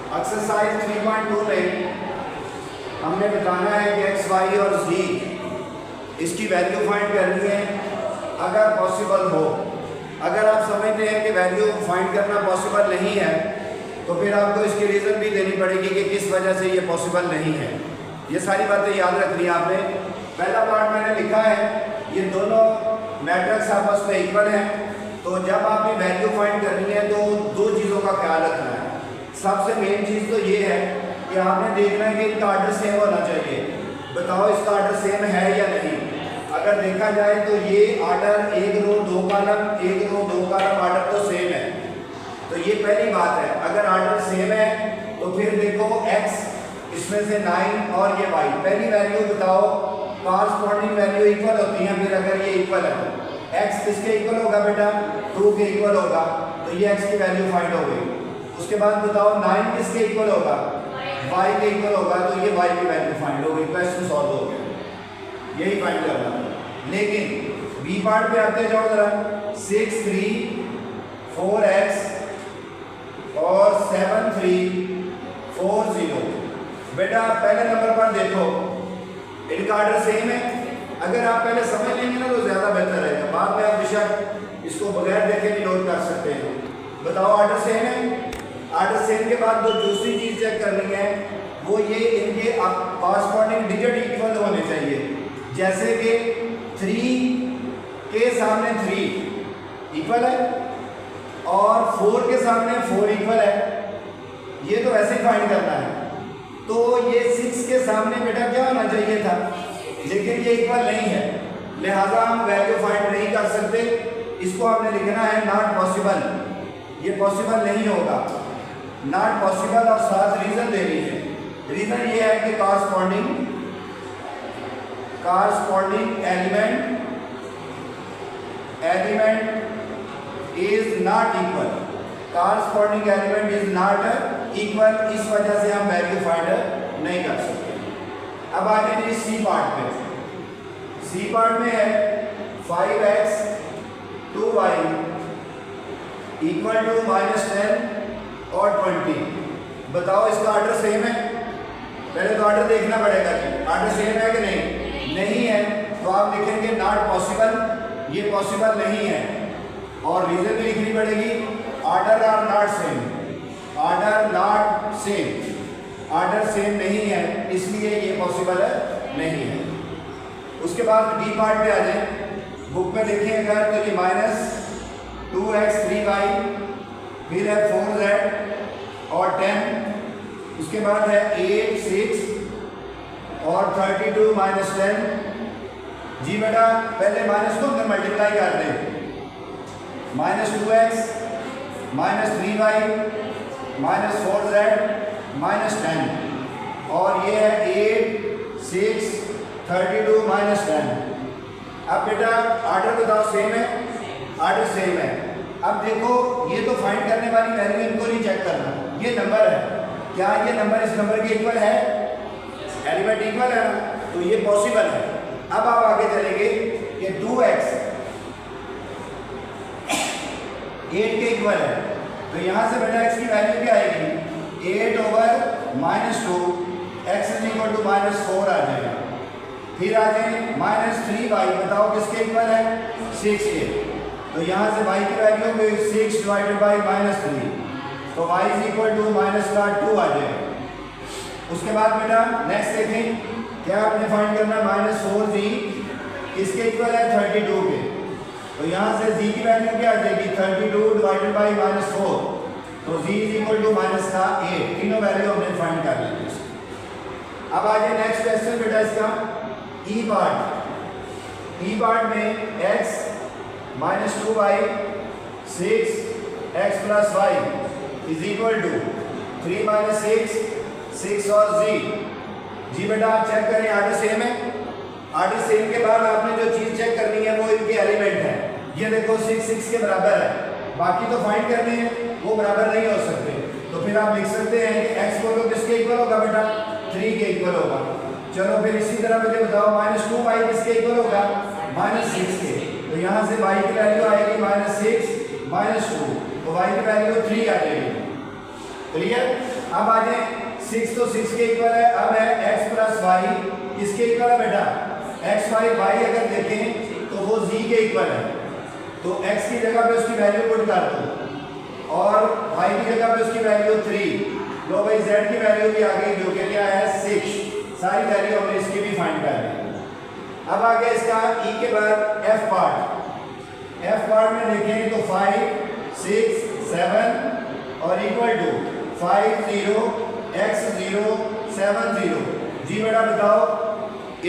Exercise 3.2 में हमने बताना है कि एक्स वाई और जी इसकी वैल्यू फाइंड करनी है अगर पॉसिबल हो। अगर आप समझते हैं कि वैल्यू फाइंड करना पॉसिबल नहीं है तो फिर आपको इसकी रीज़न भी देनी पड़ेगी कि किस वजह से ये पॉसिबल नहीं है। ये सारी बातें याद रखनी है आपने। पहला पार्ट मैंने लिखा है, ये दोनों मैट्रिक्स आपस में इक्वल हैं, तो जब आपने वैल्यू फाइंड करनी है तो दो चीज़ों का ख्याल रखना है। सबसे मेन चीज़ तो ये है कि आपने देखना है कि इनका आर्डर सेम होना चाहिए। बताओ इसका आर्डर सेम है या नहीं। अगर देखा जाए तो ये आर्डर एक रो दो कॉलम आर्डर तो सेम है, तो ये पहली बात है। अगर आर्डर सेम है तो फिर देखो x इसमें से 9 और ये y, पहली वैल्यू बताओ कॉरस्पॉन्डिंग वैल्यू इक्वल होती है। फिर अगर ये इक्वल है x किसके इक्वल होगा बेटा, 2 के इक्वल होगा, तो ये x की वैल्यू फाइंड हो गई। उसके बाद बताओ 9 किसके इक्वल होगा, y के इक्वल होगा, तो ये y की वैल्यू फाइंड हो गई। क्वेश्चन सॉल्व हो गया, यही फाइंड करना है। लेकिन बी पार्ट पे आते जाओ जरा। 6 3 4x और 7 3 4 0। बेटा पहले नंबर पर देखो इनका आर्डर सेम है। अगर आप पहले समझ लेंगे ना तो ज़्यादा बेहतर रहेगा। बाद में आप बेशक इसको बगैर देखे भी नोट कर सकते हैं। बताओ आर्डर सेम है। आर्डर सेम के बाद जो दूसरी चीज़ चेक करनी है वो ये इनके कॉरस्पॉन्डिंग डिजिट इक्वल होने चाहिए। जैसे कि 3 के सामने 3 इक्वल है और 4 के सामने 4 इक्वल है, ये तो वैसे ही फाइंड करना है। तो ये 6 के सामने बेटा क्या होना चाहिए था, लेकिन ये इक्वल नहीं है, लिहाजा हम वैल्यू फाइंड नहीं कर सकते। इसको आपने लिखना है नॉट पॉसिबल, ये पॉसिबल नहीं होगा, नॉट पॉसिबल, और साथ रीज़न देनी है। रीज़न ये है कि corresponding element is not equal, corresponding element is not equal, इस वजह से हम वैल्यू फाइंड नहीं कर सकते। अब आ जाइए सी पार्ट पे। सी पार्ट में है 5x 2y इक्वल टू -10 और 20। बताओ इसका आर्डर सेम है। पहले तो आर्डर देखना पड़ेगा कि आर्डर सेम है कि नहीं है, तो आप लिखेंगे नॉट पॉसिबल, ये पॉसिबल नहीं है, और रीजन भी लिखनी पड़ेगी। Order are not same, order not same, order same नहीं है, इसलिए ये पॉसिबल नहीं है। उसके बाद डी पार्ट पे आ जाए। बुक में देखें अगर तो ये -2x 3y, फिर है 4z और 10, उसके बाद है 8 6 और 32 -10। जी बेटा पहले माइनस को अंदर मल्टीप्लाई कर दें। -2x -3y -4z -10, और ये है 8 6 32 -10। अब बेटा आर्डर बताओ सेम है, आर्डर सेम है। अब देखो ये तो फाइंड करने वाली वैल्यू इनको नहीं चेक करना, ये नंबर है, क्या ये नंबर इस नंबर के इक्वल है, एलिमेंट इक्वल है ना, तो ये पॉसिबल है। अब आप आगे चलेंगे कि 2x 8 के इक्वल है, तो यहां से बेटा x की वैल्यू क्या आएगी, 8 over -2, x is equal to -4 आ जाएगा। फिर आ जाए -3y, बताओ किसके इक्वल है, 6 के, तो यहां से y की वैल्यू में 6 डिवाइडेड बाई -3, तो y इज इक्वल टू -2 आ जाएगा। उसके बाद बेटा नेक्स्ट देखें क्या आपने फाइंड करना, -4z इसके इक्वल है 32 के, तो यहाँ से z की वैल्यू क्या आ जाएगी, 32 डिवाइडेड बाई -4, तो z इज इक्वल टू -8। तीनों वैल्यू हमने फाइंड कर ली। अब आ जाए नेक्स्ट क्वेश्चन बेटा इसका ई पार्ट। ई पार्ट में x -2y 6x + y is equal to 3 - 6 और z। जी बेटा आप चेक करें आर्डर सेम है। आर्डर सेम के बाद आपने जो चीज़ चेक करनी है वो इनके एलिमेंट है। ये देखो 6 6 के बराबर है, बाकी तो फाइंड करने हैं वो बराबर नहीं हो सकते, तो फिर आप लिख सकते हैं कि x बोलो किसके इक्वल होगा बेटा, 3 के इक्वल होगा। चलो फिर इसी तरह मुझे बताओ -2y किसके इक्वल होगा, -6 के, तो यहाँ से y की वैल्यू आएगी -6 -2, तो y की वैल्यू 3 आ जाएगी। क्लियर। अब आ जाए 6 तो 6 के इक्वल है। अब है x प्लस वाई किसके इक्वल है बेटा? x वाई वाई अगर देखें तो वो z के इक्वल है, तो x की जगह पे उसकी वैल्यू पुट कर दो और y की जगह पे उसकी वैल्यू 3। लो भाई z की वैल्यू भी आ गई जो कि क्या है 6। सारी वैल्यू हमने इसकी भी फाइंड कर ली। अब आ गया इसका e के बाद f पार्ट में देखें तो 5 6 7 और इक्वल टू 5 0 x 0 7 0। जी बेटा बताओ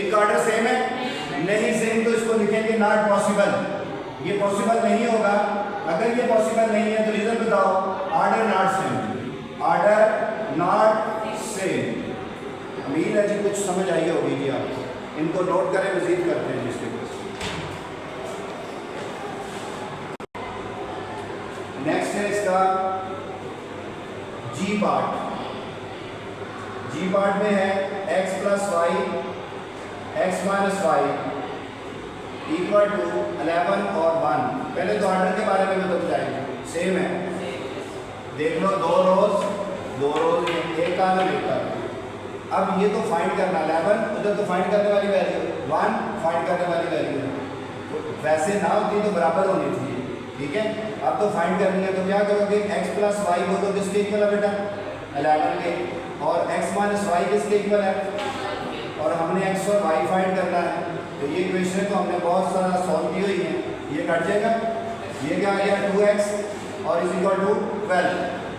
इनका ऑर्डर सेम है? नहीं सेम, तो इसको लिखेंगे नॉट पॉसिबल। ये पॉसिबल नहीं होगा। अगर ये पॉसिबल नहीं है तो रीजन बताओ। Order not same, order not same. उम्मीद है जी कुछ समझ आई होगी जी आपको। इनको नोट करें, मजीद करते हैं जिसके पास। नेक्स्ट है इसका जी पार्ट। जी पार्ट में है x plus Y X minus Y equal to 11 और 1। पहले तो ऑर्डर के बारे में तो बताएंगे, सेम है। देख लो दो रोज एक आना लिखा। अब ये तो फाइंड करना 11, उधर तो फाइंड करने वाली वैल्यू 1 फाइंड करने वाली वैल्यू है। वैसे ना होती तो बराबर होनी थी, ठीक है। अब तो फाइंड करनी है तो क्या करोगे? x प्लस वाई बोलो किसके इक्वल है बेटा? 11 के। और x माइनस वाई किसके इक्वल है? और हमने x और y फाइंड करना है। तो ये क्वेश्चन तो हमने बहुत सारा सॉल्व की हुई है। ये कट जाएगा, ये क्या आ गया 2x और is equal to 12।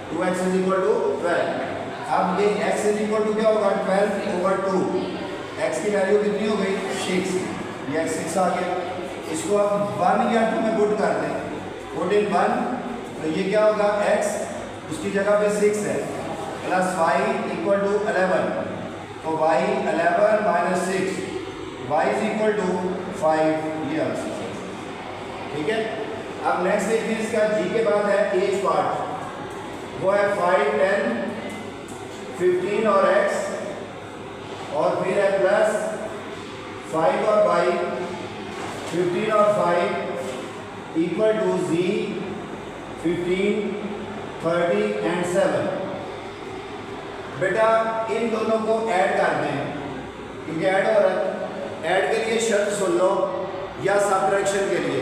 2x is equal to 12। अब ये x इज इक्वल टू क्या होगा? 12 ओवर 2। x की वैल्यू कितनी हो गई? 6। ये x 6 आ गया। इसको अब 1 या 2 में पुट कर दें। पुट इन 1 तो ये क्या होगा? x उसकी जगह पे 6 है प्लस y इक्वल टू 11। तो y 11 minus 6 y is equal to 5। ये आंसर, ठीक है। अब नेक्स्ट देखिए इसका g के बाद है एज पार्ट। वो है 5 10 15 और x और फिर है प्लस 5 और y 15 और 5 इक्वल टू z 15 30 एंड 7। बेटा इन दोनों को ऐड कर दें क्योंकि ऐड हो रहा है। ऐड के लिए शर्त सुन लो या सबट्रैक्शन के लिए।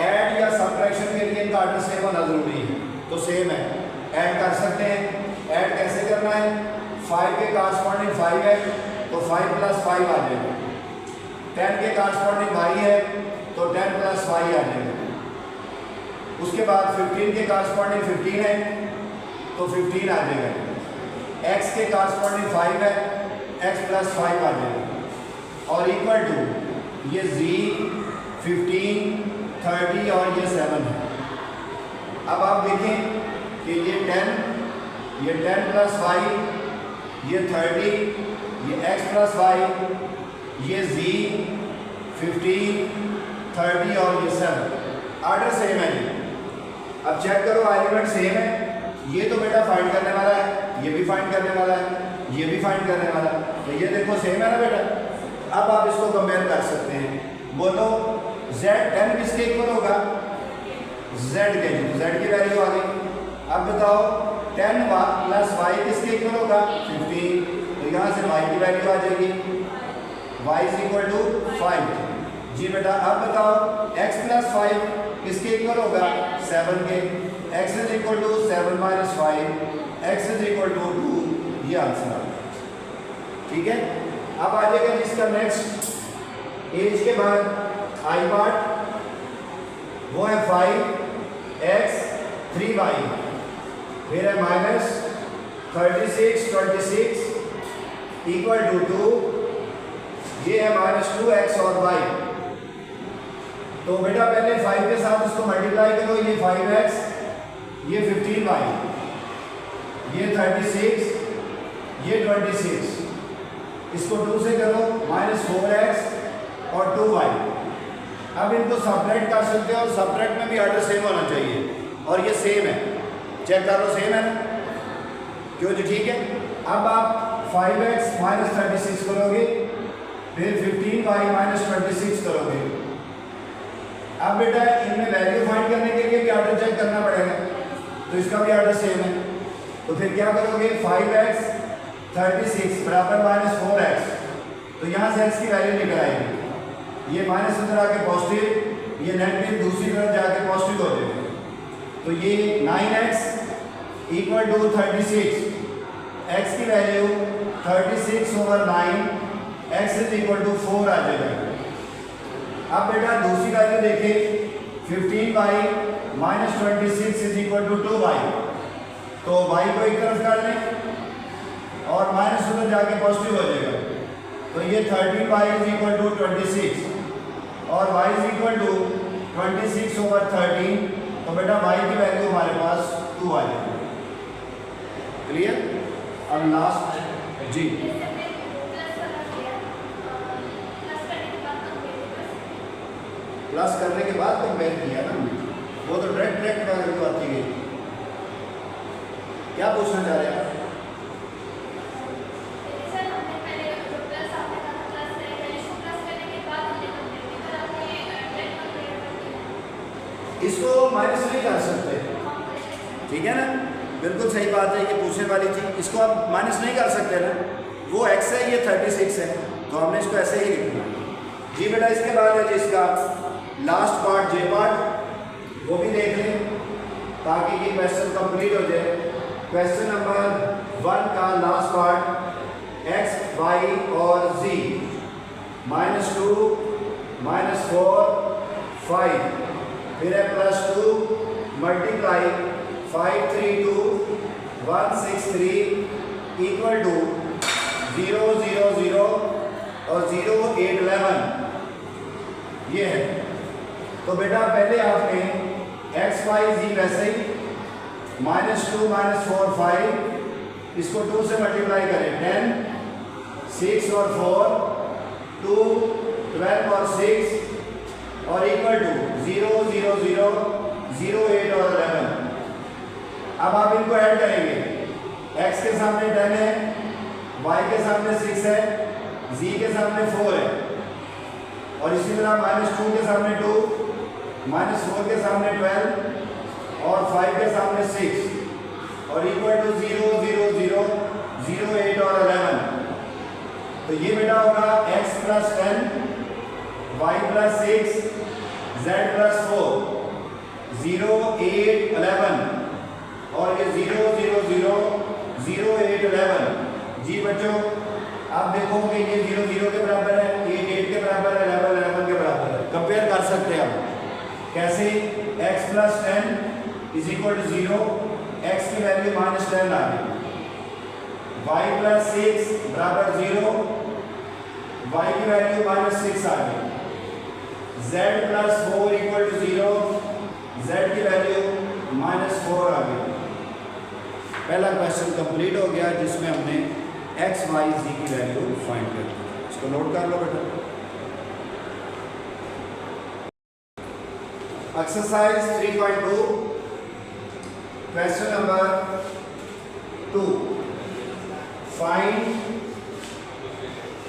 ऐड या सबट्रैक्शन के लिए इनका ऑर्डर सेम होना जरूरी है, तो सेम है। ऐड कर सकते हैं। ऐड कैसे करना है? 5 के कॉरस्पॉन्डिंग 5 है तो 5 प्लस 5 आ जाएगा। 10 के कॉरस्पॉन्डिंग y है तो 10 प्लस y आ जाएगा। उसके बाद 15 के कॉरस्पॉन्डिंग 15 है तो 15 आ जाएगा। x के कॉरस्पॉन्डिंग 5 है, x प्लस 5 आ जाएगा। और इक्वल टू ये z 15 30 और ये 7 है। अब आप देखें कि ये 10 प्लस y, ये 30, ये x प्लस y, ये z 15 30 और ये 7। ऑर्डर सेम है जी। अब चेक करो एलिमेंट सेम है। ये तो बेटा फाइंड करने वाला है, ये भी फाइंड करने वाला है, ये भी फाइंड करने वाला है। तो ये देखो सेम है ना बेटा। अब आप इसको कंपेयर कर सकते हैं। बोलो z 10 किसके इक्वल होगा? z के। z की वैल्यू आ गई। अब बताओ 10 प्लस y किसके इक्वल होगा? 15। तो यहाँ से y की वैल्यू आ जाएगी y इज इक्वल टू 5। जी बेटा अब बताओ x प्लस 5 किसके इक्वल होगा? 7 के। x is equal to 7 minus 5, x is equal to 2। ये आंसर आ गया, ठीक है। अब आ जाएगा जिसका नेक्स्ट एज के बाद आई पार्ट। वो है 5x 3y, फिर है माइनस 36 26 इक्वल टू 2। ये है माइनस 2x और y। तो बेटा पहले 5 के साथ इसको मल्टीप्लाई करो। ये 5x, ये 15y, ये 36, ये 26। इसको 2 से करो माइनस 4x और 2y। अब इनको सब्ट्रैक्ट कर सकते हो और सब्ट्रैक्ट में भी ऑर्डर सेम होना चाहिए और ये सेम है। चेक कर लो सेम है ना, क्यों जी? ठीक है। अब आप 5x माइनस 36 करोगे, फिर 15y माइनस 26 करोगे। अब बेटा इनमें वैल्यू फाइंड करने के लिए भी ऑर्डर चेक करना पड़ेगा, तो इसका भी ऑर्डर सेम है। तो फिर क्या करोगे, 5x 36 बराबर -4x, तो यहाँ से x की वैल्यू निकल आएगी। ये माइनस उधर आके पॉजिटिव, ये नेगेटिव दूसरी तरफ जाके पॉजिटिव हो जाएगा। तो ये 9x इक्वल टू 36, x की value 36/9, x is equal to 4 आ जाएगा। अब बेटा दूसरी वैल्यू देखें, 15y minus 26 is equal to 2y, तो y को एक तरफ कर लें और माइनस उधर जाके पॉजिटिव हो जाएगा। तो ये 13y इज इक्वल टू 26 और y इज इक्वल टू 26/13, तो बेटा y की वैल्यू हमारे पास 2 आ जाएगी। क्लियर? अब लास्ट जी, प्लस करने के बाद कंपेयर किया ना, वो तो डायरेक्ट वैल्यू आती गई। क्या पूछना चाह रहे हैं आप? इसको माइनस नहीं कर सकते, ठीक है ना, बिल्कुल सही बात है, ये पूछने वाली थी। इसको आप माइनस नहीं कर सकते ना, वो x है, ये 36 है, तो हमने इसको ऐसे ही लिखना जी बेटा। इसके बाद है जिसका लास्ट पार्ट जे पार्ट, वो भी देख लें ताकि ये क्वेश्चन कंप्लीट हो जाए। क्वेश्चन नंबर 1 का लास्ट पार्ट, x, y और z, -2, -4, 5, फिर है +2 मल्टीप्लाई 532 163 इक्वल टू 0 0 0 और 0 8 11, ये है। तो बेटा पहले आपने x y z वैसे ही -2 -4 5, इसको 2 से मल्टीप्लाई करें, 10 6 और 4 2 12 और 6 और इक्वल टू 0 0 0 0 8 और 11। अब आप इनको ऐड करेंगे, x के सामने 10 है, y के सामने 6 है, z के सामने 4 है, और इसी तरह -2 के सामने 2, -4 के सामने 12 और 5 के सामने 6 और इक्वल टू 0 0 0 0 8 और 11। तो ये बेटा होगा x + 10 y + 6 z + 4 0 8 11 और ये 0 0 0 0 8 11 जी बच्चों। आप देखो कि ये 0 0 के बराबर है, 8 8 के बराबर है, 11 11 के बराबर है। कंपेयर कर सकते हैं आप कैसे, x + 10 is equal to 0, x की वैल्यू -10 आ गई, y + 6 बराबर 0, y की वैल्यू -6 आ गई, z + 4 इक्वल टू 0, z की वैल्यू -4 आ गई। पहला क्वेश्चन कंप्लीट हो गया जिसमें हमने x y z की वैल्यू फाइंड कर दी। इसको नोट कर लो बेटा। Exercise 3.2 question number 2, find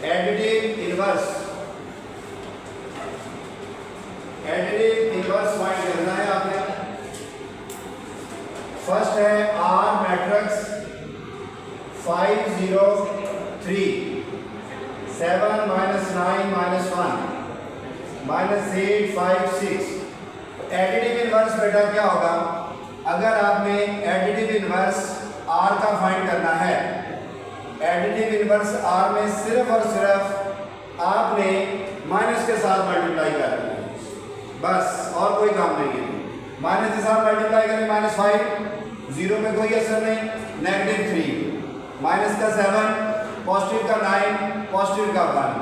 additive inverse. Additive inverse find करना है आपने। फर्स्ट है R मैट्रिक्स 5 0 3 7 -9 -1 -8 5 6। एडिटिव इनवर्स बेटा क्या होगा, अगर आपने एडिटिव इनवर्स R का फाइंड करना है, एडिटिव इनवर्स R में सिर्फ और सिर्फ आपने माइनस के साथ मल्टीप्लाई करना है, बस और कोई काम नहीं है। माइनस के साथ मल्टीप्लाई करें, -5, 0 में कोई असर नहीं, -3, माइनस का 7, पॉजिटिव का 9, पॉजिटिव का 1।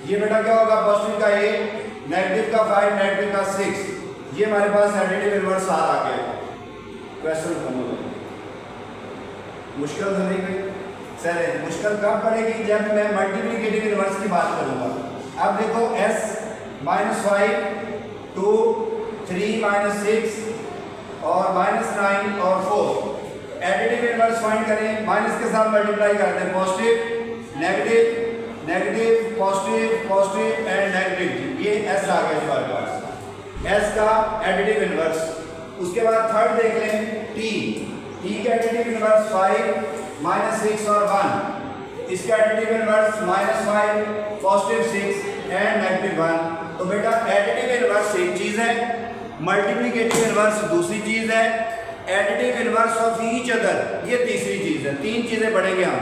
ये बेटा क्या होगा, पॉजिटिव का 8, नेगेटिव का 5, नेगेटिव का 6। ये हमारे पास एडिटिव इनवर्स R आ गया। क्वेश्चन खत्म हो गया। मुश्किल तो नहीं गई सर, मुश्किल कब पड़ेगी, जब मैं मल्टीप्लिकेटिव इनवर्स की बात करूंगा। अब देखो s -5 2 3 -6 और -9 और 4। एडिटिव इनवर्स फाइंड करें, माइनस के साथ मल्टीप्लाई करते हैं, positive negative negative positive positive and negative. ये s आ गया हमारे पास, s का एडिटिव इनवर्स। उसके बाद थर्ड देख लें, t ई का एडिटिव इनवर्स 5 माइनस 6 और 1, इसका additive inverse -5 positive 6 and negative 1। तो बेटा एडिटिव इनवर्स एक चीज है, मल्टीप्लिकेटिव इनवर्स दूसरी चीज है, additive inverse of each other ये तीसरी चीज है। तीन चीजें पढ़ेंगे हम,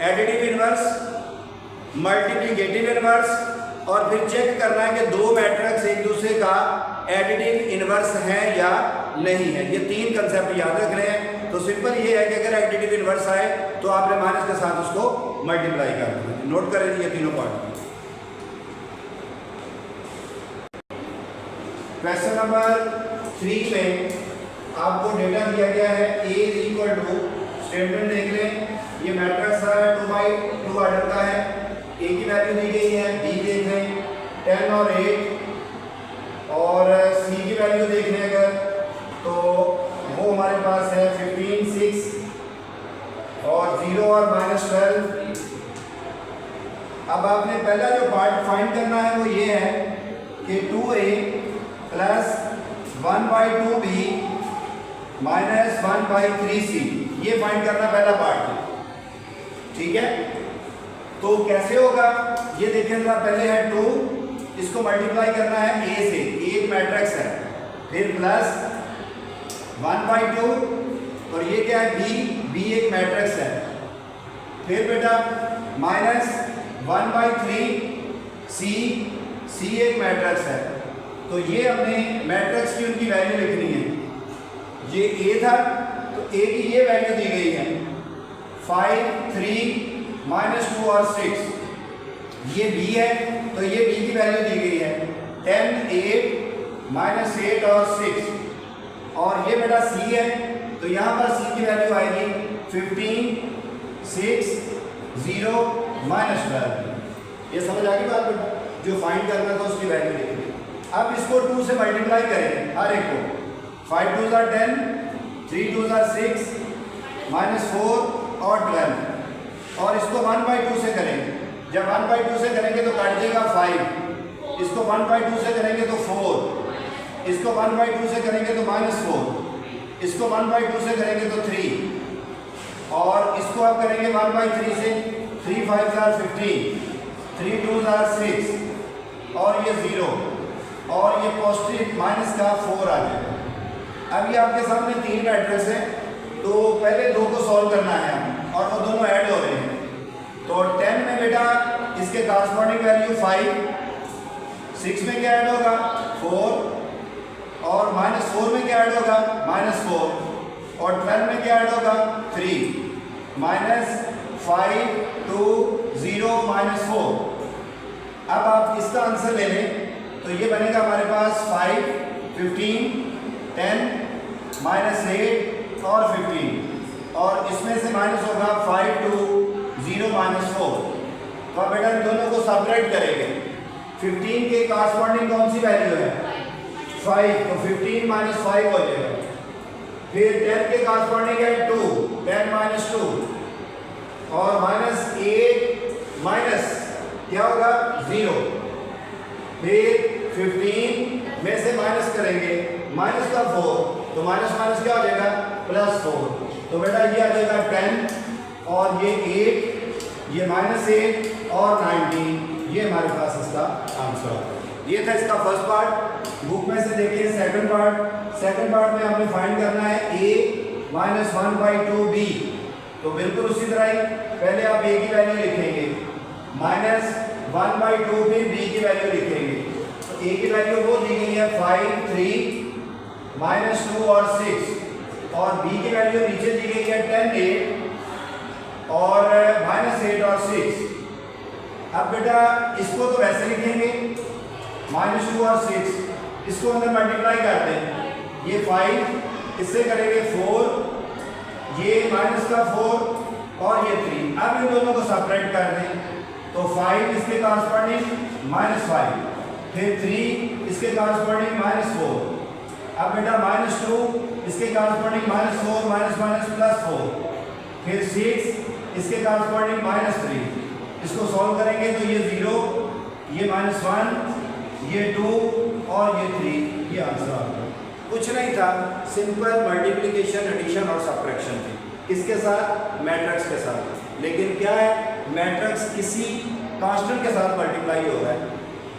एडिटिव इनवर्स, मल्टीप्लिकेटिव इनवर्स और फिर चेक करना है कि दो मैट्रिक्स एक दूसरे का एडिटिव इनवर्स है या नहीं है। ये तीन कंसेप्ट याद रख रहे हैं। तो सिंपल ये है कि अगर एडिटिव इनवर्स आए तो आपने माइनस के साथ उसको मल्टीप्लाई कर देना। नोट करें ये तीनों पार्ट। क्वेश्चन नंबर 3 में आपको डेटा दिया गया है A is equal to, statement देख लें, ये मैट्रिक्स है 2/2 ऑर्डर का है, A की वैल्यू दी गई है, B देख लें 10 और 8 और C की वैल्यू देख लें अगर तो वो हमारे पास है 15 6 और 0 और -12। अब आपने पहला जो पार्ट फाइंड करना है वो ये है कि 2A plus 1/2B minus 1/3C, ये फाइंड करना पहला पार्ट है, ठीक है। तो कैसे होगा ये देखें जरा, पहले है 2, इसको मल्टीप्लाई करना है A से, एक मैट्रिक्स है, फिर प्लस 1/2 और ये क्या है B एक मैट्रिक्स है, फिर बेटा माइनस 1/3C एक मैट्रिक्स है। तो ये हमने मैट्रिक्स की उनकी वैल्यू लिखनी है। ये A था तो A की ये वैल्यू दी गई है 5 3 -2 और 6, ये B है तो ये B की वैल्यू दी गई है 10 8 -8 और 6 और ये बेटा C है तो यहाँ पर C की वैल्यू आएगी 15 6 0 -12। ये समझ आ गई बात बेटा, जो फाइंड करना था उसकी वैल्यू लिखनी। अब इसको 2 से मल्टीप्लाई करें हर एक को, 5 2s are 10 3 2s are 6 -4 और 12 और इसको 1/2 से करें। जब 1/2 से करेंगे तो काट देगा 5, इसको 1/2 से करेंगे तो 4, इसको 1/2 से करेंगे तो -4, इसको 1/2 से करेंगे तो 3 और इसको आप करेंगे 1/3 से, 3 5s are 15 3 2s are 6 और ये 0 और ये पॉजिटिव माइनस का 4 आ जाएगा। अब ये आपके सामने तीन मैट्रिक्स है तो पहले दो को सॉल्व करना है हम और वो दोनों ऐड हो रहे हैं। तो 10 में बेटा इसके कॉरस्पॉन्डिंग वैल्यू 5, 6 में क्या ऐड होगा 4 और -4 में क्या ऐड होगा -4 और 12 में क्या ऐड होगा 3 -5 2 0 -4। अब आप इसका आंसर ले लें तो ये बनेगा हमारे पास 5 15 10 -8 और 15 और इसमें से माइनस होगा 5 2 0 -4। तो अब बेटा इन दोनों को सब्ट्रैक्ट करेंगे। 15 के कॉरस्पॉन्डिंग कौन सी वैल्यू है 5, तो 15 -5 हो जाएगा। फिर 10 के कॉरस्पॉन्डिंग है 2, 10 -2 और -8 माइनस क्या होगा 0। फिर 15 में से माइनस करेंगे माइनस का 4 तो माइनस माइनस क्या हो जाएगा +4। तो बेटा ये आ जाएगा 10 और ये 8, ये -8 और 19, ये हमारे पास इसका आंसर है। ये था इसका फर्स्ट पार्ट। बुक में से देखिए सेकंड पार्ट। सेकंड पार्ट में हमने फाइंड करना है A -1/2B। तो बिल्कुल उसी तरह ही पहले आप A की वैल्यू लिखेंगे -1/2 फिर B की वैल्यू लिखेंगे। तो A की वैल्यू वो दी गई है 5 3 -2 और 6 और B की वैल्यू नीचे दी गई है 10 8 और -8 और 6। अब बेटा इसको तो वैसे लिखेंगे -2 और 6, इसको अंदर मल्टीप्लाई करते हैं। ये 5 इससे करेंगे 4, ये -4 और ये 3। अब इन दोनों को सब्ट्रैक्ट कर दें तो 5 इसके कॉरस्पॉन्डिंग -5, फिर 3 इसके कॉरस्पॉन्डिंग -4। अब बेटा -2 इसके कॉरस्पॉन्डिंग -4 +4, फिर 6 इसके कॉरस्पॉन्डिंग -3। इसको सॉल्व करेंगे तो ये 0, ये -1, ये 2 और ये 3, ये आंसर आ गया। कुछ नहीं था, सिंपल मल्टीप्लिकेशन, एडिशन और सब्ट्रैक्शन थी। किसके साथ? मैट्रिक्स के साथ। लेकिन क्या है, मैट्रिक्स किसी कांस्टेंट के साथ मल्टीप्लाई हो रहा है,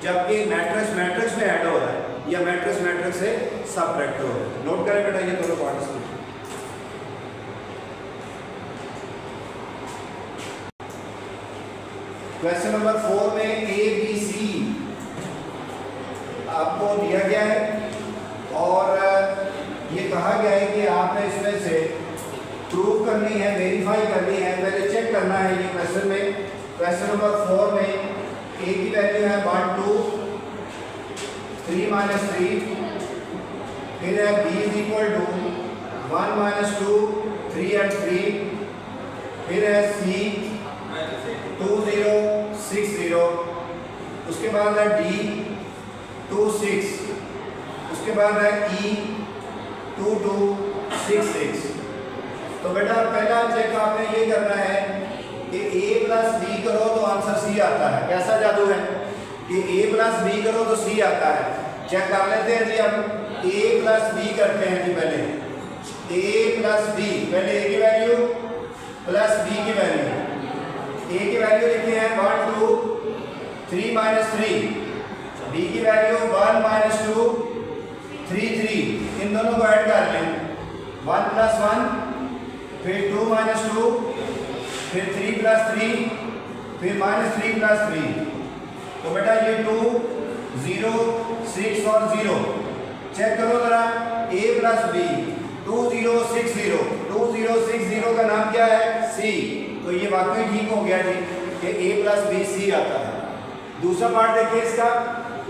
जबकि मैट्रिक्स मैट्रिक्स में ऐड हो रहा है या मैट्रिक्स मैट्रिक्स से सब्ट्रैक्ट हो रहा है। नोट करें बेटा ये दोनों पार्ट्स। क्वेश्चन नंबर 4 में ए बी सी आपको दिया गया है और ये कहा गया है कि आपने इसमें से प्रूव करनी है, वेरीफाई करनी है, पहले चेक करना है। ये क्वेश्चन में, क्वेश्चन नंबर 4 में ए की वैल्यू है 1 2 3 माइनस 3, फिर है B is equal to 1 minus 2 3 and 3, फिर है सी 2 0 6 0, उसके बाद है डी 2 6, उसके बाद है ई 2 2 6 6। तो बेटा पहला चेक आपने ये करना है कि a प्लस बी करो तो आंसर सी आता है। कैसा जादू है कि a प्लस बी करो तो सी आता है। चेक कर लेते हैं जी, अब a प्लस बी करते हैं जी। पहले a प्लस बी, पहले a की वैल्यू प्लस b की वैल्यू। a की वैल्यू लिखते हैं 1 2 3 माइनस 3, b की वैल्यू 1 माइनस 2 3 3। इन दोनों को ऐड कर लें, 1 प्लस 1, फिर 2 माइनस 2, फिर 3 प्लस 3, फिर माइनस 3 प्लस 3। तो बेटा ये 2 0 6 और 0। चेक करो जरा, a प्लस बी 2 0 6 0, 2 0 6 0 का नाम क्या है? सी। तो ये वाकई ठीक हो गया जी कि a प्लस बी सी आता है। दूसरा पार्ट देखिए इसका,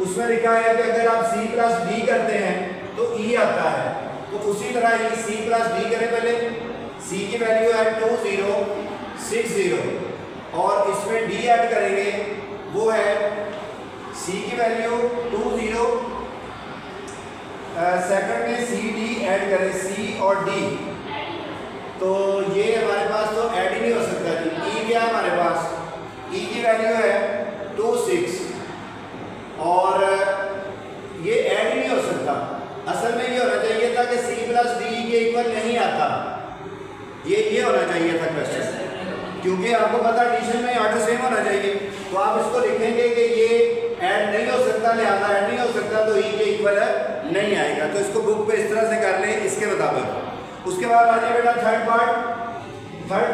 उसमें लिखा है कि अगर आप c प्लस डी करते हैं तो e आता है। तो उसी तरह ये c प्लस डी करें। पहले c की वैल्यू है 2 0 6 0 और इसमें d ऐड करेंगे, वो है c की वैल्यू 2 0, सेकंड में सी डी ऐड करें, c और d। तो ये हमारे पास तो ऐड ही नहीं हो सकता जी। e क्या है हमारे पास? e की वैल्यू है 2 6 और ये ऐड ही नहीं हो सकता। असल में ये होना चाहिए था कि c प्लस डी के इक्वल नहीं आता, ये होना चाहिए था क्वेश्चन, क्योंकि आपको पता एडिशन में ऑर्डर सेम होना चाहिए। तो आप इसको लिखेंगे कि ये ऐड नहीं हो सकता, लिहाजा ऐड नहीं हो सकता, तो ई के इक्वल नहीं आएगा। तो इसको बुक पे इस तरह से कर लें इसके मुताबिक। उसके बाद आ जाए बेटा थर्ड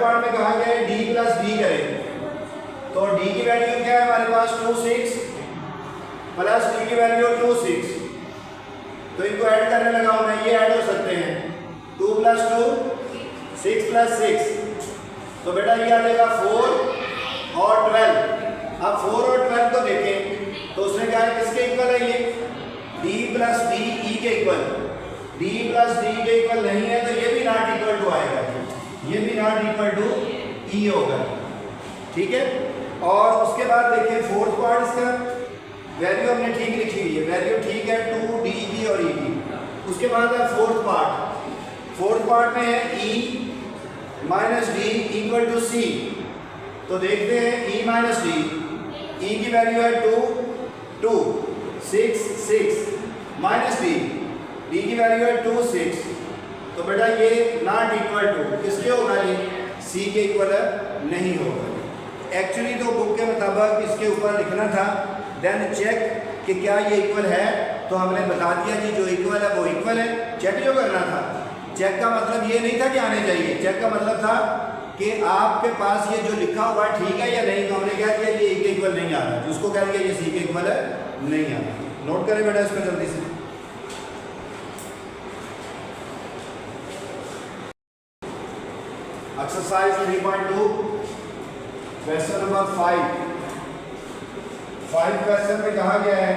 पार्ट में कहा गया है डी प्लस डी करें। तो डी की वैल्यू क्या है हमारे पास? 2 6 प्लस डी की वैल्यू 2 6। तो इनको ऐड करने लगा हूं मैं, ये ऐड हो सकते हैं 2 प्लस 2 6 प्लस 6। तो बेटा ये आ जाएगा 4 और 12। अब 4 और 12 को देखें तो उसने कहा है किसके इक्वल है? ये d प्लस डी ई के इक्वल। d प्लस डी के इक्वल नहीं है तो ये भी नॉट इक्वल टू आएगा, ये भी नॉट इक्वल टू ई होगा। ठीक है। और उसके बाद देखिए फोर्थ पार्ट, इसका वैल्यू हमने ठीक लिखी हुई है, वैल्यू ठीक है 2 डी की और ई की। उसके बाद है फोर्थ पार्ट में है e minus d equal to c. तो देखते हैं e माइनस डी, e की वैल्यू है 2 6 6 माइनस डी, डी की वैल्यू है 2 6। तो बेटा ये नॉट इक्वल टू किसके होगा? ये c के इक्वल नहीं होगा। एक्चुअली तो बुक के मुताबिक इसके ऊपर लिखना था, देन चेक कि क्या ये इक्वल है। तो हमने बता दिया जी जो इक्वल है वो इक्वल है। चेक जो करना था, चेक का मतलब ये नहीं था कि आने चाहिए, चेक का मतलब था कि आपके पास ये जो लिखा हुआ है ठीक है या नहीं। तो हमने क्या किया, ये ए के इक्वल नहीं आ रहा, उसको कह दिया ये सी के इक्वल नहीं आ रहा। नोट करें बेटा इसको जल्दी से। एक्सरसाइज 3.2 क्वेश्चन नंबर 5 क्वेश्चन में कहा गया है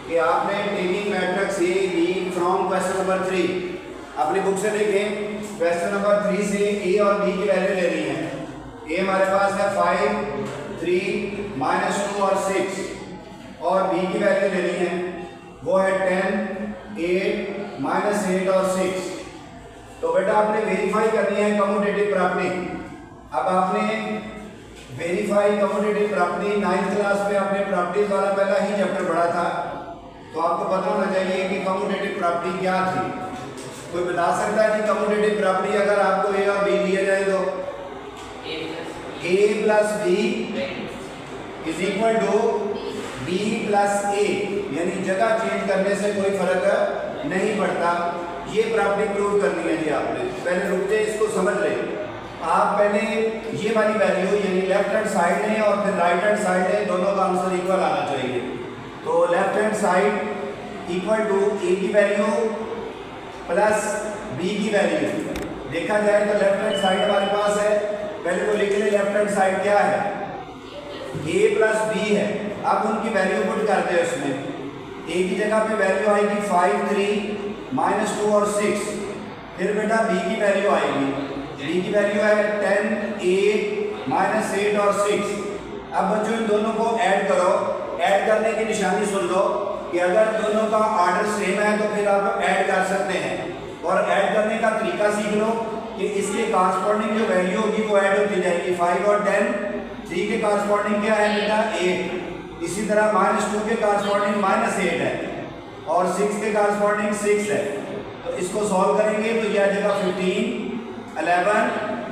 कि आपने taking matrix A B from question number 3, अपनी बुक से देखें क्वेश्चन नंबर 3 से ए और बी की वैल्यू लेनी है। ए हमारे पास है 5 3 माइनस 2 और 6 और बी की वैल्यू लेनी है, वो है 10 8 माइनस 8 और 6। तो बेटा आपने वेरीफाई करनी है कम्यूटेटिव प्रॉपर्टी। अब आपने verify commutative property 9th class में आपने प्रॉपर्टीज वाला पहला ही चैप्टर पढ़ा था तो आपको पता होना चाहिए कि कम्यूटेटिव प्रॉपर्टी क्या थी। कोई बता सकता है कि कम्यूटेटिव प्रॉपर्टी अगर आपको ए और बी दिया जाए तो a plus B is equal to b plus a, यानी जगह चेंज करने से कोई फर्क नहीं पड़ता। ये प्रॉपर्टी प्रूव करनी है जी आपने। पहले रुक जाए, इसको समझ ले। आप पहले ये वाली वैल्यू यानी लेफ्ट हैंड साइड है और फिर राइट हैंड साइड है, दोनों का आंसर इक्वल आना चाहिए। तो left hand side equal to a की वैल्यू प्लस बी की वैल्यू। देखा जाए तो लेफ्ट हैंड साइड हमारे पास है, पहले तो लिख ले लेफ्ट हैंड साइड क्या है, a प्लस बी है। अब उनकी वैल्यू पुट करते हैं उसमें। a की जगह पे वैल्यू आएगी 5 3 -2 और 6। फिर बेटा b की वैल्यू आएगी, b की वैल्यू है 10 8 -8 और 6। अब बच्चों इन दोनों को ऐड करो। ऐड करने की निशानी सुन लो कि अगर दोनों का ऑर्डर सेम है तो फिर आप ऐड कर सकते हैं। और ऐड करने का तरीका सीख लो कि इसके कॉरस्पॉन्डिंग जो वैल्यू होगी वो ऐड होती जाएगी। 5 और 10, 3 के कॉरस्पॉन्डिंग क्या है बेटा 8। इसी तरह -2 के कॉरस्पॉन्डिंग -8 है और 6 के कॉरस्पॉन्डिंग 6 है। तो इसको सॉल्व करेंगे तो यह आ जाएगा 15 11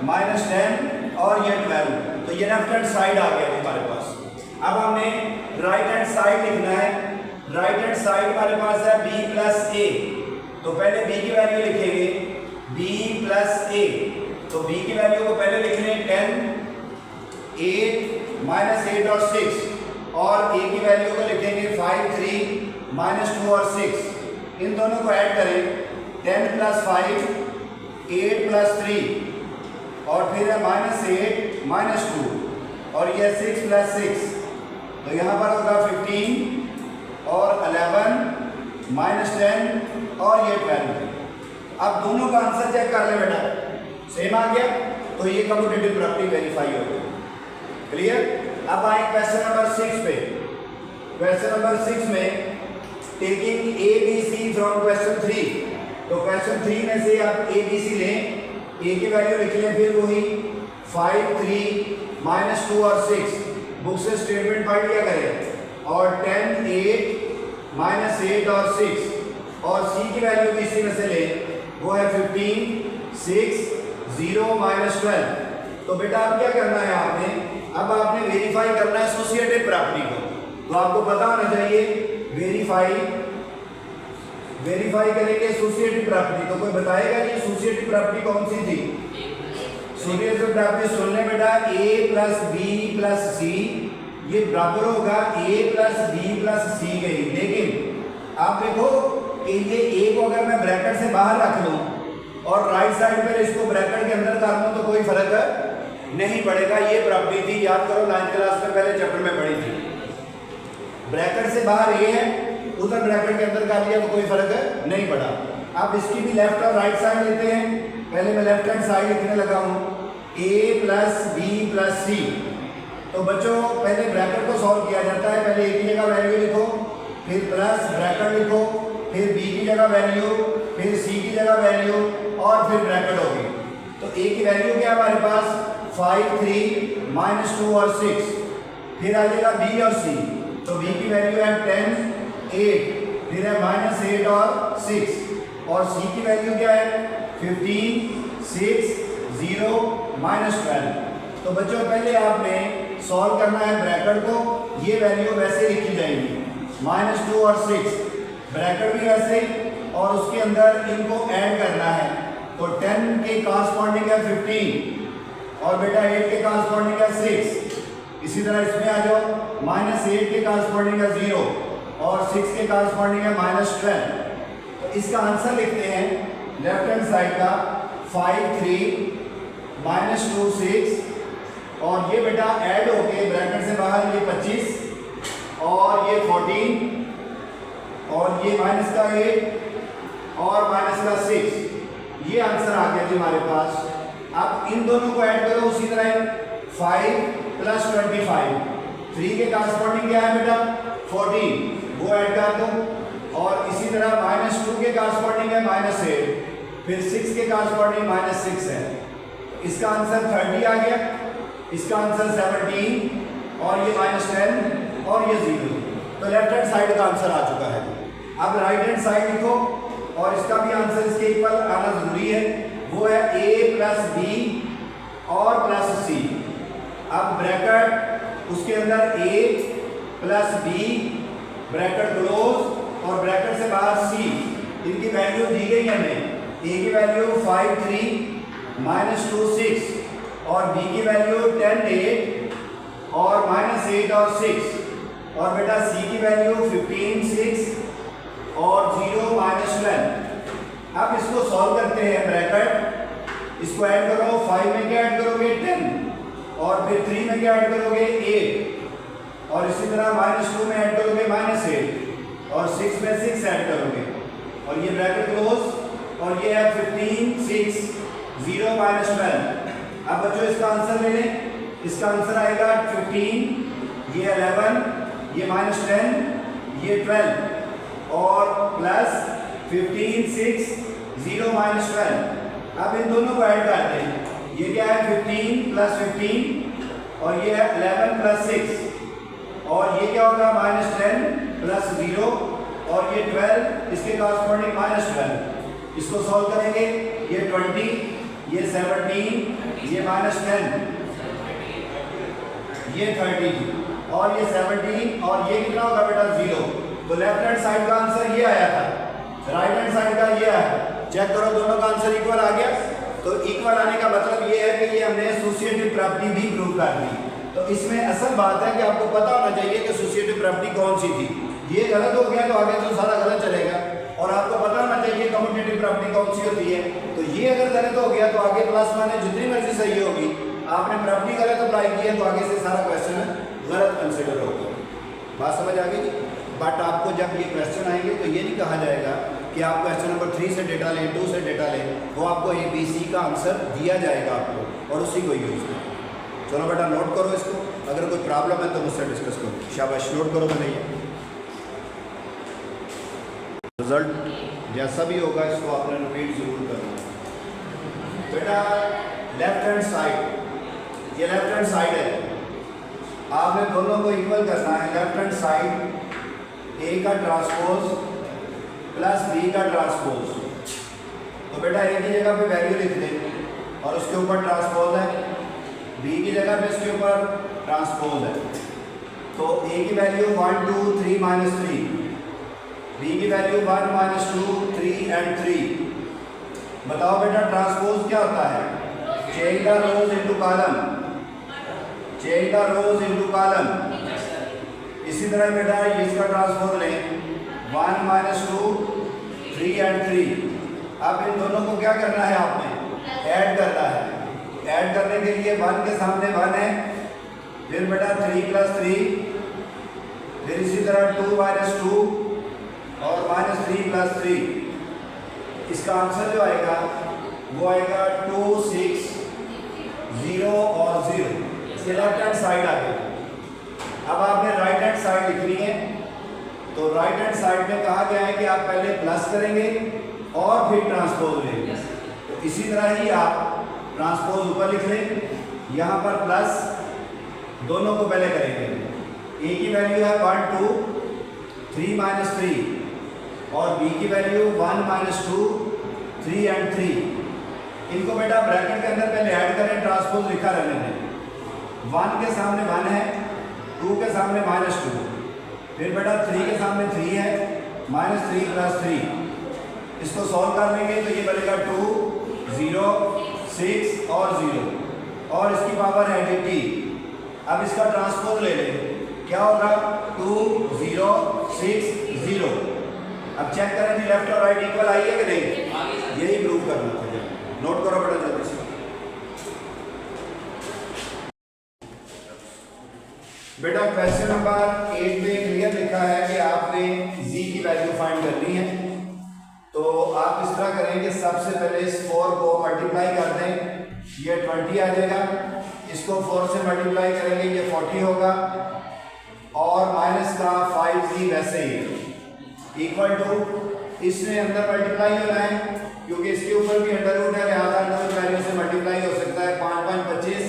-10 और ये 12। तो ये लेफ्ट हैंड साइड आ गया हमारे पास। अब हमने राइट हैंड साइड लिखना है। राइट हैंड साइड हमारे पास है b प्लस ए। तो पहले b की वैल्यू लिखेंगे b प्लस ए। तो b की वैल्यू को पहले लिख लें 10 8 -8 और 6 और a की वैल्यू को लिखेंगे 5 3 -2 और 6। इन दोनों को ऐड करें 10 प्लस 5 8 प्लस 3 और फिर है -8 -2 और यह 6 प्लस 6। तो यहाँ पर होगा 15 और 11 -10 और ये 12। अब दोनों का आंसर चेक कर ले बेटा, सेम आ गया तो ये कम्यूटेटिव प्रॉपर्टी वेरीफाई हो गई। क्लियर। अब आए क्वेश्चन नंबर 6 पे। क्वेश्चन नंबर 6 में taking A B C from question 3। तो क्वेश्चन 3 में से आप ए बी सी लें, ए की वैल्यू लिख लें, फिर वही 5 3 -2 और 6 बुक से स्टेटमेंट पढ़ लिया करें और 10 8 -8 और 6 और सी की वैल्यू भी इसी में से ले, वो है 15 6 0 -12। तो बेटा अब क्या करना है आपने, अब आपने वेरीफाई करना है एसोसिएटिव प्रॉपर्टी को। तो आपको पता होना चाहिए वेरीफाई करेंगे एसोसिएटिव प्रॉपर्टी। तो कोई बताएगा कि एसोसिएटिव प्रॉपर्टी कौन सी थी? एसोसिएटिव प्रॉपर्टी सुन ले बेटा, a प्लस बी प्लस सी ये बराबर होगा a प्लस बी प्लस सी के ही। लेकिन आप देखो कि ये a को अगर मैं ब्रैकेट से बाहर रख लूं और राइट साइड पर इसको ब्रैकेट के अंदर कर लूं तो कोई फर्क नहीं पड़ेगा। ये प्रॉपर्टी थी, याद करो 9th क्लास में पहले चैप्टर में पढ़ी थी। ब्रैकेट से बाहर a है, उधर ब्रैकेट के अंदर कर लिया तो कोई फर्क नहीं पड़ा। अब इसकी भी लेफ्ट और राइट साइड लेते हैं। पहले मैं लेफ्ट हैंड साइड लिखने लगा हूँ a प्लस बी प्लस सी। तो बच्चों पहले ब्रैकेट को सॉल्व किया जाता है। पहले a की जगह वैल्यू लिखो, फिर प्लस ब्रैकेट लिखो, फिर b की जगह वैल्यू, फिर c की जगह वैल्यू और फिर ब्रैकेट होगी। तो a की वैल्यू क्या है हमारे पास 5 3 -2 और 6। फिर आ जाएगा b और c। तो b की वैल्यू है 10 8, फिर है -8 और 6 और c की वैल्यू क्या है 15 6 0 -12। तो बच्चों पहले आपने सॉल्व करना है ब्रैकेट को। ये वैल्यू वैसे लिखी जाएगी -2 और 6, ब्रैकेट भी वैसे और उसके अंदर इनको ऐड करना है। तो 10 के कॉरस्पॉन्डिंग है 15 और बेटा 8 के कॉरस्पॉन्डिंग है 6। इसी तरह इसमें आ जाओ, -8 के कॉरस्पॉन्डिंग है 0 और 6 के कॉरस्पॉन्डिंग है -12। तो इसका आंसर लिखते हैं लेफ्ट हैंड साइड का 5 3 -2 6 और ये बेटा ऐड होके ब्रैकेट से बाहर ये 25 और ये 14 और ये -8 और -6। ये आंसर आ गया जी हमारे पास। अब इन दोनों को ऐड करो उसी तरह 5 + 25। 3 के कॉरस्पॉन्डिंग क्या है बेटा 14, वो ऐड कर दो और इसी तरह -2 के कॉरस्पॉन्डिंग है -8, फिर 6 के कॉरस्पॉन्डिंग -6 है। इसका आंसर 30 आ गया, इसका आंसर 17 और ये -10 और ये 0। तो लेफ्ट हैंड साइड का आंसर आ चुका है। अब राइट हैंड साइड लिखो और इसका भी आंसर इसके इक्वल आना जरूरी है, वो है a प्लस बी और प्लस सी। अब ब्रैकेट उसके अंदर a plus B bracket close और ब्रैकेट से बाहर c, इनकी वैल्यू दी गई है हमें। a की वैल्यू 5 3 माइनस 2 6 और b की वैल्यू 10 8 और माइनस 8 और 6 और बेटा c की वैल्यू 15 6 और 0 माइनस 12। अब इसको सॉल्व करते हैं, ब्रैकेट इसको ऐड करो, 5 में क्या ऐड करोगे 10 और फिर 3 में क्या ऐड करोगे 8 और इसी तरह माइनस 2 में ऐड करोगे माइनस 8 और 6 में 6 ऐड करोगे और ये ब्रैकेट क्लोज और ये है 15 6 0 माइनस 12। अब बच्चों इसका आंसर ले लें, इसका आंसर आएगा 15, ये 11, ये माइनस 10, ये 12 और प्लस 15 6 0 माइनस 12। अब इन दोनों को ऐड करते हैं, ये क्या है 15 प्लस 15 और ये है 11 प्लस 6 और ये क्या होगा माइनस 10 प्लस 0 और ये 12 इसके कॉरस्पॉन्डिंग माइनस 12। इसको सॉल्व करेंगे, ये 20, ये 17, ये माइनस 10, ये 30 और ये 17 और ये कितना होगा बेटा 0। तो लेफ्ट हैंड साइड का आंसर ये आया था, राइट हैंड साइड का ये आया। चेक करो दोनों का आंसर इक्वल आ गया। तो इक्वल आने का मतलब ये है कि ये हमने एसोसिएटिव प्रॉपर्टी भी प्रूव कर दी। तो इसमें असल बात है कि आपको पता होना चाहिए कि एसोसिएटिव प्रॉपर्टी कौन सी थी। ये गलत हो गया तो आगे तो सारा गलत चलेगा और आपको पता होना चाहिए कम्यूटेटिव प्रॉपर्टी कौन सी होती है। तो ये अगर गलत हो गया तो आगे प्लस माने जितनी मर्जी सही होगी, आपने प्रॉपर्टी गलत अप्लाई की है तो आगे से सारा क्वेश्चन गलत कंसिडर होगा। बात समझ आ गई? बट आपको जब ये क्वेश्चन आएंगे तो ये नहीं कहा जाएगा कि आप क्वेश्चन नंबर 3 से डेटा लें, 2 से डेटा लें, वो आपको ABC का आंसर दिया जाएगा आपको और उसी को यूज करें। चलो बेटा नोट करो इसको, अगर कोई प्रॉब्लम है तो मुझसे डिस्कस करो। शाबाश, नोट करो। बनाइए रिजल्ट जैसा भी होगा इसको आपने रिपीट जरूर करना। बेटा लेफ्ट हैंड साइड, ये लेफ्ट हैंड साइड है, आपने दोनों को इक्वल करना है। लेफ्ट हैंड साइड A का ट्रांसपोज प्लस B का ट्रांसपोज। तो बेटा A की जगह पे वैल्यू लिख दें और उसके ऊपर ट्रांसपोज है, B की जगह पे इसके ऊपर ट्रांसपोज है। तो A की वैल्यू 1 2 3 माइनस 3, B की वैल्यू 1 माइनस 2 3 एंड 3। बताओ बेटा ट्रांसपोज क्या होता है? Change the rose into column, change the rose into column. इसी तरह बेटा ये इसका ट्रांसपोज लें 1 माइनस 2 3 एंड 3। अब इन दोनों को क्या करना है, आपने ऐड करना है। ऐड करने के लिए 1 के सामने 1 है, फिर बेटा 3 प्लस 3, फिर इसी तरह 2 माइनस 2 और माइनस 3 प्लस 3। इसका आंसर जो आएगा वो आएगा 2 6 0 और 0। इसके लेफ्ट हैंड साइड आ गई। अब आपने राइट हैंड साइड लिखनी है। तो राइट हैंड साइड में कहा गया है कि आप पहले प्लस करेंगे और फिर ट्रांसपोज लेंगे। तो इसी तरह ही आप ट्रांसपोज ऊपर लिख लें, यहाँ पर प्लस दोनों को पहले करेंगे। A की वैल्यू है 1 2 3 माइनस 3 और B की वैल्यू 1 माइनस 2 3 एंड 3। इनको बेटा ब्रैकेट के अंदर पहले ऐड करें, ट्रांसपोज लिखा रहने दें। 1 के सामने 1 है, 2 के सामने माइनस 2, फिर बेटा 3 के सामने 3 है, माइनस 3 प्लस 3। इसको सॉल्व कर लेंगे तो ये बनेगा 2 0 6 और 0 और इसकी पावर है 80। अब इसका ट्रांसपोज ले लें, क्या होगा 2 0 6 0। अब चेक करें कि लेफ्ट और राइट इक्वल आई है कि नहीं, यही प्रूव करना था। नोट करो बेटा जल्दी से। बेटा क्वेश्चन नंबर 8 में क्लियर लिखा है कि आपने z की वैल्यू फाइंड करनी है। तो आप इस तरह करेंगे, सबसे पहले इस 4 को मल्टीप्लाई कर दें, ये 20 आ जाएगा। इसको 4 से मल्टीप्लाई करेंगे, ये 40 होगा और माइनस का 5z वैसे ही इक्वल टू, इसमें अंदर मल्टीप्लाई होना है क्योंकि इसके ऊपर भी अंडर रूट है, लिहाजा अंडर रूट वैल्यू से मल्टीप्लाई हो सकता है। 5 5 25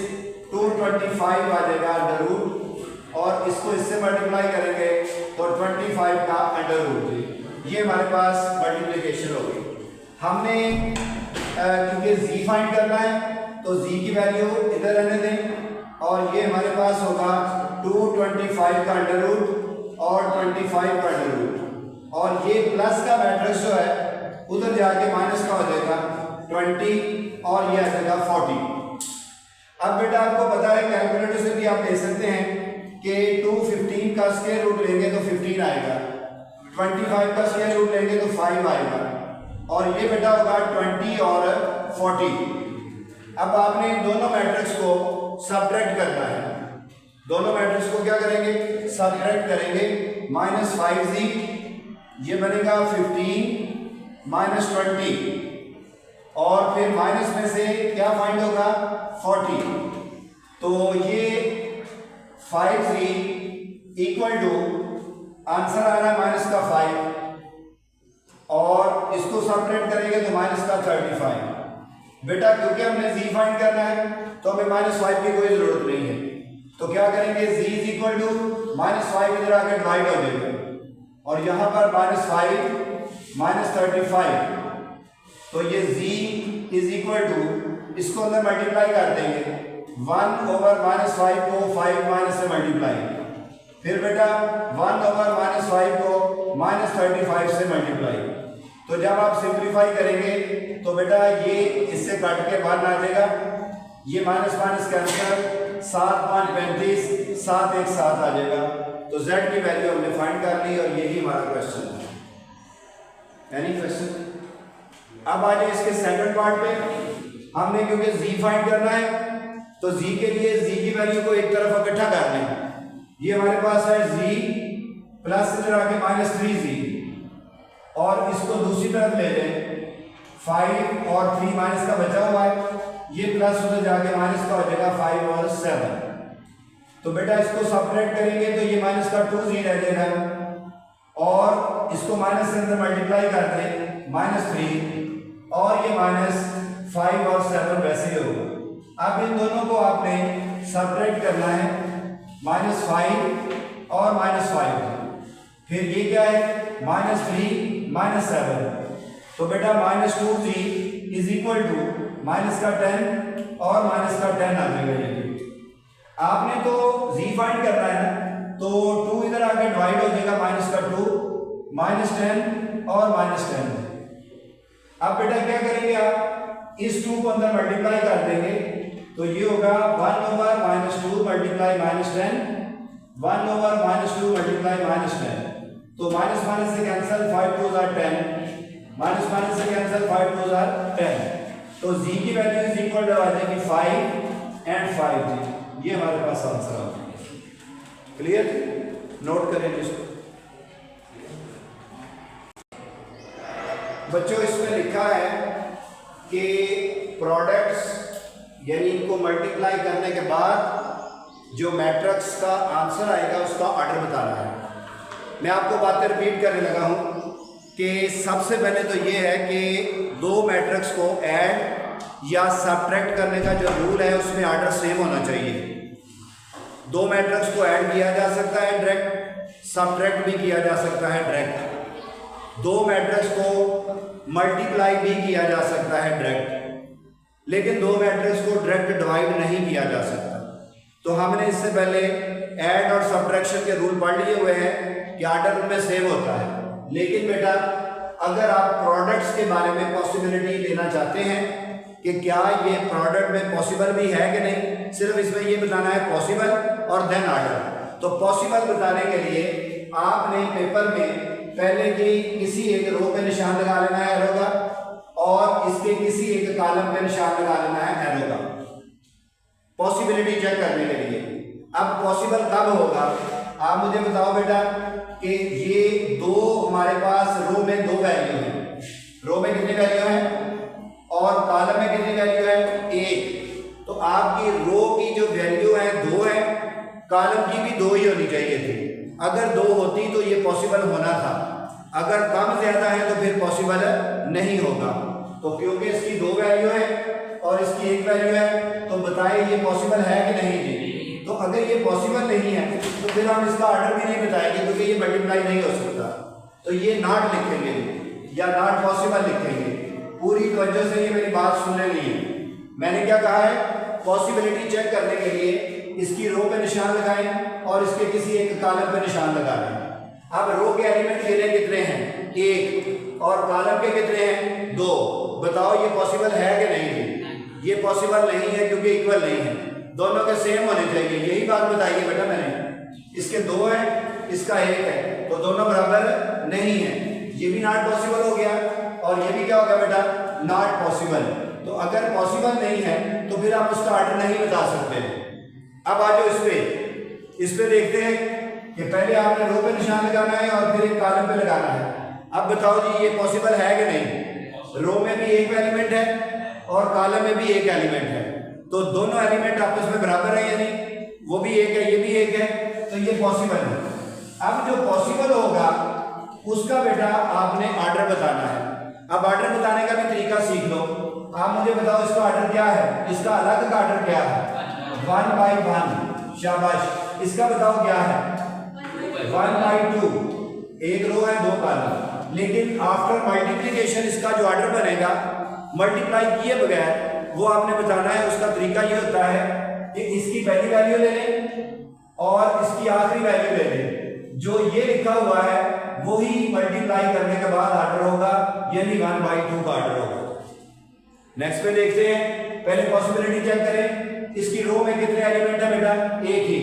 225 आ जाएगा अंडर रूट और इसको इससे मल्टीप्लाई करेंगे तो 25 का अंडर रूट। ये हमारे पास मल्टीप्लिकेशन हो गई। हमने क्योंकि z फाइंड करना है तो z की वैल्यू इधर रहने दें और ये हमारे पास होगा 225 का अंडर रूट और 25 का अंडर रूट और ये प्लस का मैट्रिक्स जो है उधर जाके माइनस का हो जाएगा 20 और ये आ जाएगा 40। अब बेटा आपको पता है कैलकुलेटर से भी आप ले सकते हैं कि 215 का स्क्वायर रूट लेंगे तो 15 आएगा, 25 का स्क्वायर रूट लेंगे तो 5 आएगा और ये बेटा होगा 20 और 40। अब आपने इन दोनों मैट्रिक्स को सबट्रैक्ट करना है। दोनों मैट्रिक्स को क्या करेंगे? सबट्रैक्ट करेंगे। -5z ये बनेगा 15 -20 और फिर माइनस में से क्या फाइंड होगा? 40। तो ये 5z इक्वल टू आंसर आ रहा है माइनस का 5 और इसको सबट्रैक्ट करेंगे तो माइनस का 35। बेटा क्योंकि हमने z फाइंड करना है तो हमें -5 की कोई जरूरत नहीं है, तो क्या करेंगे? z इज इक्वल टू -5 इधर आके डिवाइड हो जाएगा और यहाँ पर -5 -35 तो ये z इज इक्वल टू इसको अंदर मल्टीप्लाई कर देंगे 1 ओवर -5 को 5 माइनस से मल्टीप्लाई, फिर बेटा 1 ओवर -5 को -35 से मल्टीप्लाई। तो जब आप सिंप्लीफाई करेंगे तो बेटा ये इससे काट के 1 आ जाएगा, ये माइनस माइनस कैंसिल, 7 5 35, 7 1 7 आ जाएगा। तो z की वैल्यू हमने फाइंड कर ली और यही हमारा क्वेश्चन है। Any question? अब आ जाए इसके सेकंड पार्ट पे। हमने क्योंकि z फाइंड करना है तो z के लिए z की वैल्यू को एक तरफ इकट्ठा कर लें। ये हमारे पास है z प्लस इधर आके -3z और इसको दूसरी तरफ ले लें 5 और 3 माइनस का बचा हुआ है, ये प्लस उधर जाके माइनस का हो जाएगा 5 और 7। तो बेटा इसको सबट्रैक्ट करेंगे तो ये माइनस का 2z रह जाएगा और इसको माइनस के अंदर मल्टीप्लाई कर दें -3 और ये -5 और 7 वैसे ही होगा। अब इन दोनों को आपने सबट्रैक्ट करना है -5 और -5, फिर ये क्या है? -3 -7। तो बेटा -2z is equal to minus का 10 और माइनस का 10 आ जाएगा। ये आपने तो z फाइंड करना है ना, तो 2 इधर आके डिवाइड हो जाएगा -2 -10 और -10। अब बेटा क्या करेंगे? आप इस 2 को अंदर मल्टीप्लाई कर देंगे तो ये होगा 1 ओवर -2 मल्टीप्लाई -10, 1 ओवर -2 मल्टीप्लाई -10। तो माइनस माइनस से कैंसिल, 5 2 आर 10, माइनस माइनस से कैंसिल, 5 2 आर 10। तो z की वैल्यू इज इक्वल टू आ जाएगी 5 एंड 5। ये हमारे पास आंसर आ जाएगा। क्लियर? नोट करें इसको बच्चों। इसमें लिखा है कि प्रोडक्ट्स यानी इनको मल्टीप्लाई करने के बाद जो मैट्रिक्स का आंसर आएगा उसका ऑर्डर बताना है। मैं आपको बातें रिपीट करने लगा हूं कि सबसे पहले तो ये है कि दो मैट्रिक्स को ऐड या सबट्रैक्ट करने का जो रूल है उसमें ऑर्डर सेम होना चाहिए। दो मैट्रिक्स को ऐड किया जा सकता है डायरेक्ट, सबट्रैक्ट भी किया जा सकता है डायरेक्ट। दो मैट्रिक्स को मल्टीप्लाई भी किया जा सकता है डायरेक्ट, लेकिन दो मैट्रिक्स को डायरेक्ट डिवाइड नहीं किया जा सकता। तो हमने इससे पहले ऐड और सबट्रैक्शन के रूल पढ़ लिए हुए हैं कि ऑर्डर उनमें सेम होता है। लेकिन बेटा अगर आप प्रोडक्ट्स के बारे में पॉसिबिलिटी लेना चाहते हैं कि क्या ये प्रोडक्ट में पॉसिबल भी है कि नहीं, सिर्फ इसमें ये बताना है पॉसिबल और देन ऑर्डर। तो पॉसिबल बताने के लिए आपने पेपर में पहले की किसी एक रो पे निशान लगा लेना है एरो का और इसके किसी एक कॉलम पे निशान लगा लेना है एरो का, पॉसिबिलिटी चेक करने के लिए। अब पॉसिबल कब होगा आप मुझे बताओ बेटा कि ये दो हमारे पास रो में दो वैल्यू है, रो में कितनी वैल्यू है और कॉलम में कितनी वैल्यू है? एक। तो आपकी रो की जो वैल्यू है 2 है, कॉलम की भी 2 ही होनी चाहिए थी। अगर 2 होती तो ये पॉसिबल होना था, अगर कम ज्यादा है तो फिर पॉसिबल नहीं होगा। तो क्योंकि इसकी 2 वैल्यू है और इसकी 1 वैल्यू है तो बताइए ये पॉसिबल है कि नहीं जी? तो अगर ये पॉसिबल नहीं है तो फिर हम इसका ऑर्डर भी नहीं बताएंगे क्योंकि ये मल्टीप्लाई नहीं हो सकता। तो ये नॉट लिखेंगे या नॉट पॉसिबल लिखेंगे। पूरी तवज्जो से ये मेरी बात सुनने नहीं है। मैंने क्या कहा है, पॉसिबिलिटी चेक करने के लिए इसकी रो पे निशान लगाएं और इसके किसी एक कॉलम पे निशान लगा लें। अब रो के एलिमेंट गिने कितने हैं, 1, और कॉलम के कितने हैं, 2। बताओ ये पॉसिबल है कि नहीं है? ये पॉसिबल नहीं है क्योंकि इक्वल नहीं है, दोनों के सेम होने चाहिए। यही बात बताई है बेटा मैंने। इसके 2 है, इसका 1 है, तो दोनों बराबर नहीं है। ये भी नॉट पॉसिबल हो गया और ये भी क्या हो गया बेटा, नॉट पॉसिबल। तो अगर पॉसिबल नहीं है तो फिर आप उसका ऑर्डर नहीं बता सकते। अब आ जाओ इस पे देखते हैं कि पहले आपने रो पे निशान लगाना है और फिर एक कॉलम पे लगाना है। अब बताओ जी ये पॉसिबल है कि नहीं? रो में भी एक एलिमेंट है और कॉलम में भी एक एलिमेंट है, तो दोनों एलिमेंट आपस में बराबर है या नहीं? वो भी एक है, ये भी एक है, तो ये पॉसिबल है। अब जो पॉसिबल होगा उसका बेटा आपने ऑर्डर बताना है। अब ऑर्डर बताने का भी तरीका सीख लो। आप मुझे बताओ इसका ऑर्डर क्या है, इसका अलग का ऑर्डर क्या है? 1 by 1। शाबाश। इसका बताओ क्या है? 1 by 2। एक रो है, 2 कॉलम। लेकिन आफ्टर मल्टीप्लिकेशन इसका जो ऑर्डर बनेगा मल्टीप्लाई किए बगैर वो आपने बताना है। उसका तरीका ये होता है कि इसकी पहली वैल्यू ले लें और इसकी आखिरी वैल्यू ले लें। जो ये लिखा हुआ है वही मल्टीप्लाई करने के बाद ऑर्डर होगा, यानी 1 by 2 का ऑर्डर होगा। नेक्स्ट पे देखते हैं, पहले पॉसिबिलिटी चेक करें। इसकी रो में कितने एलिमेंट है बेटा? एक ही,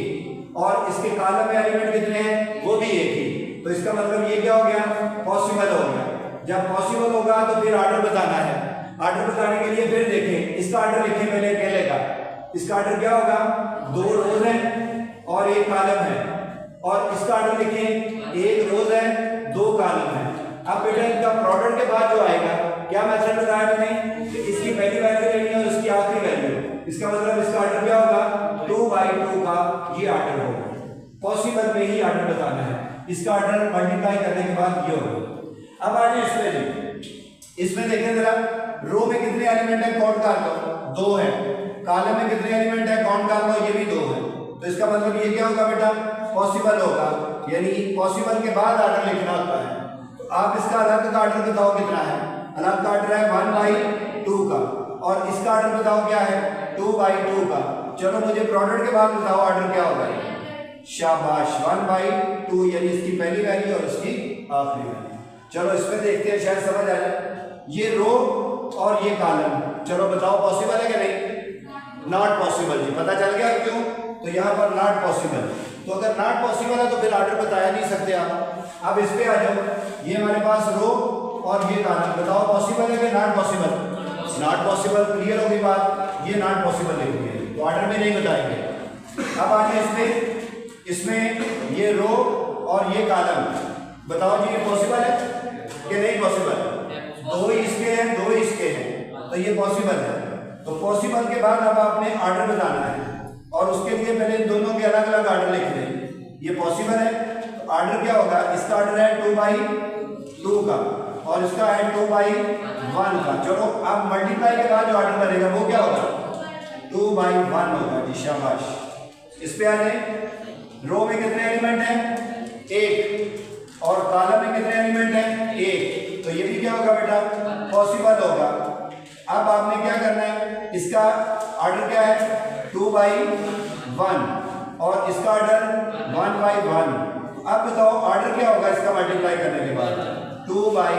और इसके कॉलम में एलिमेंट कितने हैं? वो भी एक ही। तो इसका मतलब ये क्या हो गया, पॉसिबल हो गया। जब पॉसिबल होगा तो फिर ऑर्डर बताना है। ऑर्डर बताने के लिए फिर देखें, इसका ऑर्डर लिखें पहले अकेले का। इसका ऑर्डर क्या होगा? 2 रोज है और एक कॉलम है, और इसका ऑर्डर लिखें, 1 रोज है 2 कॉलम है। अब बेटा इनका प्रोडक्ट के बाद जो आएगा, क्या मेथड बताया मैंने कि इसकी पहली वैल्यू लेनी है और इसकी आखिरी वैल्यू। इसका मतलब इसका ऑर्डर क्या होगा? 2 by 2 का ये ऑर्डर होगा। पॉसिबल में ही ऑर्डर बताना है। इसका ऑर्डर मल्टीप्लाई करने के बाद ये होगा। अब आ जाए इसमें इसमें देखें जरा, रो में कितने एलिमेंट है, काउंट कर लो, 2 है। कॉलम में कितने एलिमेंट है, काउंट कर लो, ये भी 2 है। तो इसका मतलब ये क्या होगा बेटा, पॉसिबल होगा, यानी पॉसिबल के बाद ऑर्डर लिखना होता है। तो आप इसका अलग का ऑर्डर बताओ कितना है। अलग का ऑर्डर है 1 by 2 का, और इसका ऑर्डर बताओ क्या है, 2 by 2 का। चलो मुझे प्रोडक्ट के बाद बताओ ऑर्डर क्या होगा। शाबाश, 1 by 2, यानी इसकी पहली वैल्यू और इसकी आखिरी वैल्यू। चलो इसमें देखते हैं, शायद समझ आ जाए। ये रो और ये कॉलम, चलो बताओ पॉसिबल है कि नहीं? नॉट पॉसिबल जी, पता चल गया क्यों? तो यहाँ पर नॉट पॉसिबल। तो अगर नॉट पॉसिबल है तो फिर ऑर्डर बताया नहीं सकते आप। अब इस पे आ जाओ, ये हमारे पास रो और ये कॉलम, बताओ पॉसिबल है कि not possible? Not possible. Clear होगी बात, ये नॉट पॉसिबल लिखेंगे, तो ऑर्डर में नहीं बताएंगे। अब आ जाए इसमें ये रो और ये कॉलम, बताओ जी ये पॉसिबल है कि नहीं पॉसिबल? 2 इसके हैं 2 इसके हैं, तो ये पॉसिबल है। तो पॉसिबल के बाद अब आपने ऑर्डर बताना है, और उसके लिए पहले दोनों के अलग अलग ऑर्डर लिख लें। ये पॉसिबल है तो ऑर्डर क्या होगा, इसका ऑर्डर है 2 by 2 का, और इसका है 2 by 1 का। चलो अब मल्टीप्लाई के बाद जो ऑर्डर बनेगा वो क्या होगा, 2 by 1 होगा जी। शाबाश। इस पे आ जाए, रो में कितने एलिमेंट हैं? 1, और कॉलम में कितने एलिमेंट हैं? 1। तो ये भी क्या होगा बेटा, पॉसिबल होगा। अब आपने क्या करना है, इसका ऑर्डर क्या है, 2 by 1, और इसका ऑर्डर 1 by 1। अब बताओ ऑर्डर क्या होगा इसका मल्टीप्लाई करने के बाद, 2 by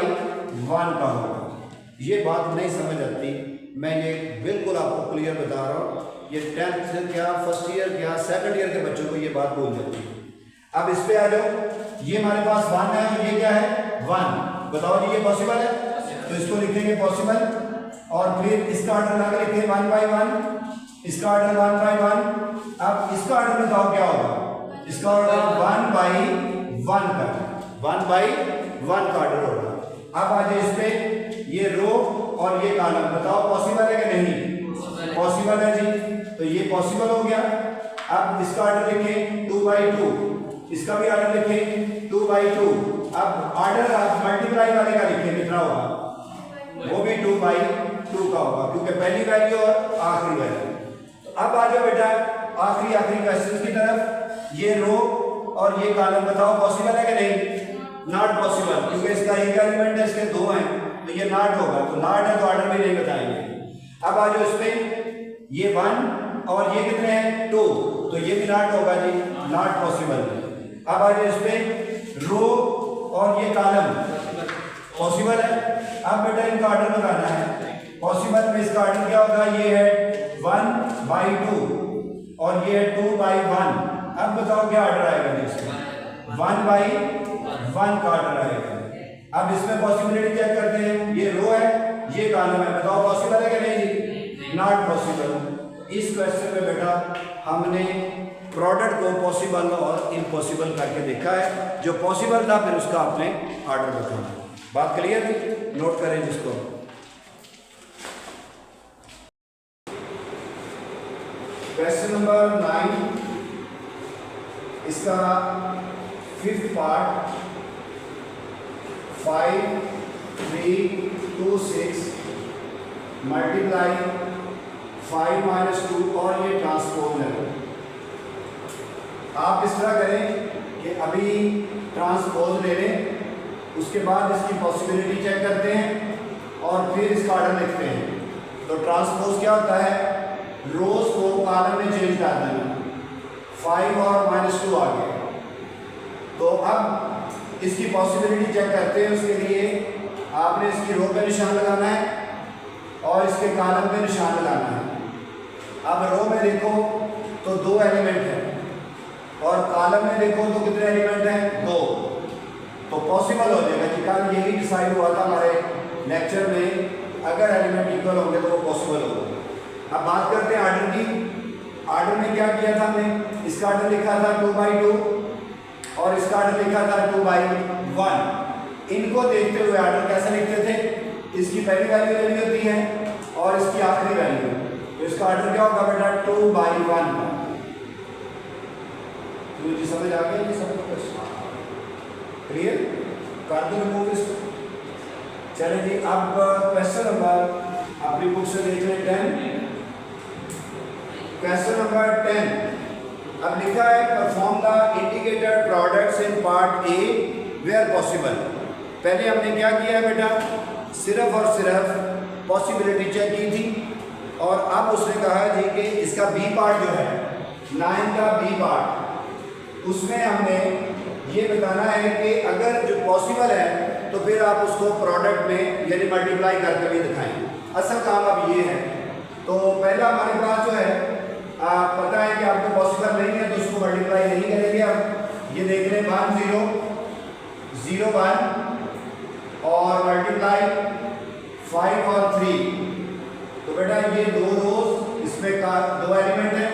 1 का होगा। ये बात नहीं समझ आती, मैं ये बिल्कुल आपको क्लियर बता रहा हूँ। ये 10th क्या, फर्स्ट ईयर क्या, सेकंड ईयर के बच्चों को ये बात भूल जाती है। अब इस पे आ जाओ, ये हमारे पास 1 है और ये क्या है, 1। बताओ जी ये पॉसिबल है, तो इसको लिखेंगे पॉसिबल, और फिर इसका ऑर्डर लगा लिखेंगे 1 by 1, इसका ऑर्डर 1 by 1। अब इसका ऑर्डर बताओ क्या होगा, इसका ऑर्डर 1 by 1 का, 1 by 1 का ऑर्डर होगा। अब आ जाए इस पे, ये रो और ये कॉलम, बताओ पॉसिबल है कि नहीं? पॉसिबल है जी, तो ये पॉसिबल हो गया। अब इसका ऑर्डर लिखें 2 by 2, इसका भी ऑर्डर लिखें 2 by 2। अब ऑर्डर आप मल्टीप्लाई वाले का लिखें, कितना होगा, वो भी 2 by 2 का होगा, क्योंकि पहली वैल्यू और आखिरी वैल्यू। तो अब आ जाओ बेटा आखिरी क्वेश्चन की तरफ। ये रो और ये कॉलम, बताओ पॉसिबल है कि नहीं? नॉट पॉसिबल, क्योंकि इसका एक एलिमेंट है, इसके दो हैं, तो ये नॉट होगा। तो नॉट है तो ऑर्डर में नहीं बताएंगे। अब आ जाओ इस पे, ये 1 और ये कितने हैं 2, तो ये भी नॉट होगा जी, नॉट पॉसिबल। अब आ जाओ इस पे, रो और ये कॉलम पॉसिबल है। अब बेटा इनका ऑर्डर लगाना है। पॉसिबल में इसका ऑर्डर क्या होगा, ये है 1/2 और ये है 2/1। अब बताओ क्या ऑर्डर आएगा जी इसमें, 1/1 का ऑर्डर आएगा। अब इसमें पॉसिबिलिटी चेक करते हैं, ये रो है ये कॉलम है, बताओ पॉसिबल है कि नहीं जी, नॉट पॉसिबल। इस क्वेश्चन में बेटा हमने प्रोडक्ट को पॉसिबल और इम्पॉसिबल करके देखा है। जो पॉसिबल था फिर उसका आपने ऑर्डर रखा। बात क्लियर थी, नोट करें जिसको। क्वेश्चन नंबर 9, इसका 5th पार्ट, 5 3 2 6 मल्टीप्लाई 5 - 2 और ये ट्रांसपोज है। आप इस तरह करें कि अभी ट्रांसपोज ले लें, उसके बाद इसकी पॉसिबिलिटी चेक करते हैं और फिर इसका ऑर्डर लिखते हैं। तो ट्रांसपोज क्या होता है, रोज को कॉलम में चेंज कर देना, 5 और -2 आ गया। तो अब इसकी पॉसिबिलिटी चेक करते हैं, उसके लिए आपने इसकी रो पे निशान लगाना है और इसके कॉलम पे निशान लगाना है। अब रो में देखो तो 2 एलिमेंट हैं और कॉलम में देखो तो कितने एलिमेंट हैं, 2। तो पॉसिबल हो जाएगा कि कल यही डिसाइड हुआ था हमारे लेक्चर में, अगर एलिमेंट इक्वल होंगे तो वो पॉसिबल होगा। अब बात करते हैं ऑर्डर की। ऑर्डर में क्या किया था हमने, इसका ऑर्डर लिखा था 2/2 और इसका ऑर्डर लिखा था 2/1। इनको देखते हुए ऑर्डर कैसे लिखते थे, इसकी पहली वैल्यू लेनी होती है और इसकी आखिरी वैल्यू, तो इसका ऑर्डर क्या होगा बेटा 2/1 का। तो जी समझ आ गया, ये सब क्लियर कर दो रिमूव इसको। चलिए जी, अब क्वेश्चन नंबर अपनी बुक से देख लें 10। क्वेश्चन नंबर 10 अब लिखा है, perform the indicated products in part A where possible. पहले हमने क्या किया है बेटा, सिर्फ और सिर्फ पॉसिबिलिटी चेक की थी और अब उसने कहा जी कि इसका बी पार्ट जो है 9 का बी पार्ट, उसमें हमने ये बताना है कि अगर जो पॉसिबल है तो फिर आप उसको प्रोडक्ट में यानी मल्टीप्लाई करके भी दिखाएं। असल काम अब ये है। तो पहला हमारे पास जो है पता है कि आपको पॉसिबल नहीं है तो उसको मल्टीप्लाई नहीं करेंगे। अब ये देख लें 1 0 0 1 और मल्टीप्लाई 5 और 3। तो बेटा ये 2 रोज, इसमें का 2 एलिमेंट है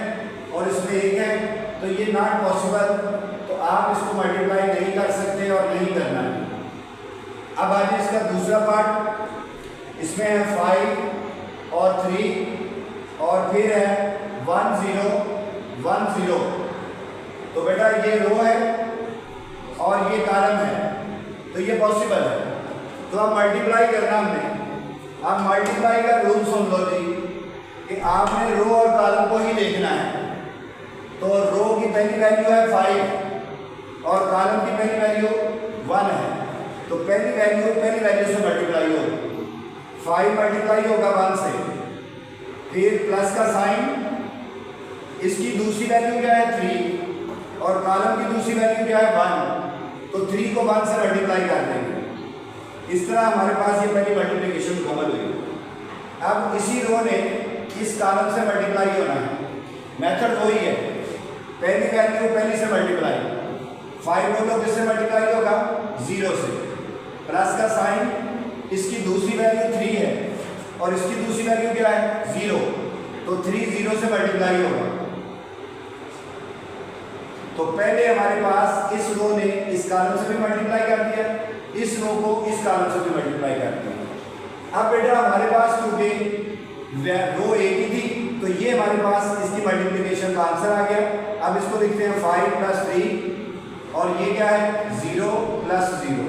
और इसमें 1 है, तो ये नॉट पॉसिबल। तो आप इसको मल्टीप्लाई नहीं कर सकते और नहीं करना है। अब आ जाए इसका दूसरा पार्ट, इसमें है 5 और 3 और फिर है 1 0 1 0। तो बेटा ये रो है और ये कॉलम है, तो ये पॉसिबल है। तो अब मल्टीप्लाई करना हमने। अब मल्टीप्लाई का रूल सुन लो जी कि आपने रो और कॉलम को ही देखना है। तो रो की पहली वैल्यू है 5 और कॉलम की पहली वैल्यू 1 है, तो पहली वैल्यू से मल्टीप्लाई होगी। 5 मल्टीप्लाई होगा 1 से, फिर प्लस का साइन, इसकी दूसरी वैल्यू क्या है 3 और कॉलम की दूसरी वैल्यू क्या है 1, तो 3 को 1 से मल्टीप्लाई कर देंगे। इस तरह हमारे पास ये पहली मल्टीप्लिकेशन कॉमन हुई। अब इसी रो ने इस कॉलम से मल्टीप्लाई होना है, मेथड वही है, पहली वैल्यू पहली से मल्टीप्लाई। 5 बोलो किससे मल्टीप्लाई होगा 0 से, प्लस का साइन, इसकी दूसरी वैल्यू 3 है और इसकी दूसरी वैल्यू क्या है 0, तो 3 0 से मल्टीप्लाई होगा। तो पहले हमारे पास इस रो ने इस कॉलम से भी मल्टीप्लाई कर दिया, इस रो को इस कॉलम से भी मल्टीप्लाई कर दिया। अब बेटा हमारे पास क्योंकि रो एक ही थी तो ये हमारे पास इसकी मल्टीप्लिकेशन का आंसर आ गया। अब इसको लिखते हैं 5 + 3 और ये क्या है 0 + 0।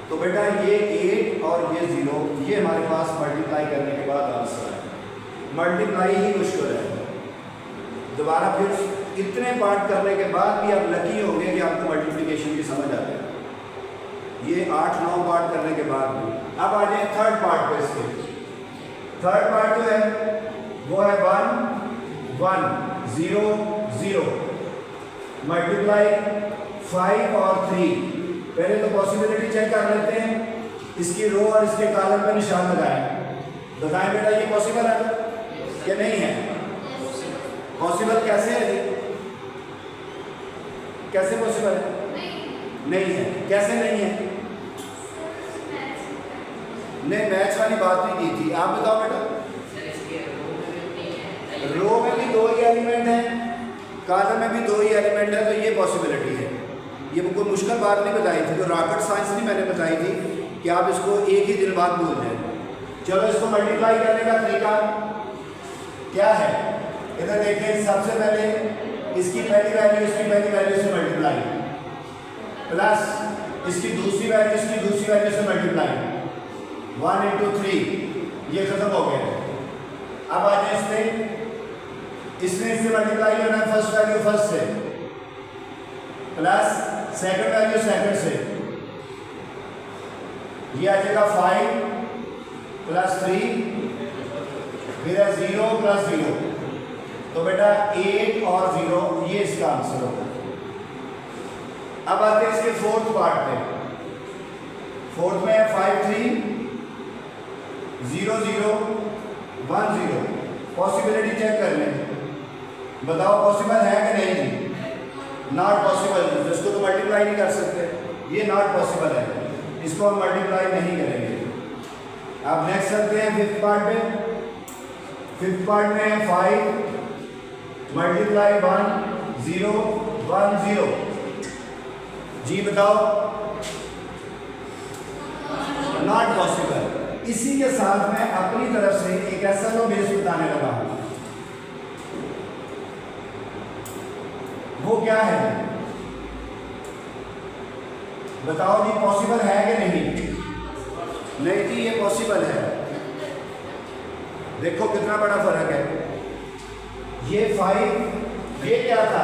तो बेटा ये 8 और ये 0, ये हमारे पास मल्टीप्लाई करने के बाद आंसर है। मल्टीप्लाई ही मुश्किल है। दोबारा फिर इतने पार्ट करने के बाद भी आप लकी होंगे कि आपको मल्टीप्लिकेशन की समझ आ जाए। ये 8-9 पार्ट करने के बाद भी। अब आ जाए थर्ड पार्ट पे इसके। थर्ड पार्ट जो है वो है 1 1 0 0 मल्टीप्लाई 5 और 3। पहले तो पॉसिबिलिटी चेक कर लेते हैं, इसकी रो और इसके कॉलम पे निशान लगाएं। बताएं बेटा ये पॉसिबल है कि नहीं है? पॉसिबल कैसे है जी? कैसे पॉसिबल है? नहीं है। कैसे नहीं है? नहीं, मैच वाली बात नहीं की थी। आप बताओ बेटा। रो में भी 2 ही एलिमेंट हैं, कॉलम में भी 2 ही एलिमेंट है, तो ये पॉसिबिलिटी है। ये कोई मुश्किल बात नहीं बताई थी, जो रॉकेट साइंस नहीं मैंने बताई थी कि आप इसको एक ही दिन बाद भूल जाए। चलो इसको मल्टीप्लाई करने का तरीका क्या है? इधर देखिए, सबसे पहले इसकी पहली वैल्यू इसकी पहली वैल्यू से मल्टीप्लाई, प्लस इसकी दूसरी वैल्यू इसकी दूसरी वैल्यू से मल्टीप्लाई, 1 into 3, ये खत्म हो गया। अब आ जाए इसमें इससे मल्टीप्लाई करना है फर्स्ट वैल्यू फर्स्ट से, प्लस सेकंड वैल्यू सेकंड से, ये आ जाएगा 5 प्लस 3, फिर है 0 प्लस 0, तो बेटा 8 और 0, ये इसका आंसर होगा। अब आते हैं इसके फोर्थ पार्ट पे। फोर्थ में है 5 3 0 0 1 0। पॉसिबिलिटी चेक कर लें, बताओ पॉसिबल है कि नहीं जी? नॉट पॉसिबल, जिसको तो मल्टीप्लाई नहीं कर सकते, ये नॉट पॉसिबल है, इसको हम मल्टीप्लाई नहीं करेंगे। अब नेक्स्ट चलते हैं फिफ्थ पार्ट पे। फिफ्थ पार्ट में है 5 मल्टीप्लाई 1 0 1 0। जी बताओ। Not possible. इसी के साथ मैं अपनी तरफ से एक ऐसा बेस बताने लगा हूं, वो क्या है बताओ जी? पॉसिबल है कि नहीं? नहीं जी, ये पॉसिबल है। देखो कितना बड़ा फर्क है। ये 5 ये क्या था?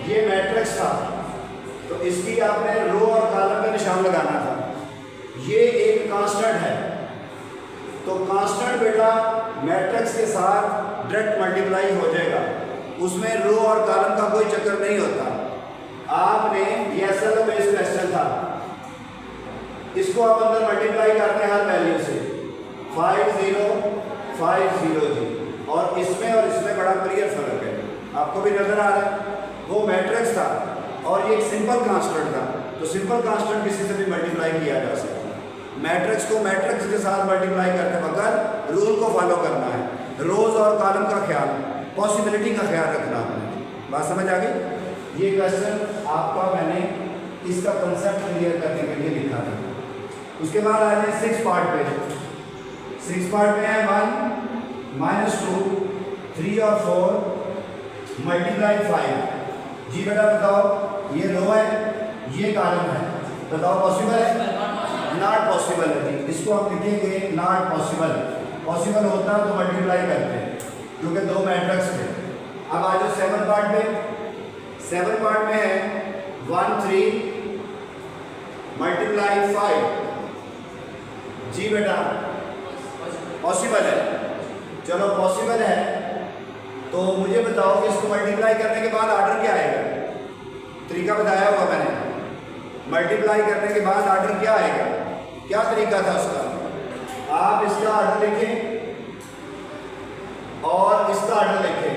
ये मैट्रिक्स था, तो इसकी आपने रो और कॉलम पे निशान लगाना था। ये एक कांस्टेंट है, तो कांस्टेंट बेटा मैट्रिक्स के साथ डायरेक्ट मल्टीप्लाई हो जाएगा, उसमें रो और कॉलम का कोई चक्कर नहीं होता। आपने ये असल बेस क्वेश्चन था, इसको आप अंदर मल्टीप्लाई करते हैं हर वैल्यू से, 5 0 5 0 जी, और इसमें बड़ा क्लियर फर्क है, आपको भी नजर आ रहा है। वो मैट्रिक्स था और ये एक सिंपल कांस्टेंट था, तो सिंपल कांस्टेंट किसी से भी मल्टीप्लाई किया जा सकता है। मैट्रिक्स को मैट्रिक्स के साथ मल्टीप्लाई करते वक्त रूल को फॉलो करना है, रोज और कॉलम का ख्याल, पॉसिबिलिटी का ख्याल रखना है। बात समझ आ गई? ये क्वेश्चन आपका मैंने इसका कंसेप्ट क्लियर करने के लिए लिखा था। उसके बाद आ जाए 6 पार्ट पे। 6 पार्ट में है 1 -2 3 और 4 मल्टीप्लाई 5। जी बेटा बताओ, ये रो है ये कॉलम है, बताओ पॉसिबल है? नॉट पॉसिबल है जी, इसको हम लिखेंगे नॉट पॉसिबल। पॉसिबल होता तो मल्टीप्लाई करते हैं, क्योंकि 2 मैट्रिक्स थे। अब आ जाओ 7 पार्ट पे। 7 पार्ट में है 1 3 मल्टीप्लाई 5। जी बेटा पॉसिबल है। चलो पॉसिबल है, तो मुझे बताओ कि इसको मल्टीप्लाई करने के बाद ऑर्डर क्या आएगा? तरीका बताया हुआ मैंने, मल्टीप्लाई करने के बाद ऑर्डर क्या आएगा? क्या तरीका था उसका? आप इसका ऑर्डर लिखें और इसका ऑर्डर लिखें।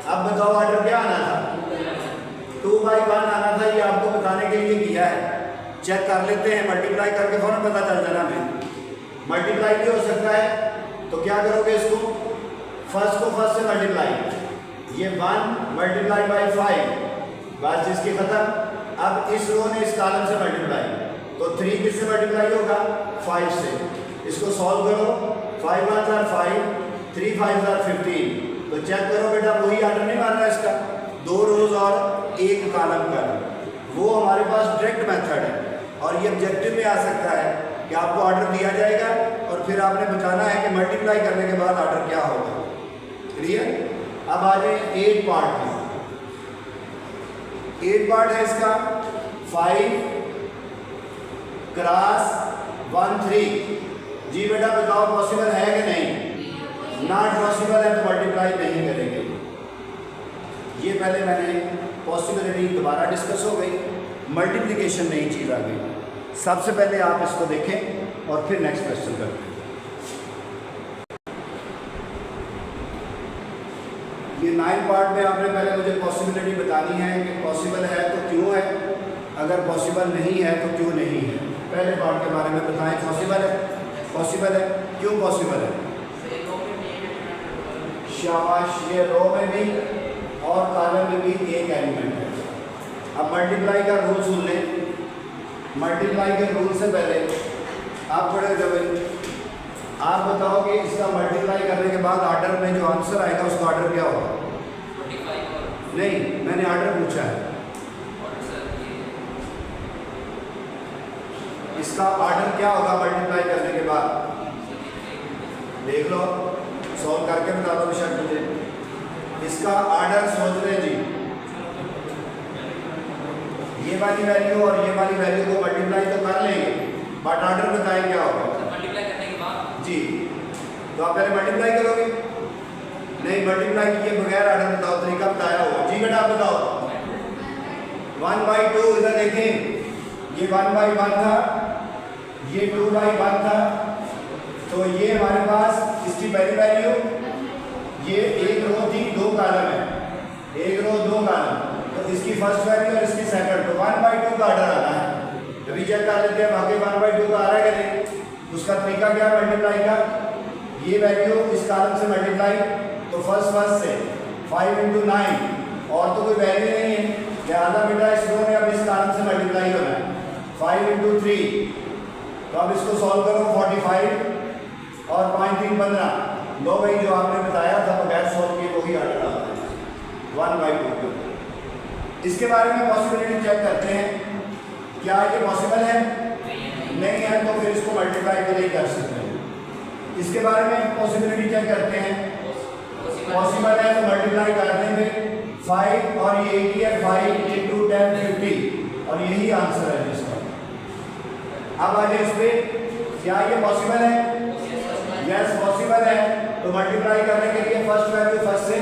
अब बताओ ऑर्डर क्या आना था? 2/1 आना था। ये आपको बताने के लिए किया है, चेक कर लेते हैं, मल्टीप्लाई करके फौरन पता चल जाना हमें। मल्टीप्लाई भी हो सकता है, तो क्या करोगे? इसको फर्स्ट को फर्स्ट से मल्टीप्लाई, ये 1 मल्टीप्लाई बाई 5, बात जिसकी खत्म। अब इस रो ने इस कॉलम से मल्टीप्लाई, तो 3 किससे मल्टीप्लाई होगा? 5 से। इसको सॉल्व करो, 5 1 are 5 3 5 are 15। तो चेक करो बेटा, वही ऑर्डर नहीं मार रहा इसका, 2 रोज और 1 कॉलम का। वो हमारे पास डायरेक्ट मेथड है, और ये ऑब्जेक्टिव में आ सकता है कि आपको ऑर्डर दिया जाएगा और फिर आपने बताना है कि मल्टीप्लाई करने के बाद ऑर्डर क्या होगा। क्लियर? अब आ जाए 8 पार्ट में। 8 पार्ट है इसका 5 क्रॉस 1 3। जी बेटा बताओ पॉसिबल है कि नहीं? नॉट पॉसिबल है तो मल्टीप्लाई नहीं करेंगे। ये पहले मैंने पॉसिबिलिटी दोबारा डिस्कस हो गई, मल्टीप्लिकेशन नई चीज़ आ गई। सबसे पहले आप इसको देखें और फिर नेक्स्ट क्वेश्चन करते हैं। ये 9 पार्ट में आपने पहले मुझे पॉसिबिलिटी बतानी है कि पॉसिबल है तो क्यों है, अगर पॉसिबल नहीं है तो क्यों नहीं है। पहले पार्ट के बारे में बताएं। पॉसिबल है, क्यों पॉसिबल है? शाबाश, ये रो में भी और कॉलम में भी एक एलिमेंट है। अब मल्टीप्लाई का रूल सुन लें। मल्टीप्लाई के रूल से पहले आप पढ़े जब आप बताओ कि इसका मल्टीप्लाई करने के बाद ऑर्डर में जो आंसर आएगा उसका ऑर्डर क्या होगा? नहीं, मैंने ऑर्डर पूछा है। इसका ऑर्डर क्या होगा मल्टीप्लाई करने के बाद? देख लो, सॉल्व करके बता दो बेशक मुझे। इसका ऑर्डर सोच लें जी। ये वाली वैल्यू और ये वाली वैल्यू को मल्टीप्लाई तो कर लेंगे, बट ऑर्डर बताएं क्या होगा? मल्टीप्लाई करने के बाद जी, तो आप पहले मल्टीप्लाई करोगे? नहीं, मल्टीप्लाई किए बगैर ऑर्डर बताओ, तरीका बताया होगा। जी बेटा आप बताओ। 1/2 इधर देखें, ये 1/1 था, ये 2/1 था, तो ये हमारे पास इसकी पहली वैल्यू, ये एक रो थी, 2 कॉलम है, एक रो 2 कॉलम, तो इसकी फर्स्ट वैल्यू और इसकी सेकंड, तो 1/2 का ऑर्डर आना है। अभी चेक कर लेते हैं बाकी 1/2 का आ रहा है कि नहीं। उसका तरीका क्या है मल्टीप्लाई का? ये वैल्यू इस कॉलम से मल्टीप्लाई, तो फर्स्ट से 5 × 9, और तो कोई वैल्यू नहीं है, लिहाजा बेटा इस रो में अब इस कॉलम से मल्टीप्लाई होना है। 5 × 3, तो अब इसको सॉल्व करो। 45 और 5 3 15। लो भाई, जो आपने बताया था बगैर सॉल्व किए वही ऑर्डर आता है 1/2। इसके बारे में पॉसिबिलिटी चेक करते हैं, क्या ये पॉसिबल है? नहीं है तो फिर इसको मल्टीप्लाई तो नहीं कर सकते। इसके बारे में पॉसिबिलिटी चेक करते हैं, पॉसिबल है तो मल्टीप्लाई कर देंगे। 5 और ये 80 है, 5 × 10 50, और यही आंसर है इसका। अब आ जाए इस पे, क्या ये पॉसिबल है? यस पॉसिबल है। तो मल्टीप्लाई करने के लिए फर्स्ट वैल्यू फर्स्ट से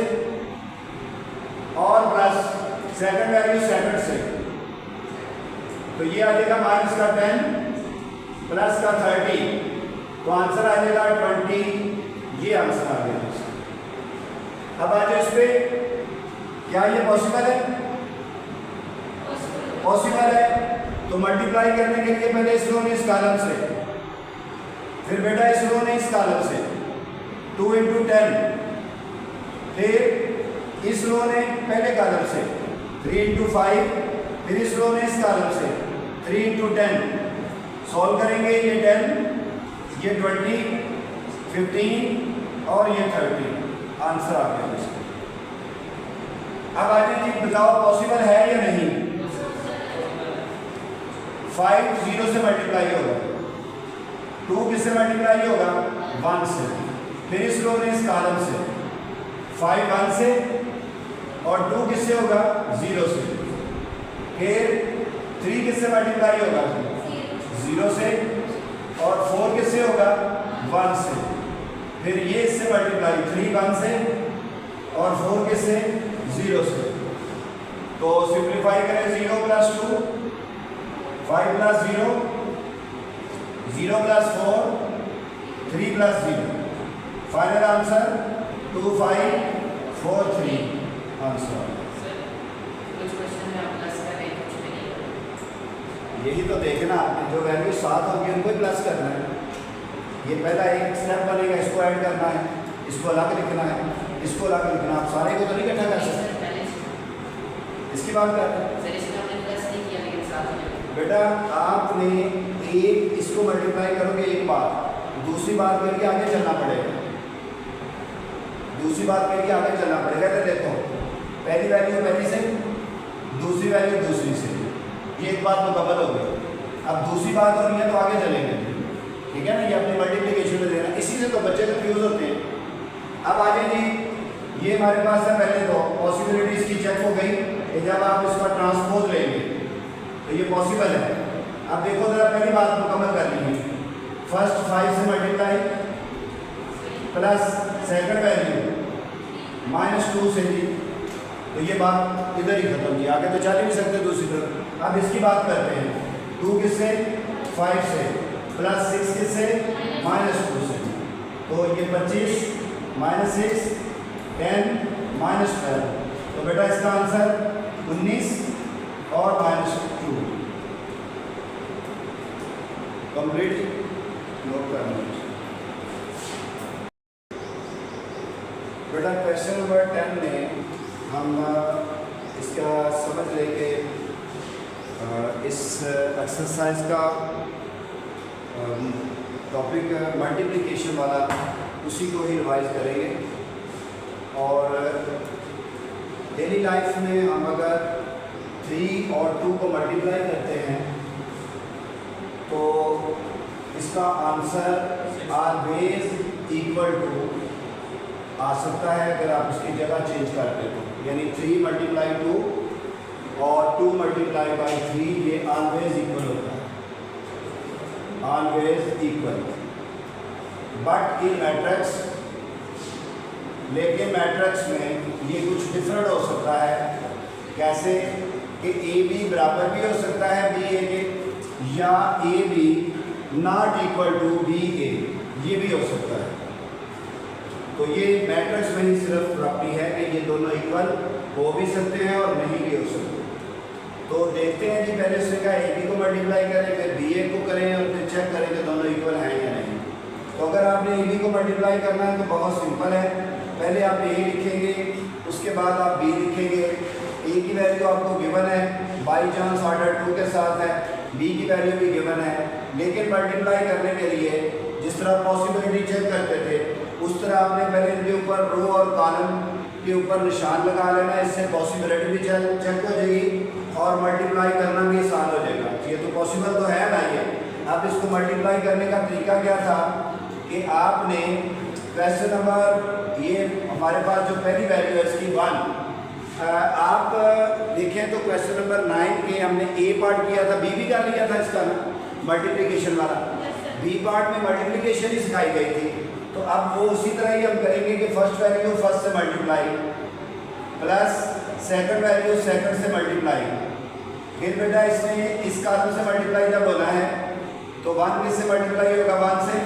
और प्लस सेकंड वैल्यू सेकंड से, तो ये आ जाएगा -10 प्लस का 30, तो आंसर आ जाएगा 20। ये आंसर आ गया। अब आ जाए इस पे, क्या ये पॉसिबल है? पॉसिबल है। तो मल्टीप्लाई करने के लिए पहले इस रो ने इस कॉलम से, फिर बेटा इस रो ने इस कॉलम से 2 × 10, फिर इस रो ने पहले कॉलम से 3 × 5, फिर इस रो ने इस कॉलम से 3 × 10। सॉल्व करेंगे, ये 10, ये 20, 15 और ये 30। आंसर आ गया इसका। अब आ जाइए जी, बताओ पॉसिबल है या नहीं? 5 0 से मल्टीप्लाई होगा, 2 किससे मल्टीप्लाई होगा? 1 से, फिर इस रो ने इस कॉलम से 5 1 से, और 2 किससे होगा? 0 से, फिर 3 किससे मल्टीप्लाई होगा? 0 से, और 4 किससे होगा? 1 से, फिर ये इससे मल्टीप्लाई 3 1 से, और 4 किससे? 0 से। तो सिंप्लीफाई करें, 0 + 2, 5 + 0, 0 + 4, 3 + 0। Final answer 2 5 4 3 answer. यही तो देखना आपने, जो वैल्यू 7 होगी उनको ही प्लस करना है। ये पहला एक स्टेप बनेगा, इसको ऐड करना है, इसको अलग लिखना है, इसको अलग लिखना। आप सारे को तो नहीं इकट्ठा कर सकते। इसकी बात कर रहे हैं बेटा, आपने एक इसको मल्टीप्लाई करोगे एक बार, दूसरी बात करके आगे चलना पड़ेगा, दूसरी बात करके आगे चलना पड़ेगा। तो देखो, पहली वैल्यू पहली से, दूसरी वैल्यू दूसरी से, ये एक बात मुकम्मल हो गई। अब दूसरी बात हो रही है तो आगे चलेंगे, ठीक है ना? ये अपनी मल्टीप्लिकेशन में देना, इसी से तो बच्चे कंफ्यूज होते हैं। अब आ जाए जी, ये हमारे पास है पहले तो पॉसिबिलिटी इसकी चेक हो गई कि जब आप इसका ट्रांसपोज लेंगे तो ये पॉसिबल है। अब देखो जरा पहली बात मुकम्मल करनी है। फर्स्ट 5 से मल्टीप्लाई प्लस सेकंड वैल्यू -2 से थी, तो ये बात इधर ही खत्म की, आगे तो चल ही नहीं सकते दूसरी तरफ। अब इसकी बात करते हैं। 2 किससे? 5 से, प्लस 6 किससे? -2 से। तो ये 25 -6 10 -12, तो बेटा इसका आंसर 19 और -2 कंप्लीट। नोट करना बेटा। क्वेश्चन नंबर 10 में हम इसका समझ लेके इस एक्सरसाइज का टॉपिक मल्टीप्लिकेशन वाला उसी को ही रिवाइज करेंगे। और डेली लाइफ में हम अगर 3 और 2 को मल्टीप्लाई करते हैं तो इसका आंसर ऑलवेज इक्वल टू आ सकता है अगर आप इसकी जगह चेंज करते हो, यानी 3 × 2 और 2 × 3 ये ऑलवेज इक्वल होता है, always equal. But in matrix, लेकिन मैट्रिक्स में ये कुछ डिफरेंट हो सकता है। कैसे कि ए बी बराबर भी हो सकता है बी ए के, या a b not equal to b a, ये भी हो सकता है। तो ये मैट्रिक्स में ही सिर्फ प्रॉपर्टी है कि ये दोनों इक्वल हो भी सकते हैं और नहीं भी हो सकते। तो देखते हैं जी, पहले उसने कहा ए बी को मल्टीप्लाई करें, फिर बी ए को करें और फिर चेक करें कि दोनों इक्वल हैं या नहीं। तो अगर आपने ए बी को मल्टीप्लाई करना है तो बहुत सिंपल है। पहले आप ए लिखेंगे, उसके बाद आप बी लिखेंगे। ए की वैल्यू आपको गिवन है, बाई चांस ऑर्डर 2 के साथ है, बी की वैल्यू भी गिवन है। लेकिन मल्टीप्लाई करने के लिए जिस तरह पॉसिबिलिटी चेक करते थे उस तरह आपने पहले इनके ऊपर रो और कॉलम के ऊपर निशान लगा लेना, इससे पॉसिबिलिटी भी चेक हो जाएगी और मल्टीप्लाई करना भी आसान हो जाएगा। ये तो पॉसिबल तो है ना। ये अब इसको मल्टीप्लाई करने का तरीका क्या था कि आपने क्वेश्चन नंबर, ये हमारे पास जो पहली वैल्यू है इसकी 1, आप देखें तो क्वेश्चन नंबर 9 के हमने ए पार्ट किया था, बी भी कर लिया था इसका ना मल्टीप्लिकेशन वाला। बी पार्ट में मल्टीप्लिकेशन ही सिखाई गई थी, तो अब वो उसी तरह ही हम करेंगे कि फर्स्ट वैल्यू फर्स्ट से multiply plus second value second से मल्टीप्लाई। फिर बेटा इसमें इस कॉलम से मल्टीप्लाई जब होना है तो 1 किससे मल्टीप्लाई होगा? 1 से,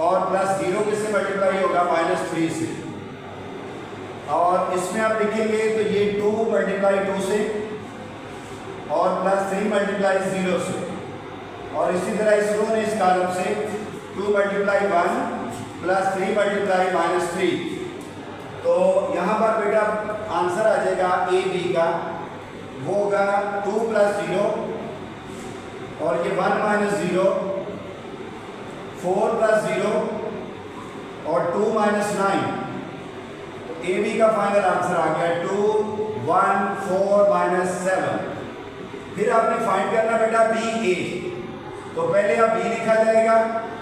और प्लस 0 किससे मल्टीप्लाई होगा? -3 से। और इसमें आप लिखेंगे तो ये 2 × 2 से और प्लस 3 × 0 से। और इसी तरह इस रो ने इस कॉलम से 2 × 1 प्लस 3 × -3। तो यहाँ पर बेटा आंसर आ जाएगा ए बी का, वो होगा 2 + 0 और ये 1 - 0, 4 + 0 और 2 - 9। तो ए बी का फाइनल आंसर आ गया 2 1 4 - 7। फिर आपने फाइंड करना बेटा बी ए, तो पहले आप बी लिखा जाएगा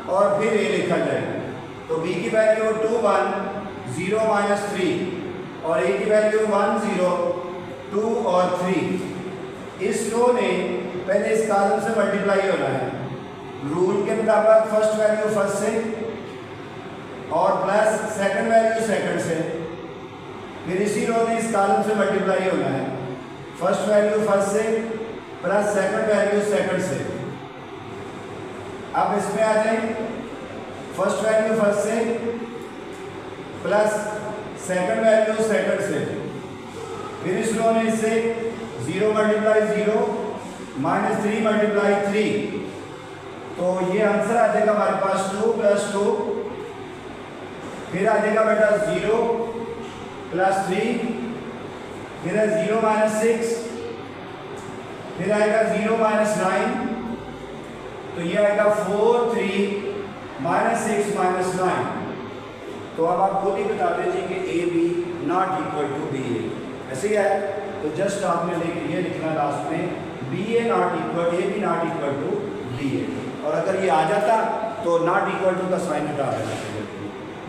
और फिर ए लिखा जाएगा। तो बी की वैल्यू 2 1 0 -3 और ए की वैल्यू 1 0 2 और 3। इस रो ने पहले इस कॉलम से मल्टीप्लाई होना है रूल के मुताबिक, फर्स्ट वैल्यू फर्स्ट से और प्लस सेकंड वैल्यू सेकंड से। फिर इसी रो ने इस कॉलम से मल्टीप्लाई होना है फर्स्ट वैल्यू फर्स्ट से प्लस सेकंड वैल्यू सेकंड से। अब इसमें आ जाए फर्स्ट वैल्यू फर्स्ट से प्लस सेकंड वैल्यू सेकंड से। फिर इस रो ने इससे 0 × 0 -3 × 3, तो ये आंसर आ जाएगा हमारे पास 2 + 2। फिर आ जाएगा बेटा 0 + 3, फिर है 0 - 6, फिर आएगा 0 - 9, तो ये आएगा 4 3 -6 -9। तो अब आप खुद ही बता दीजिए कि a b not equal to b a, ऐसे ही है। तो जस्ट आपने ये लिखना लास्ट में b a not equal, a b not equal to b a. और अगर ये आ जाता तो नॉट इक्वल टू का साइन हटा देना चाहिए।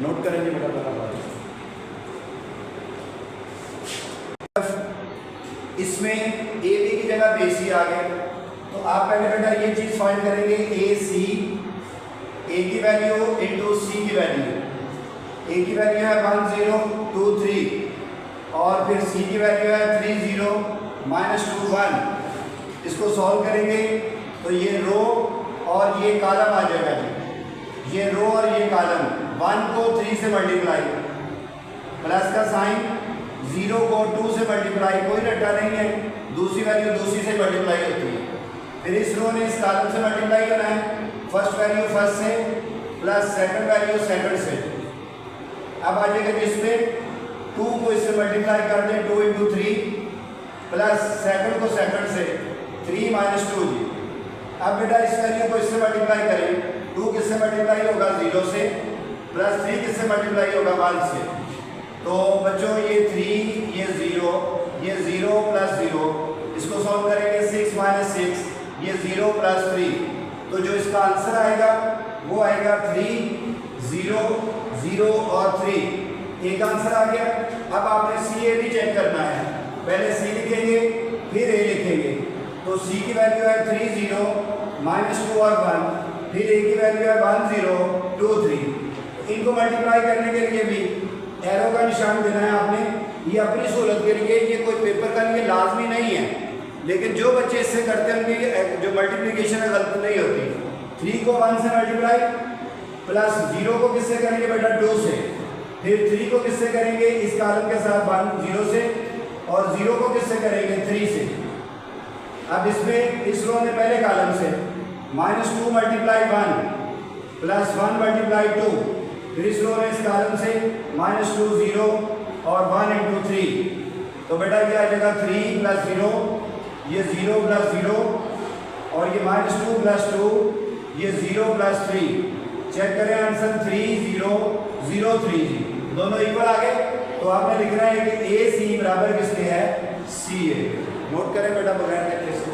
नोट करेंगे बेटा बराबर। इसमें ए बी की जगह बी सी आ गए, तो आप पहले बेटा ये चीज फाइंड करेंगे ए सी, ए की वैल्यू इंटू सी की वैल्यू। ए की वैल्यू है 1 0 2 3 और फिर सी की वैल्यू है 3 0 -2 1। इसको सॉल्व करेंगे तो ये रो और ये कॉलम आ जाएगा जी। ये रो और ये कॉलम, 1 को 3 से मल्टीप्लाई, प्लस का साइन, 0 को 2 से मल्टीप्लाई, कोई रट्टा नहीं है, दूसरी वैल्यू दूसरी से मल्टीप्लाई होती है। फिर इस रो ने इस कॉलम से मल्टीप्लाई करना है, फर्स्ट वैल्यू फर्स्ट से प्लस सेकंड वैल्यू सेकंड से। अब आ जाएगा जिसमें 2 को इससे मल्टीप्लाई कर दें, 2 इंटू 3 प्लस सेकंड को सेकंड से 3 माइनस 2 जी। अब बेटा इस वैल्यू को इससे मल्टीप्लाई करें, 2 किससे मल्टीप्लाई होगा 0 से, प्लस 3 किससे मल्टीप्लाई होगा 1 से। तो बच्चों ये 3 ये 0 ये 0 प्लस 0, इसको सॉल्व करेंगे 6 माइनस 6 ये 0 प्लस 3। तो जो इसका आंसर आएगा वो आएगा 3 0 0 और 3। एक आंसर आ गया। अब आपने सी ए भी चेक करना है, पहले सी लिखेंगे फिर ए लिखेंगे। तो सी की वैल्यू है 3 0 -2 और 1, फिर ए की वैल्यू है 1 0 2 3। इनको मल्टीप्लाई करने के लिए भी एरो का निशान देना है आपने, ये अपनी सहूलत के लिए, ये कोई पेपर का लिए लाजमी नहीं है, लेकिन जो बच्चे इससे करते हैं उनकी जो मल्टीप्लिकेशन है गलत नहीं होती। 3 को 1 से मल्टीप्लाई, प्लस 0 को किससे करेंगे बेटा 2 से, फिर 3 को किससे करेंगे इस कॉलम के साथ 1 0 से, और 0 को किससे करेंगे 3 से। अब इसमें इस रो ने पहले कॉलम से -2 मल्टीप्लाई 1 प्लस 1 मल्टीप्लाई 2, फिर इस रो ने इस कॉलम से -2 0 और 1 इंटू 3। तो बेटा ये आ जाएगा 3 प्लस 0 ये 0 प्लस 0 और ये -2 प्लस 2 ये 0 प्लस 3। चेक करें आंसर 3 0 0 3 जी, दोनों इक्वल आ गए। तो आपने लिखना है कि ए सी बराबर किसके है सी ए। नोट करें बेटा बगैर देखे से।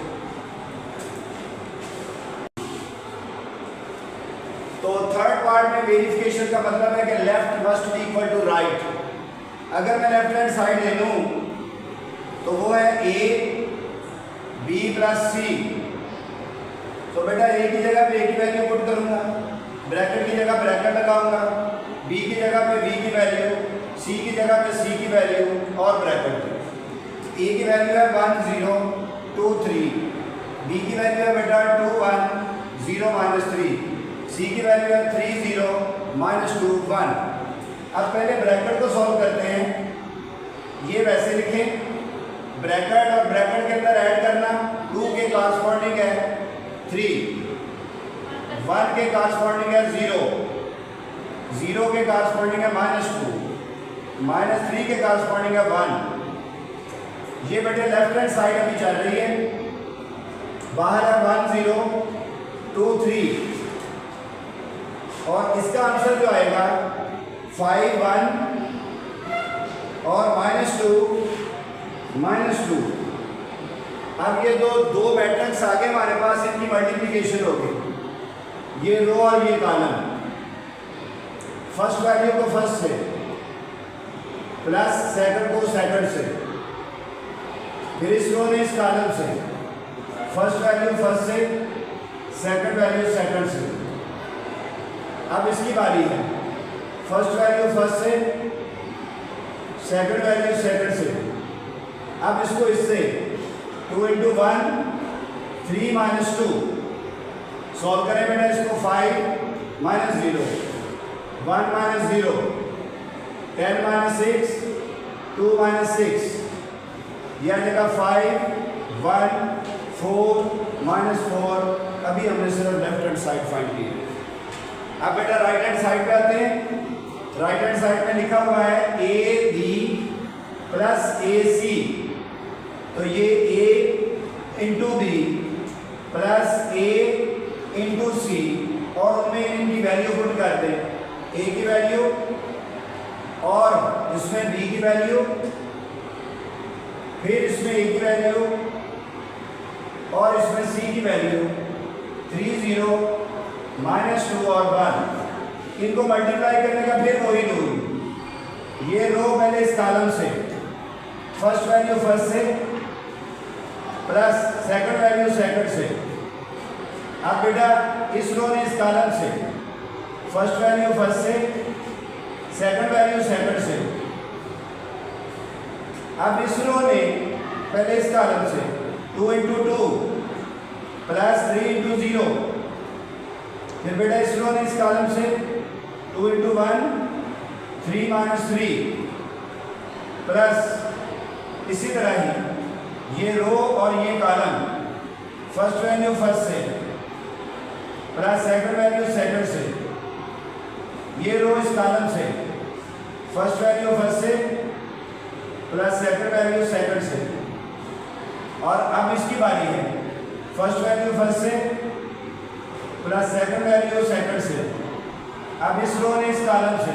तो थर्ड पार्ट में वेरिफिकेशन का मतलब है कि left must be equal to right. अगर मैं लेफ्ट हैंड साइड ले लूं तो वो है ए बी प्लस सी। तो बेटा ए की जगह पे ए की वैल्यू पुट करूंगा, ब्रैकेट की जगह ब्रैकेट लगाऊंगा, बी की जगह पे बी की वैल्यू, सी की जगह पे सी की वैल्यू और ब्रैकेट। ए की वैल्यू है 1 0 2 3, बी की वैल्यू है बेटा 2 1 0 -3, सी की वैल्यू है 3 0 -2 1। अब पहले ब्रैकेट को सॉल्व करते हैं। ये वैसे लिखें, ब्रैकेट और ब्रैकेट के अंदर ऐड करना, 2 के कॉरस्पॉन्डिंग है 3, 1 के कॉरस्पॉन्डिंग है 0, 0 के कॉरस्पॉन्डिंग है -2, -3 के कॉरस्पॉन्डिंग है 1। ये बेटे लेफ्ट हैंड साइड अभी चल रही है, बाहर है 1 0 2 3 और इसका आंसर जो आएगा 5 1 और -2 -2। अब ये दो मैट्रिक्स आगे हमारे पास, इनकी मल्टीप्लिकेशन होगी, ये रो और ये कॉलम। फर्स्ट वैल्यू को फर्स्ट से प्लस सेकंड को सेकंड से, फिर इस रो ने इस कॉलम से फर्स्ट वैल्यू फर्स्ट से सेकंड वैल्यू सेकंड से। अब इसकी बारी है, फर्स्ट वैल्यू फर्स्ट से सेकंड वैल्यू सेकंड से। अब इसको इससे 2 इंटू 1 3 -2 सॉल्व करें बेटा। इसको 5 -0 1 -0 10 -6 2 -6, यह जगह 5 1 4 -4। अभी हमने सिर्फ लेफ्ट हैंड साइड फाइंड की है। अब बेटा राइट हैंड साइड पे आते हैं। राइट हैंड साइड में लिखा हुआ है ए बी प्लस ए सी। तो ये ए इंटू बी प्लस ए इंटू सी और उनमें इनकी वैल्यू पुट कर दें, ए की वैल्यू और इसमें बी की वैल्यू, फिर इसमें ए की वैल्यू और इसमें सी की वैल्यू 3 0 -2 और 1। इनको मल्टीप्लाई करने का फिर वही रूल। ये रो पहले इस कॉलम से फर्स्ट वैल्यू फर्स्ट से प्लस सेकंड वैल्यू सेकंड से, अब बेटा इस रो ने इस कॉलम से फर्स्ट वैल्यू फर्स्ट से, सेकंड वैल्यू सेकंड से। अब इस रो ने पहले इस कॉलम से 2 × 2 प्लस 3 × 0, फिर बेटा इस रो ने इस कॉलम से 2 × 1 3 - 3 प्लस इसी तरह ही ये रो और ये कॉलम फर्स्ट वैल्यू फर्स्ट से प्लस सेकंड वैल्यू सेकंड से, ये रो इस कॉलम से फर्स्ट वैल्यू फर्स्ट से प्लस सेकंड वैल्यू सेकंड से। और अब इसकी बारी है फर्स्ट वैल्यू फर्स्ट से प्लस सेकंड वैल्यू सेकंड से। अब इस रो ने इस कॉलम से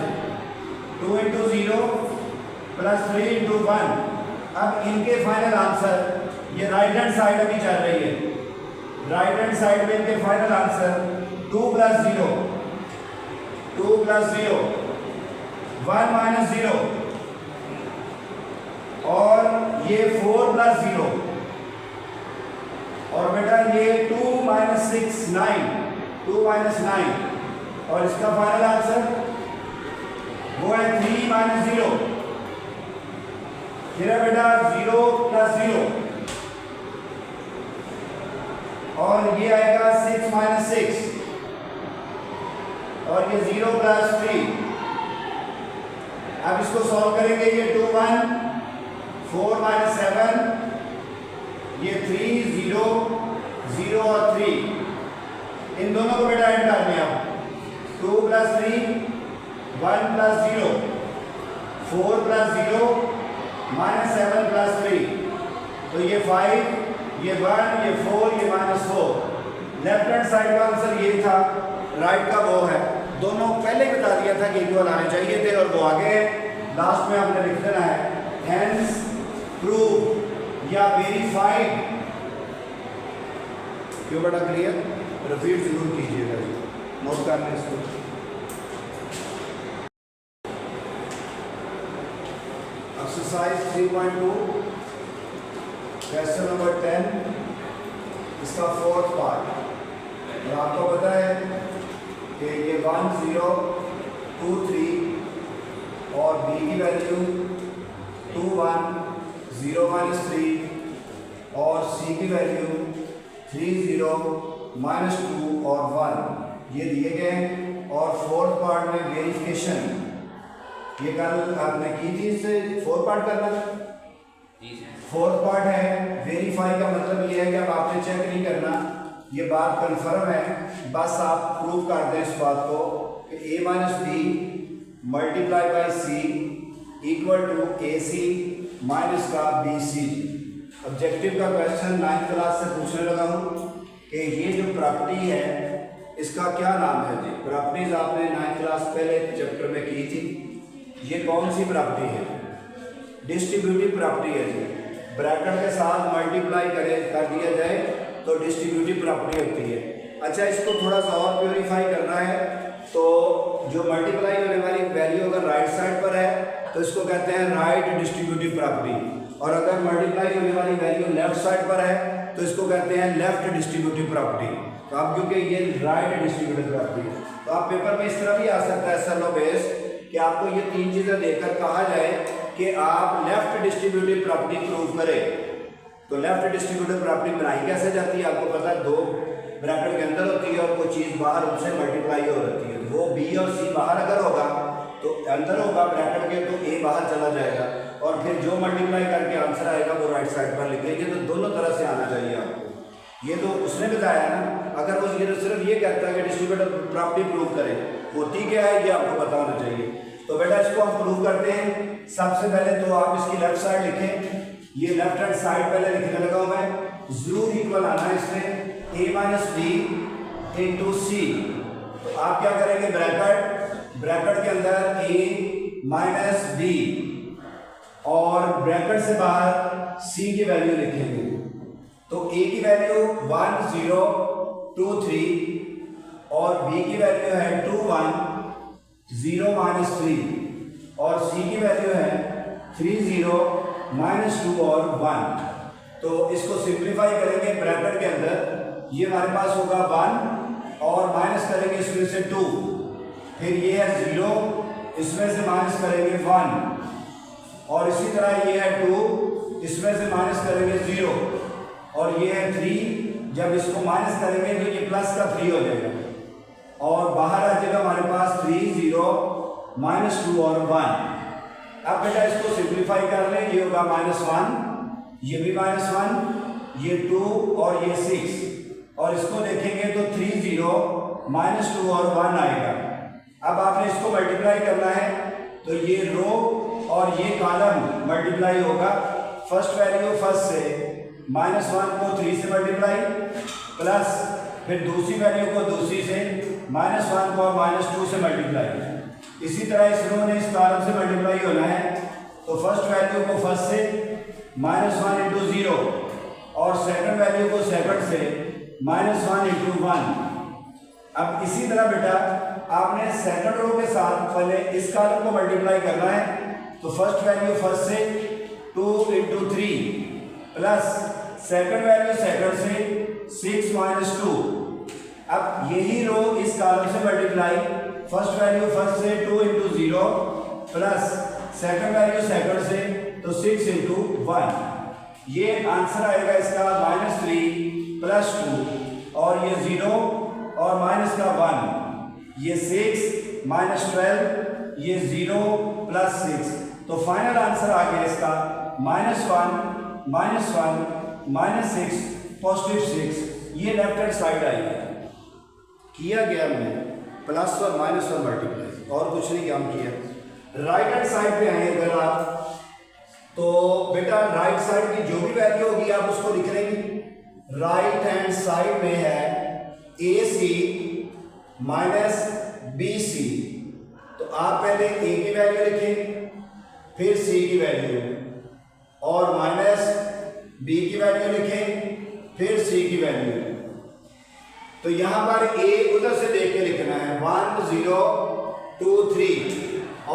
2 × 0 प्लस 3 × 1। अब इनके फाइनल आंसर ये राइट हैंड साइड अभी चल रही है, राइट हैंड साइड में इनके फाइनल आंसर 2 + 0 2 + 0 1 - 0 और ये 4 + 0 और बेटा ये 2 - 6 9 2 - 9 और इसका फाइनल आंसर वो है 3 - 0। फिर है बेटा 0 + 0 और ये आएगा 6 - 6 और ये 0 + 3। अब इसको सॉल्व करेंगे, ये 2 1 4 - 7 ये 3 0 0 और 3, इन दोनों को बेटा ऐड कर लिया 2 + 3 1 + 0 4 + 0 -7 + 3, तो ये 5 ये 1 ये 4 ये -4। लेफ्ट हैंड साइड का आंसर ये था, राइट का वो है। दोनों पहले बता दिया था कि इक्वल आने चाहिए थे और वो आगे लास्ट में आपने लिख देना है हेंस प्रूव या वेरीफाइड। क्यों बेटा क्लियर? रिपीट जरूर कीजिएगा, नोट कर लें इसको। एक्सरसाइज 3.2 क्वेश्चन नंबर 10, इसका 4th पार्ट। और आपको पता है कि ये 1 0 2 3 और b की वैल्यू 2 1 0 - 3 और c की वैल्यू 3 0 -2 और 1 ये दिए गए। और 4th पार्ट में वेरिफिकेशन, ये कल आपने की थी, इससे 4th पार्ट करना था। 4th पार्ट है वेरीफाई का मतलब ये है कि अब आपने चेक नहीं करना, ये बात कंफर्म है, बस आप प्रूव कर दें इस बात को कि a - b × c = ac minus का bc। ऑब्जेक्टिव का क्वेश्चन 9th क्लास से पूछने लगा हूँ कि ये जो प्रॉपर्टी है इसका क्या नाम है जी। प्रॉपर्टीज आपने 9th क्लास पहले चैप्टर में की थी। ये कौन सी प्रॉपर्टी है? डिस्ट्रीब्यूटिव प्रॉपर्टी है जी। ब्रैकेट के साथ मल्टीप्लाई कर दिया जाए तो डिस्ट्रीब्यूटिव प्रॉपर्टी होती है। अच्छा, इसको थोड़ा सा और प्योरीफाई करना है तो जो मल्टीप्लाई होने वाली वैल्यू अगर राइट साइड पर है तो इसको कहते हैं राइट डिस्ट्रीब्यूटिव प्रॉपर्टी, और अगर मल्टीप्लाई होने वाली वैल्यू लेफ्ट साइड पर है तो इसको कहते हैं लेफ्ट डिस्ट्रीब्यूटिव प्रॉपर्टी। तो आप क्योंकि ये राइट डिस्ट्रीब्यूटिव प्रॉपर्टी है तो आप पेपर में इस तरह भी आ सकता है सर लो बेस कि आपको ये 3 चीज़ें देकर कहा जाए कि आप लेफ्ट डिस्ट्रीब्यूटिव प्रॉपर्टी प्रूव करें। तो लेफ्ट डिस्ट्रीब्यूटिव प्रॉपर्टी बनाई कैसे जाती है? आपको पता है 2 ब्रैकेट के अंदर होती है और कोई चीज़ बाहर उनसे मल्टीप्लाई हो रहती है। वो b और c बाहर अगर होगा तो अंदर होगा ब्रैकेट के तो a बाहर चला जाएगा और फिर जो मल्टीप्लाई करके आंसर आएगा वो राइट साइड पर लिखेंगे। तो दोनों तरह से आना चाहिए आपको। ये तो उसने बताया ना, अगर वो ये सिर्फ ये कहता है कि डिस्ट्रीब्यूटिव प्रॉपर्टी प्रूव करें, होती क्या है ये आपको पता होना चाहिए। तो बेटा इसको हम प्रूव करते हैं। सबसे पहले तो आप इसकी लेफ्ट साइड लिखें, ये लेफ्ट हैंड साइड पहले लिखने लगा हूं मैं, जरूर इक्वल आना है इसमें a - b × c। तो आप क्या करेंगे, ब्रैकेट के अंदर a - b और ब्रैकेट से बाहर c की वैल्यू लिखेंगे। तो a की वैल्यू 1 0 2 3 और b की वैल्यू है 2 1 0 - 3 और c की वैल्यू है 3 0 -2 और 1। तो इसको सिंप्लीफाई करेंगे ब्रैकेट के अंदर ये हमारे पास होगा 1 और माइनस करेंगे इसमें से 2, फिर ये है 0, इसमें से माइनस करेंगे 1 और इसी तरह ये है 2, इसमें से माइनस करेंगे 0 और ये है 3, जब इसको माइनस करेंगे तो ये प्लस का 3 हो जाएगा और बाहर आ जाएगा हमारे पास 3, 0, -2 और 1। अब बेटा इसको सिंप्लीफाई कर लें, ये होगा -1, ये भी -1, ये 2 और ये 6 और इसको देखेंगे तो 3, 0, -2 और 1 आएगा। अब आपने इसको मल्टीप्लाई करना है तो ये रो और ये कॉलम मल्टीप्लाई होगा। फर्स्ट वैल्यू फर्स्ट से, -1 को 3 से मल्टीप्लाई प्लस फिर दूसरी वैल्यू को दूसरी से, -1 को -2 से मल्टीप्लाई। इसी तरह इस रो ने इस कॉलम से मल्टीप्लाई होना है तो फर्स्ट वैल्यू को फर्स्ट से, -1 इंटू 0 और सेकंड वैल्यू को सेकंड से, -1 इंटू 1। अब इसी तरह बेटा आपने सेकंड रो के साथ पहले इस कॉलम को मल्टीप्लाई करना है तो फर्स्ट वैल्यू फर्स्ट से 2 into 3 plus second value second से 6 - 2। अब यही रो इस कॉलम से मल्टीप्लाई, फर्स्ट वैल्यू फर्स्ट से 2 into 0 plus second value second से तो 6 इंटू 1। ये आंसर आएगा इसका -3 प्लस 2 और ये 0 और माइनस का 1, ये 6 -12, ये 0 प्लस 6। तो फाइनल आंसर आ गया इसका -1 -6 +6। ये लेफ्ट हैंड साइड आई किया गया हमने प्लस और माइनस और मल्टीप्लाई, और कुछ नहीं काम किया। राइट हैंड साइड पे आए अगर आप तो बेटा राइट साइड की जो भी वैल्यू होगी आप उसको लिख लेंगे। राइट हैंड साइड में है AC माइनस BC, तो आप पहले A की वैल्यू लिखें, फिर C की वैल्यू और माइनस B की वैल्यू लिखें, फिर C की वैल्यू। तो यहां पर A उधर से देख के लिखना है 1 0 2 3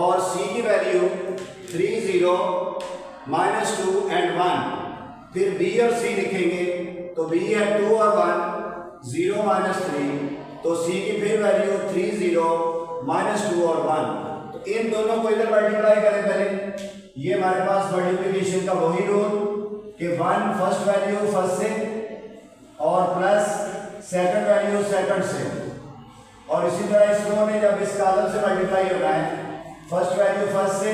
और C की वैल्यू 3 0 -2 एंड 1। फिर B और C लिखेंगे तो B है 2 और 1 0 -3, तो C की फिर वैल्यू 3 0 -2 और 1। तो इन दोनों को इधर मल्टीप्लाई करें पहले। ये हमारे पास मल्टीप्लिकेशन का वही रूल कि 1 फर्स्ट वैल्यू फर्स्ट से और प्लस सेकंड वैल्यू सेकंड से, और इसी तरह इस रो में जब इस कॉलम से मल्टीप्लाई होना है फर्स्ट वैल्यू फर्स्ट से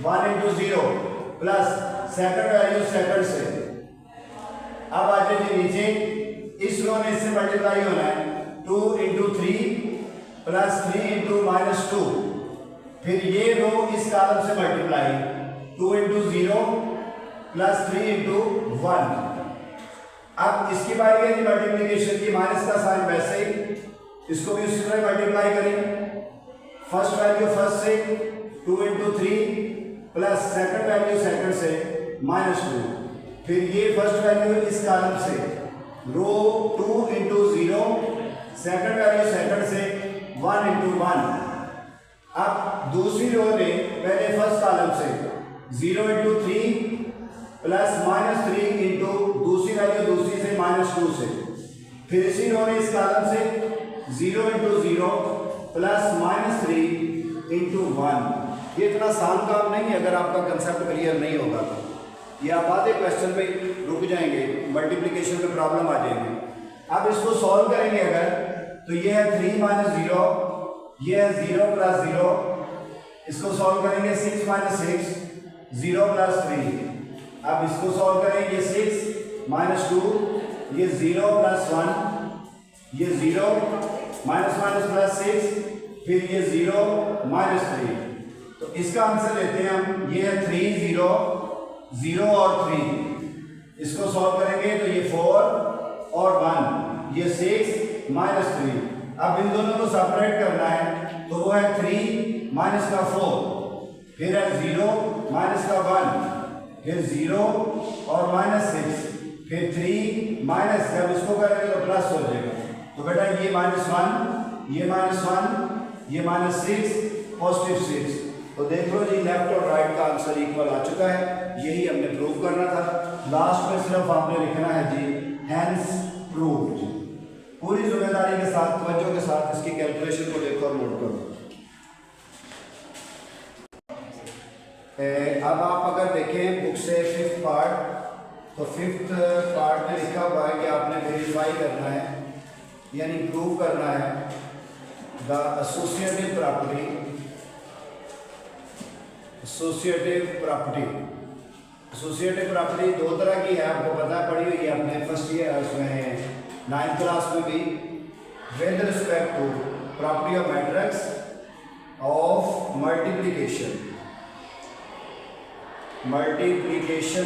1 into 0 plus second value second से। अब आ जाइए नीचे, इस रो में इससे मल्टीप्लाई होना है 2 इंटू 3 प्लस 3 इंटू -2, फिर ये रो इस कॉलम से मल्टीप्लाई 2 इंटू 0 प्लस 3 इंटू 1। अब इसकी बारी है मल्टीप्लिकेशन की, माइनस का साइन वैसे ही, इसको भी उसी तरह मल्टीप्लाई करें। फर्स्ट वैल्यू फर्स्ट से 2 into 3 plus second value second से -2, फिर ये फर्स्ट वैल्यू इस कॉलम से रो 2 इंटू 0 सेकंड वैल्यू सेकंड से 1 इंटू 1। अब दूसरी रो ने पहले फर्स्ट कॉलम से 0 इंटू 3 प्लस -3 इंटू दूसरी वैल्यू दूसरी से -2 से, फिर इसी रो ने इस कॉलम से 0 इंटू 0 प्लस -3 इंटू 1। ये इतना आसान काम नहीं है, अगर आपका कंसेप्ट क्लियर नहीं होगा तो ये आप आधे क्वेश्चन पे रुक जाएंगे, मल्टीप्लिकेशन में प्रॉब्लम आ जाएगी। अब इसको सॉल्व करेंगे अगर, तो ये है 3 - 0, ये है 0 प्लस 0, इसको सॉल्व करेंगे 6 - 6 0 प्लस 3। अब इसको सॉल्व करें, ये 6 -2, ये 0 प्लस 1, ये 0 माइनस प्लस 6, फिर ये 0 -3। तो इसका आंसर लेते हैं हम, ये है 3 0 0 और 3। इसको सॉल्व करेंगे तो ये 4 और 1, ये 6 -3। अब इन दोनों को सेपरेट करना है तो वो है 3 माइनस का 4, फिर है 0 माइनस का 1, फिर 0 और -6, फिर 3 माइनस, जब इसको करेंगे तो प्लस हो जाएगा। तो बेटा ये -1, ये -1, ये -6 +6। तो देख लो जी, लेफ्ट और राइट का आंसर इक्वल आ चुका है। यही हमने प्रूव करना था। लास्ट में सिर्फ आपने लिखना है जी, हैंस प्रूव्ड। पूरी जिम्मेदारी के साथ, तवज्जो के साथ इसकी कैलकुलेशन को देखो और नोट करो। अब आप अगर देखें बुक से 5th पार्ट, तो 5th पार्ट में लिखा हुआ है कि आपने वेरीफाई करना है, यानी प्रूव करना है the associative property. Associative property दो तरह की है, आपको पता पड़ी हुई है अपने फर्स्ट ईयर उसमें 9th क्लास में भी, with respect to property of matrix of multiplication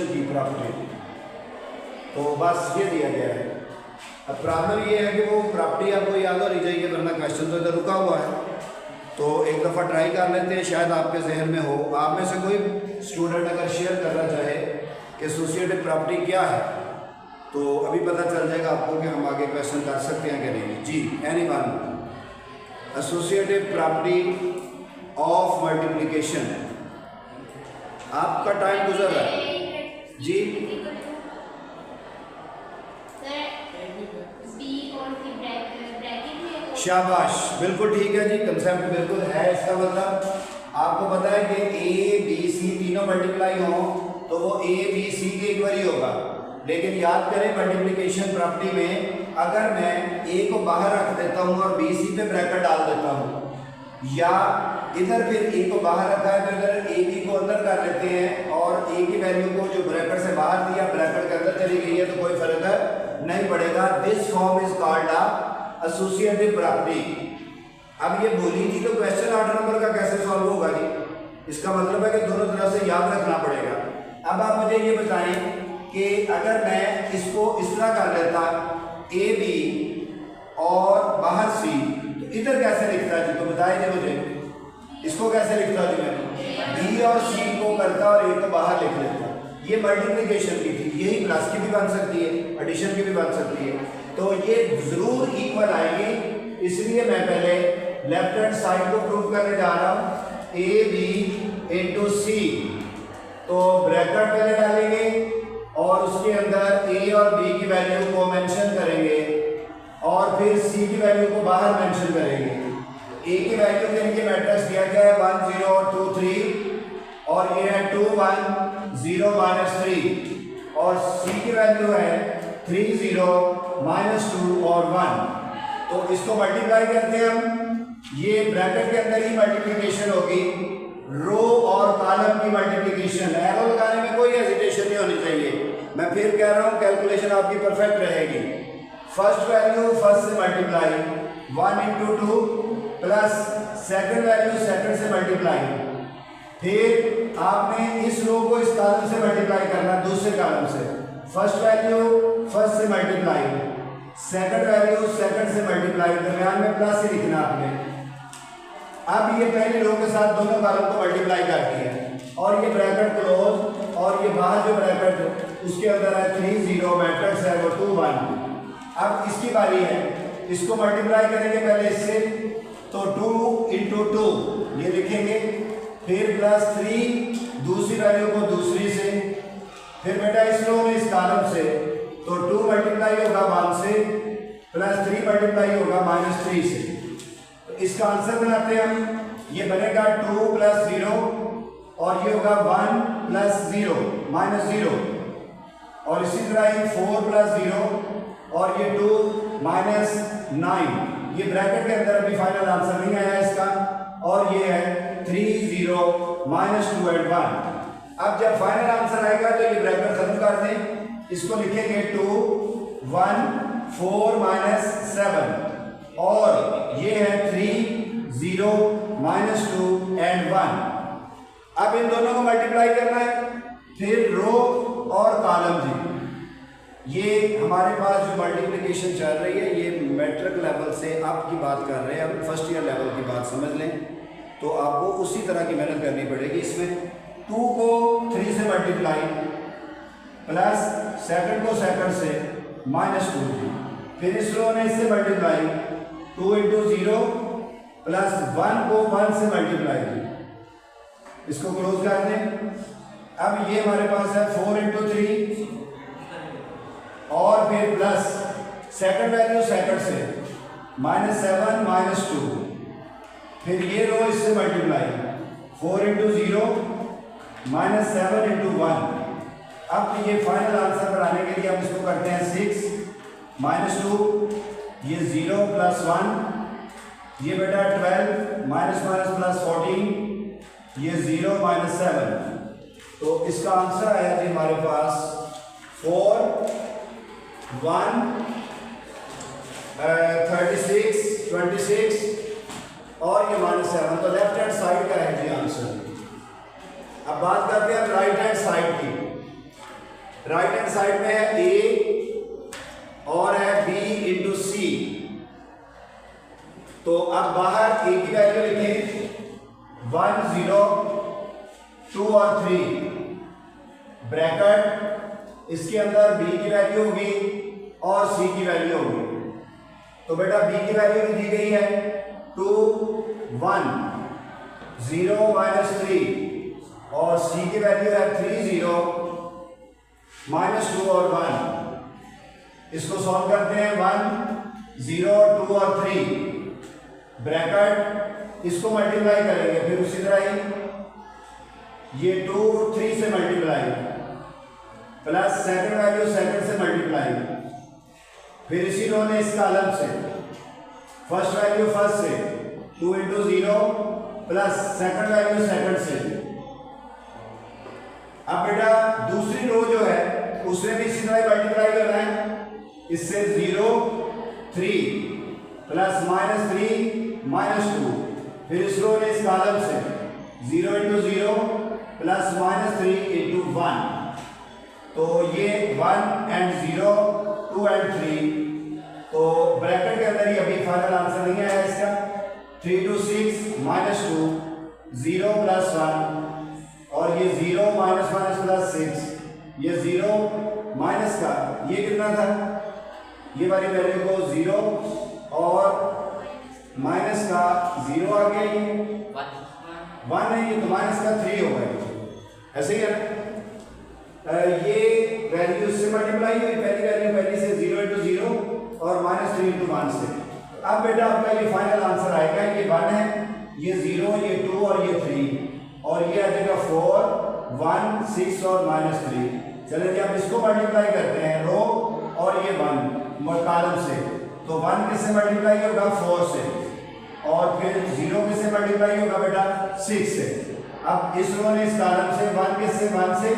की प्रॉपर्टी। तो बस ये दिया गया है। अब प्रॉब्लम ये है कि वो प्रॉपर्टी आपको याद होनी चाहिए, वरना क्वेश्चन तो इधर रुका हुआ है। तो एक दफ़ा ट्राई कर लेते हैं, शायद आपके जहन में हो। आप में से कोई स्टूडेंट अगर शेयर करना चाहे कि एसोसिएटिव प्रॉपर्टी क्या है, तो अभी पता चल जाएगा आपको कि हम आगे क्वेश्चन कर सकते हैं कि नहीं। जी, anyone, associative property of multiplication. आपका टाइम गुजर रहा है जी। शाबाश, बिल्कुल ठीक है जी, कंसेप्ट बिल्कुल है। इसका मतलब आपको पता है कि ए बी सी तीनों मल्टीप्लाई हो तो वो ए बी सी के इक्वल ही होगा। लेकिन याद करें मल्टीप्लिकेशन प्रॉपर्टी में अगर मैं ए को बाहर रख देता हूँ और बी सी पे ब्रैकेट डाल देता हूँ, या इधर फिर ए को बाहर रखा है तो इधर ए बी को अंदर कर लेते हैं और ए की वैल्यू को जो ब्रैकेट से बाहर दिया ब्रैकेट के अंदर चली गई है, तो कोई फर्क नहीं पड़ेगा। This form is called a associative property. अब ये बोली थी तो क्वेश्चन 8 नंबर का कैसे सॉल्व होगा जी? इसका मतलब है कि दोनों तरफ से याद रखना पड़ेगा। अब आप मुझे ये बताएं कि अगर मैं इसको इस तरह कर लेता ए बी और बाहर सी, तो इधर कैसे लिखता जी? तो बताइए मुझे, इसको कैसे लिखता जी? मैं बी और सी को करता और ए को बाहर लिख लेता। ये मल्टीप्लिकेशन की थी, यही प्लस की भी बन सकती है, एडिशन की भी बन सकती है। तो ये जरूर इक्वल आएंगे, इसलिए मैं पहले लेफ्ट हैंड साइड को प्रूव करने जा रहा हूं। ए बी इंटू सी, तो ब्रैकेट पहले डालेंगे और उसके अंदर ए और बी की वैल्यू को मेंशन करेंगे और फिर सी की वैल्यू को बाहर मेंशन करेंगे। ए की वैल्यू के लिए मैट्रिक्स दिया गया है 1 0 2 3 और ये है 2 1 0 -3 और सी की वैल्यू है 3 0 -2 और 1। तो इसको मल्टीप्लाई करते हैं हम। ये ब्रैकेट के अंदर ही मल्टीप्लिकेशन होगी, रो और कॉलम की मल्टीप्लिकेशन। एरो लगाने में कोई हेजिटेशन नहीं होनी चाहिए। मैं फिर कह रहा हूँ कैलकुलेशन आपकी परफेक्ट रहेगी। फर्स्ट वैल्यू फर्स्ट से multiply 1 into 2 plus second value second से मल्टीप्लाई, फिर आपने इस रो को इस कॉलम से मल्टीप्लाई करना दूसरे कॉलम से। फर्स्ट वैल्यू फर्स्ट से मल्टीप्लाई, सेकंड वैल्यू सेकंड से मल्टीप्लाई, दरम्यान में प्लस ही लिखना आपने। अब ये पहली रो के साथ दोनों कॉलम को मल्टीप्लाई करती है और ये ब्रैकेट क्लोज और ये बाहर जो ब्रैकेट उसके अंदर है 3 0 मैट्रिक्स है वो 2 1। अब इसकी बारी है, इसको मल्टीप्लाई करेंगे पहले इससे, तो 2 इंटू 2 ये लिखेंगे, फिर प्लस 3 दूसरी वैल्यू को दूसरी से, फिर बेटा इस रो में इस कॉलम से, तो 2 मल्टीप्लाई होगा 1 से प्लस 3 मल्टीप्लाई होगा -3 से। तो इसका आंसर बनाते हैं हम। ये बनेगा 2 + 0 और ये होगा 1 + 0 -0 और इसी तरह ये 4 + 0 और ये 2 -9। ये ब्रैकेट के अंदर अभी फाइनल आंसर नहीं आया इसका, और ये है 3 0 -2 और 1। अब जब फाइनल आंसर आएगा तो ये ब्रैकेट खत्म कर दें, इसको लिखेंगे 2 1 4 -7 और ये है 3 0 -2 और 1। अब इन दोनों को मल्टीप्लाई करना है, फिर रो और कॉलम जी। ये हमारे पास जो मल्टीप्लिकेशन चल रही है ये मैट्रिक लेवल से आप की बात कर रहे हैं, हम फर्स्ट ईयर लेवल की बात समझ लें, तो आपको उसी तरह की मेहनत करनी पड़ेगी। इसमें 2 को 3 से मल्टीप्लाई प्लस सेकंड को सेकंड से -2, फिर इस रो ने इससे मल्टीप्लाई 2 इंटू 0 प्लस 1 को 1 से मल्टीप्लाई, इसको क्लोज कर दें। अब ये हमारे पास है 4 इंटू 3 और फिर प्लस सेकंड वैल्यू सेकंड से -7 -2, फिर ये रो इससे मल्टीप्लाई 4 × 0 -7 × 1। अब ये फाइनल आंसर बनाने के लिए हम इसको करते हैं 6 -2, ये 0 + 1, ये बेटा 12 -+ 14, ये 0 -7। तो इसका आंसर आया जी हमारे पास 4 1 36 26 और ये -7। तो लेफ्ट हैंड साइड का है जी आंसर। अब बात करते हैं राइट हैंड साइड की। राइट हैंड साइड में है A और है B × C। तो अब बाहर A की वैल्यू लिखें 1 0 2 और 3 ब्रैकेट, इसके अंदर B की वैल्यू होगी और C की वैल्यू होगी। तो बेटा B की वैल्यू भी दी गई है 2 1 0 -3 और C की वैल्यू है 3 0 -2 और 1। इसको सॉल्व करते हैं 1 0 2 और 3 ब्रैकेट, इसको मल्टीप्लाई करेंगे फिर उसी तरह ही ये 2 3 से multiply plus second value second से मल्टीप्लाई, फिर इसी रो ने इस कॉलम से फर्स्ट वैल्यू फर्स्ट से 2 × 0 प्लस सेकंड वैल्यू सेकंड से। अब बेटा दूसरी रो जो है उसमें भी इसी तरह मल्टीप्लाई करना है, इससे 0 3 प्लस -3 -2, फिर इस रो ने इस कॉलम से 0 × 0 प्लस -3 × 1। तो ये 1 and 0 2 and 3, तो ब्रैकेट के अंदर ही अभी फाइनल आंसर नहीं आया इसका। 3 2 6 -2 0 + 1 और ये 0 -+ 6, ये 0 माइनस का ये कितना था, ये वाली वैल्यू को 0 और माइनस का 0 आ गया, ये 1 है, ये तो माइनस का 3 हो गया। ऐसे ही है ना, ये वैल्यू से मल्टीप्लाई हुई, पहली वैल्यू पहली से 0 × 0 और -3 × 1 से। अब बेटा आपका ये फाइनल आंसर आएगा, ये 1 है, ये 0, ये 2 और ये 3 और ये आ जाएगा 4 1 6 और -3। चलिए जी आप इसको मल्टीप्लाई करते हैं रो और ये 1 कॉलम से, तो 1 किससे मल्टीप्लाई होगा 4 से और फिर 0 किससे मल्टीप्लाई होगा बेटा 6 से। अब इस रो ने इस कॉलम से 1 किससे 1 से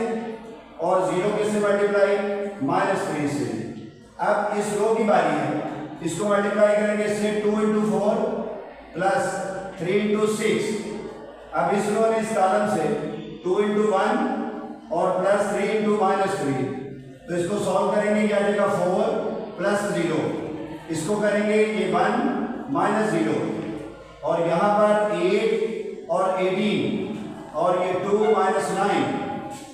और 0 किससे मल्टीप्लाई -3 से। अब इस रो की बारी है, इसको मल्टीप्लाई करेंगे इससे 2 × 4 प्लस 3 × 6। अब इस रो ने इस कॉलम से 2 × 1 और प्लस 3 × -3, तो इसको सॉल्व करेंगे क्या जाएगा 4 प्लस 0, इसको करेंगे ये 1 -0 और यहाँ पर 8 और 18 और ये 2 -9।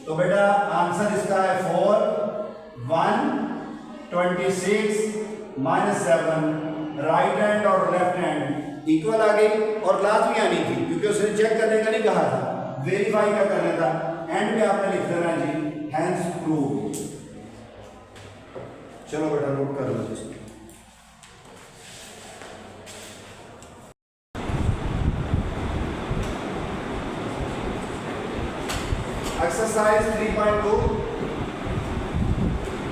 तो बेटा आंसर इसका है 4 1 26 -7। राइट हैंड और लेफ्ट हैंड इक्वल आ गई और लास्ट भी आनी थी क्योंकि उसने चेक करने का नहीं कहा था, वेरीफाई का करना था। एंड में आपने लिख देना जी हैंस प्रूव। चलो बेटा नोट कर लो इसको। Exercise 3.2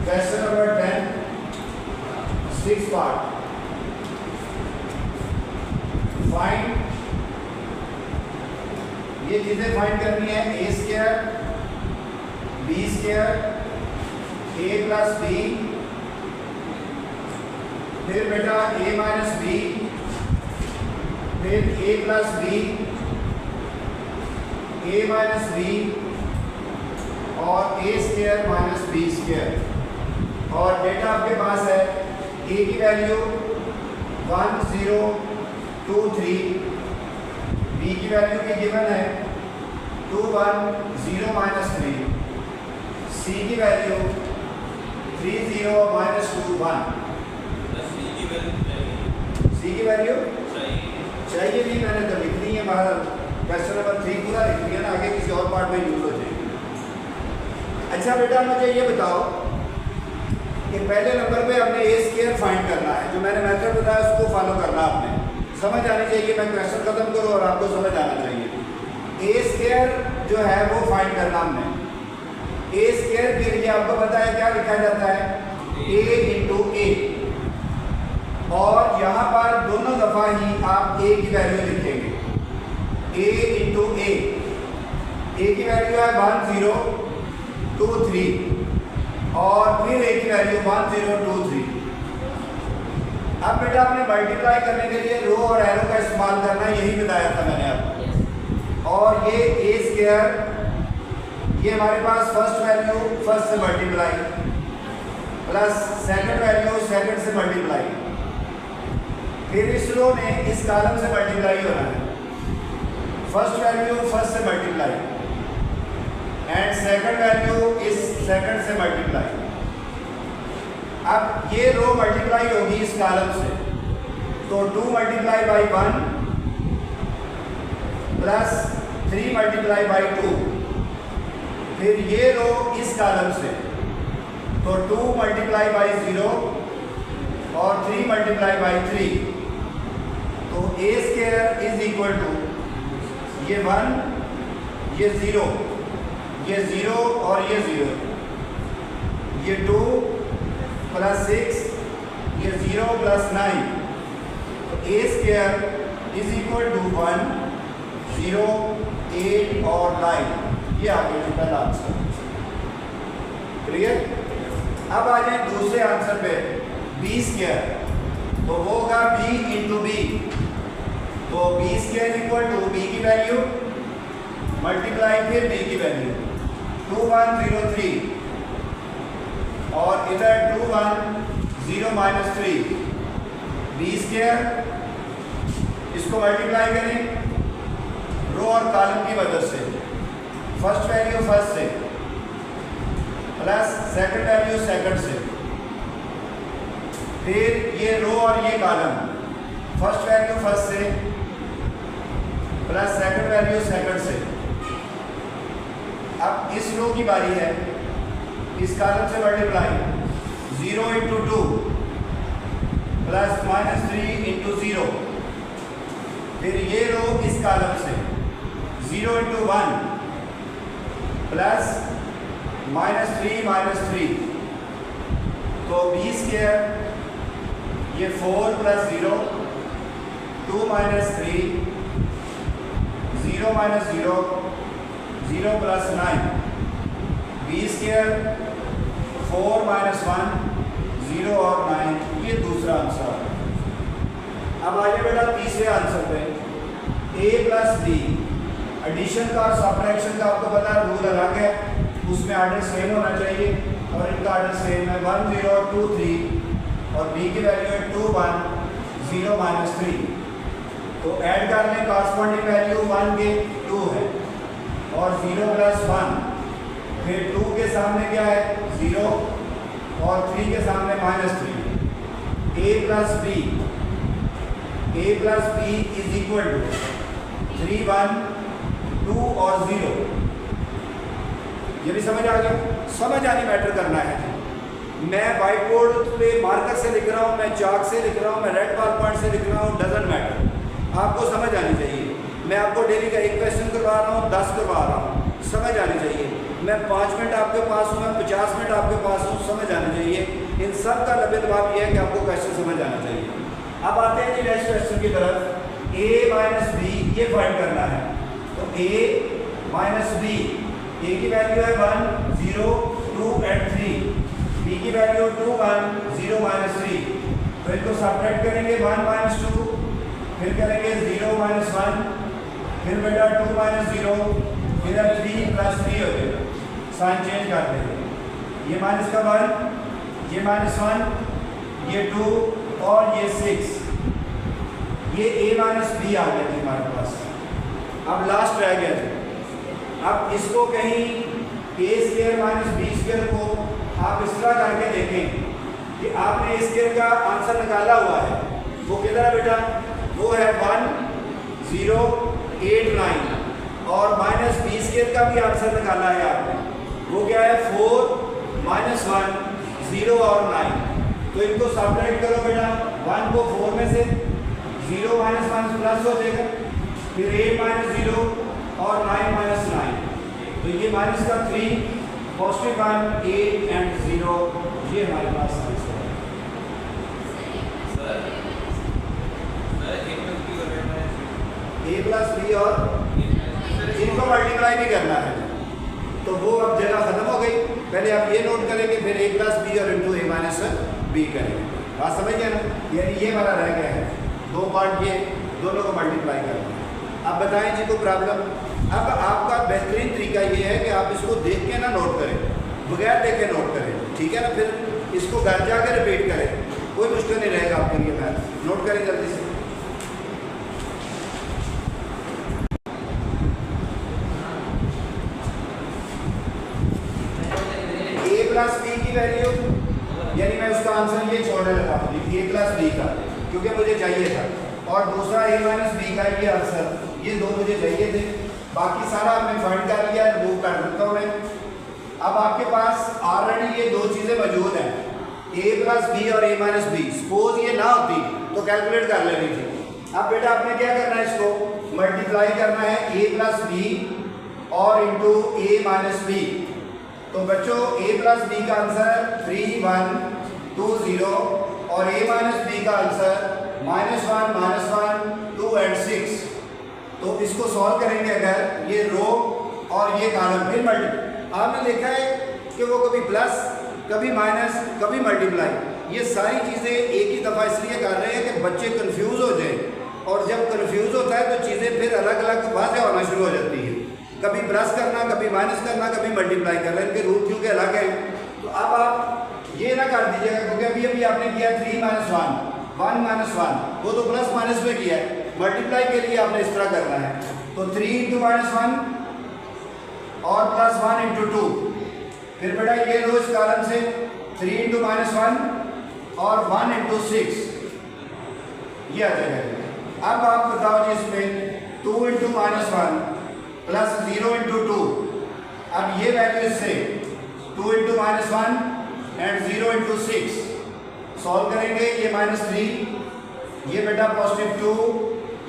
question number 10 6 part. Find, ये चीजें फाइंड करनी है a² b² a + b, फिर बेटा a - b, फिर a + b, a - b और a² - b²। और डेटा आपके पास है a की वैल्यू 1 0 2 3, b की वैल्यू की गिवन है 2 1 0 -3, c की वैल्यू 3 0 -2 1। c की वैल्यू चाहिए भी, मैंने तो लिख दी है बाहर। क्वेश्चन नंबर 3 पूरा लिख दिया ना, आगे किसी और पार्ट में यूज हो जाएगी। अच्छा बेटा मुझे ये बताओ, कि पहले नंबर पे हमने ए स्क्वायर फाइंड करना है, जो मैंने मेथड बताया उसको फॉलो करना आपने, समझ आनी चाहिए। मैं क्वेश्चन खत्म करूँ और आपको समझ आना चाहिए। ए स्क्वायर जो है वो फाइंड करना हमने। ए स्क्वायर के लिए आपको पता है क्या लिखा जाता है, ए इंटू ए, और यहाँ पर दोनों दफा ही आप ए की वैल्यू लिखेंगे, ए इंटू ए की वैल्यू है 1 0 2 3, और फिर ए की वैल्यू 1 0 2 3। अब बेटा आपने मल्टीप्लाई करने के लिए रो और एरो का इस्तेमाल करना, यही बताया था मैंने आपको। और ये ए स्क्वायर, ये हमारे पास फर्स्ट वैल्यू फर्स्ट से multiply plus second value second से मल्टीप्लाई, फिर इस रो ने इस कॉलम से मल्टीप्लाई होना है, फर्स्ट वैल्यू फर्स्ट से मल्टीप्लाई एंड सेकंड वैल्यू इस सेकंड से मल्टीप्लाई। अब ये रो मल्टीप्लाई होगी इस कॉलम से, तो 2 multiply by 1 plus 3 multiply by 2, फिर ये रो इस कॉलम से, तो 2 मल्टीप्लाई बाई 0 और 3 मल्टीप्लाई बाई 3, तो ए स्क्वायर इज इक्वल टू ये 1 ये 0 ये 0 और ये 0, ये 2 प्लस 6 ये 0 प्लस 9, तो ए स्क्वायर इज इक्वल टू 1 0 8 और 9। ये आ गया पहला आंसर। क्लियर? अब आ जाए दूसरे आंसर पे, बी स्क्वायर, तो वो होगा बी इंटू बी, तो B square equal to B की वैल्यू मल्टीप्लाई फिर बी की वैल्यू 2 1 0 3, और इधर 2 1 0 माइनस 3, बी स्क्वायर, इसको मल्टीप्लाई करें रो और कॉलम की मदद से, फर्स्ट वैल्यू फर्स्ट से प्लस सेकंड वैल्यू सेकंड से, फिर ये रो और ये कॉलम, फर्स्ट वैल्यू फर्स्ट से प्लस सेकंड वैल्यू सेकंड से। अब इस रो की बारी है, इस कॉलम से multiply 0 into 2 plus minus 3 into 0, फिर ये रो इस कॉलम से 0 इंटू 1 प्लस माइनस 3, तो बी स्क्वायर ये 4 plus 0 2 minus 3 0 minus 0 0 plus 9, B square 4 minus 1 0 और 9, ये दूसरा आंसर। अब आइए बेटा तीसरे आंसर पे, ए प्लस बी, एडिशन का और सब्ट्रैक्शन का आपको पता है रूल अलग है, उसमें आर्डर सेम होना चाहिए और इनका आर्डर सेम है 1 0 2 3, और बी की वैल्यू है 2 1 0 माइनस 3, तो ऐड कर लें, कॉरस्पॉन्डिंग वैल्यू 1 के 2 है और 0 प्लस 1, फिर 2 के सामने क्या है 0 और 3 के सामने minus 3, A plus B is equal to 3 1 2 और 0। ये भी समझ आ गया? समझ आनी मैटर करना है। मैं व्हाइट बोर्ड पे मार्कर से लिख रहा हूँ, मैं चाक से लिख रहा हूँ, मैं रेड बॉल पॉइंट से लिख रहा हूँ, डजंट मैटर, आपको समझ आनी चाहिए। मैं आपको डेली का एक क्वेश्चन करवा रहा हूँ, 10 करवा रहा हूँ, समझ आनी चाहिए। मैं 5 मिनट आपके पास हूँ, मैं 50 मिनट आपके पास हूँ, समझ आना चाहिए। इन सब का लबे दबाव ये है कि आपको क्वेश्चन समझ आना चाहिए। अब आते हैं जी नेक्स्ट क्वेश्चन की तरफ। ए माइनस बी ये फाइंड करना है, तो ए माइनस बी, ए की वैल्यू है 1 0 2 एंड 3, बी की वैल्यू 2 1 0 माइनस 3, तो इनको सब्ट्रैक्ट करेंगे 1 माइनस 2, फिर करेंगे 0 माइनस 1, फिर बेटा 2 माइनस 0, फिर 3 प्लस 3 हो जाएगा, साइन चेंज कर देंगे, ये माइनस का 1, ये माइनस 1, ये 2 और ये 6, ये a माइनस बी आ गया था हमारे पास। अब लास्ट रह गया था, अब इसको कहीं a square minus B square को आप इस तरह करके देखें कि आपने a स्क्वायर का आंसर निकाला हुआ है, वो किधर है बेटा, वो है 1 0 8 9, और माइनस बी स्क्वायर का भी आंसर निकाला है आपने, वो क्या है 4 माइनस 1 0 और 9। तो इनको सब्ट्रैक्ट करो बेटा, 1 को 4 में से, 0 माइनस माइनस प्लस हो जाएगा, फिर 8 माइनस 0 और 9 माइनस 9। तो ये माइनस का 3, पॉजिटिव 1, 8 एंड 0, ये हमारे पास आंसर है। a प्लस बी और इनको मल्टीप्लाई भी करना है, तो वो अब जगह खत्म हो गई। पहले आप ये नोट करेंगे, फिर a प्लस बी और इंटू a माइनस बी करेंगे। बात समझ गए ना? यानी ये वाला रह गया है, 2 पार्ट ये दोनों को मल्टीप्लाई करना है। अब बताएं जी को प्रॉब्लम। अब आपका बेहतरीन तरीका ये है कि आप इसको देख के ना नोट करें, बगैर देखे नोट करें, ठीक है ना? फिर इसको घर जाकर रिपीट करें, कोई मुश्किल नहीं रहेगा आपके लिए। मैथ नोट करें जल्दी से। a प्लस बी की वैल्यू, यानी मैं उसका आंसर ये छोड़ने लगा a प्लस बी का, क्योंकि मुझे चाहिए था, और दूसरा a माइनस बी का ये आंसर, ये दो मुझे चाहिए थे। बाकी सारा आपने फाइंड कर लिया, रिमूव कर देता हूँ मैं। अब आपके पास ऑलरेडी ये दो चीज़ें मौजूद हैं, a प्लस बी और a माइनस बी। सपोज ये ना होती तो कैलकुलेट कर लेनी थी। अब बेटा आपने क्या करना है, इसको मल्टीप्लाई करना है a प्लस बी और इंटू a माइनस बी। तो बच्चों a प्लस बी का आंसर 3, 1, 2, 0 और a माइनस बी का आंसर -1, -1, 2 एंड 6। तो इसको सॉल्व करेंगे अगर, ये रो और ये कॉलम, फिर मल्टी। आपने देखा है कि वो कभी प्लस, कभी माइनस, कभी मल्टीप्लाई, ये सारी चीज़ें एक ही दफ़ा इसलिए कर रहे हैं कि बच्चे कंफ्यूज हो जाए, और जब कंफ्यूज होता है तो चीज़ें फिर अलग अलग वाज़ेह होना शुरू हो जाती है। कभी प्लस करना, कभी माइनस करना, कभी मल्टीप्लाई करना, इनके रूट क्योंकि अलग हैं। तो अब आप ये ना कर दीजिएगा, क्योंकि अभी अभी आपने किया 3 - 1, 1 - 1, वो तो प्लस माइनस में किया है। मल्टीप्लाई के लिए आपने इस तरह करना है, तो 3 × -1 और प्लस 1 × 2। फिर बेटा ये लो इस कॉलम से 3 × -1 और 1 × 6, ये आ जाएगा। अब आप बताओ जी इसमें 2 × -1 प्लस 0 × 2। अब ये वैल्यू इससे 2 × -1 एंड 0 × 6 सॉल्व करेंगे। ये -3, ये बेटा +2,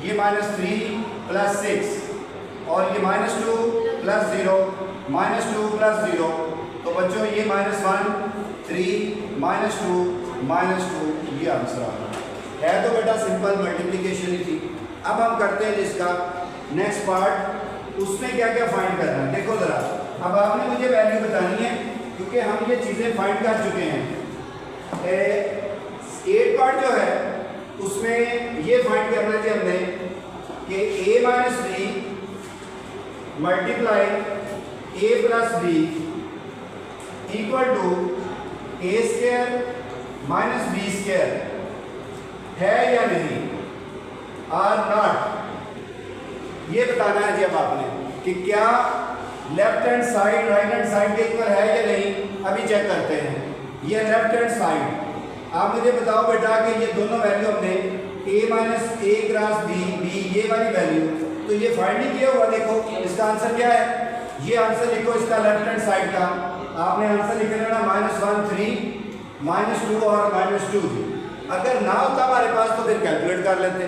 ये -3 प्लस 6 और ये -2 प्लस 0, -2 प्लस 0। तो बच्चों ये -1, 3, -2, -2, ये आंसर आ रहा है। तो बेटा सिंपल मल्टीप्लिकेशन ही थी। अब हम करते हैं जिसका नेक्स्ट पार्ट, उसमें क्या क्या फाइंड करना है। देखो ज़रा, अब आपने मुझे वैल्यू बतानी है, क्योंकि हम ये चीज़ें फाइंड कर चुके हैं। 8 पार्ट जो है उसमें ये फाइंड करना चाहिए हमने कि a minus B multiply a plus B equal to a² minus b² है या नहीं, और नॉट, ये बताना है जी अब आपने कि क्या left hand side right hand side के इक्वल है या नहीं। अभी चेक करते हैं। ये लेफ्ट हैंड साइड, आप मुझे बताओ बेटा कि ये दोनों वैल्यू हमने a minus a cross b, ये वाली वैल्यू, तो ये फाइंड नहीं किया हुआ। देखो इसका आंसर क्या है, ये आंसर लिखो इसका लेफ्ट हैंड साइड का। आपने आंसर लिख लेना -1, 3, -2 और -2। अगर ना होता हमारे पास तो फिर कैलकुलेट कर लेते।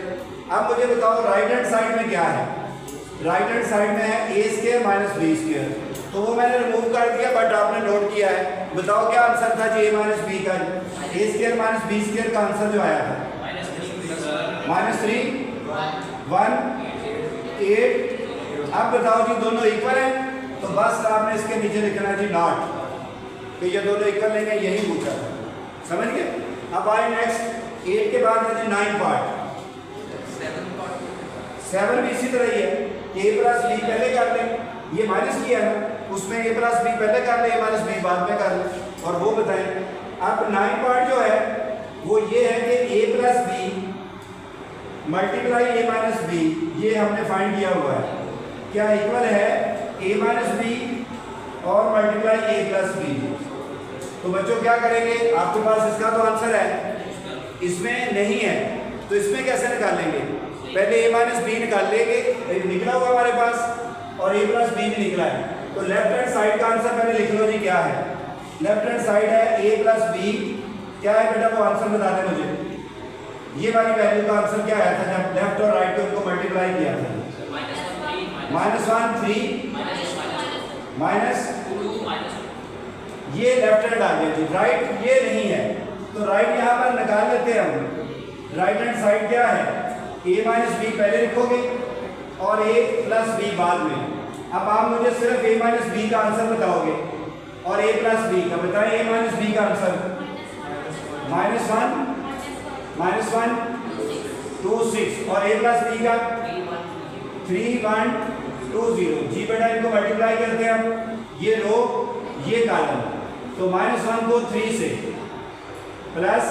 अब मुझे बताओ राइट हैंड साइड में क्या है। राइट हैंड साइड में है a² माइनस b², तो वो मैंने रिमूव कर दिया, बट आपने नोट किया है। बताओ क्या आंसर था जी a माइनस b का, a² माइनस b² का आंसर जो आया था -3, 1, 8। अब बताओ जी दोनों इक्वल हैं, तो बस आपने इसके नीचे लिखना है जी नॉट, कि ये दोनों इक्वल नहीं है, यही पूछा था। समझ गए? अब आए नेक्स्ट 8 के बाद है जी 9 पार्ट। 7 भी इसी तरह ही है कि a प्लस बी पहले कर लें, ये माइनस किया है उसमें a प्लस बी पहले कर लें, a माइनस बी बाद में कर लें, और वो बताएं। अब 9 पार्ट जो है वो ये है कि a plus B multiply a minus B, ये हमने फाइंड किया हुआ है, क्या इक्वल है a माइनस बी और मल्टीप्लाई a प्लस बी। तो बच्चों क्या करेंगे, आपके पास इसका तो आंसर है, इसमें नहीं है, तो इसमें कैसे निकालेंगे। पहले a माइनस बी निकाल लेंगे, निकला हुआ हमारे पास, और a प्लस बी भी निकला है। तो लेफ्ट हैंड साइड का आंसर पहले लिख लो जी क्या है, लेफ्ट हैंड साइड है a प्लस बी, क्या है बेटा वो आंसर बता दें मुझे। ये वाली वैल्यू का आंसर क्या आया था जब लेफ्ट और राइट को उनको मल्टीप्लाई किया था? -1 3 माइनस, ये लेफ्ट हैंड आ गया जी, राइट ये नहीं है, तो राइट यहाँ पर निकाल लेते हैं हम। राइट हैंड साइड क्या है? a माइनस बी पहले लिखोगे और a प्लस बी बाद में। अब आप मुझे सिर्फ a माइनस बी का आंसर बताओगे और a प्लस बी का बताएं। a माइनस बी का आंसर -1 2 6 और a प्लस बी का 3 1 2 0। जी बेटा इनको मल्टीप्लाई करते हैं हम, ये रो ये कॉलम, तो -1 को 3 से प्लस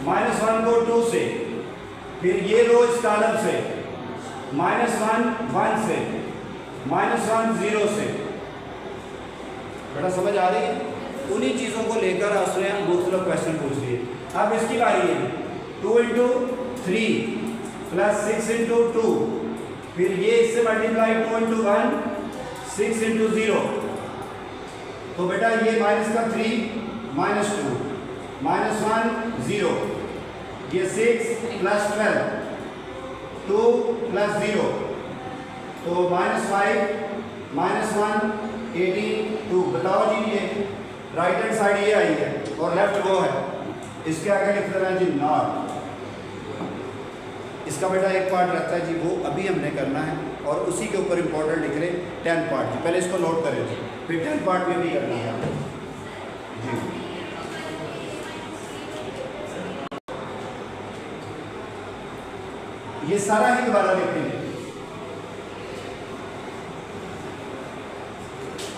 -1 को 2 से, फिर ये रो इस कॉलम से -1 1 से, -1 0 से। बेटा समझ आ रही है? उन्हीं चीज़ों को लेकर उसने दूसरा क्वेश्चन पूछ लिए। अब इसकी बारी है 2 × 3 प्लस 6 × 2, फिर ये इससे मल्टीप्लाई 2 × 1 6 × 0, तो बेटा ये माइनस का 3 -2 -1 0, ये 6 प्लस 12 2 प्लस 0, तो -5 -1 18 2। बताओ जी ये राइट हैंड साइड ये आई है और लेफ्ट वो है, इसके आगे लिख देना जी नॉट। इसका बेटा एक पार्ट रहता है जी, वो अभी हमने करना है और उसी के ऊपर इंपॉर्टेंट लिख रहे 10 पार्ट जी, पहले इसको नोट करें जी, फिर 10 पार्ट में भी करना है जी। ये सारा ही दोबारा लिखेंगे।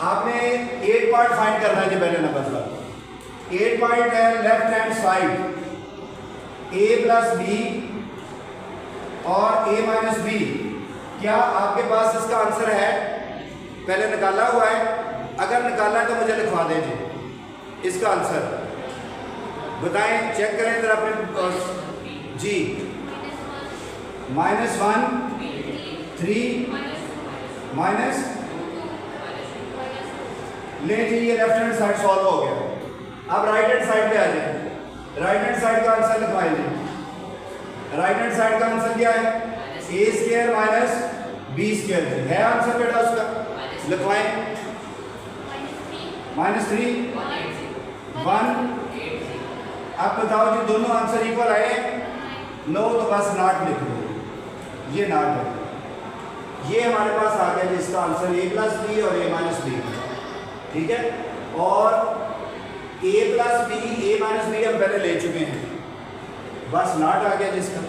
आपने 8 पार्ट फाइंड करना है जी पहले नंबर पर। 8 पार्ट है left hand side a plus B और a माइनस बी। क्या आपके पास इसका आंसर है? पहले निकाला हुआ है? अगर निकाला है तो मुझे लिखवा दें जी इसका आंसर, बताएं, चेक करें इधर अपने जी। -1 3 माइनस, ले जी ये लेफ्ट हैंड साइड सॉल्व हो गया। अब राइट हैंड साइड पे आ जाए। राइट हैंड साइड का आंसर लिखवाएं जी। राइट हैंड साइड का आंसर क्या है? a² माइनस b² है आंसर बेटा उसका, लिखवाएं। -3 1। अब बताओ जी दोनों आंसर इक्वल आए? नो, तो बस नॉट लिख दो, ये नॉट है। ये हमारे पास आ गया जी इसका आंसर a प्लस बी और a माइनस बी, ठीक है। और a plus B a minus B हम पहले ले चुके हैं, बस नॉट आ गया जिसका,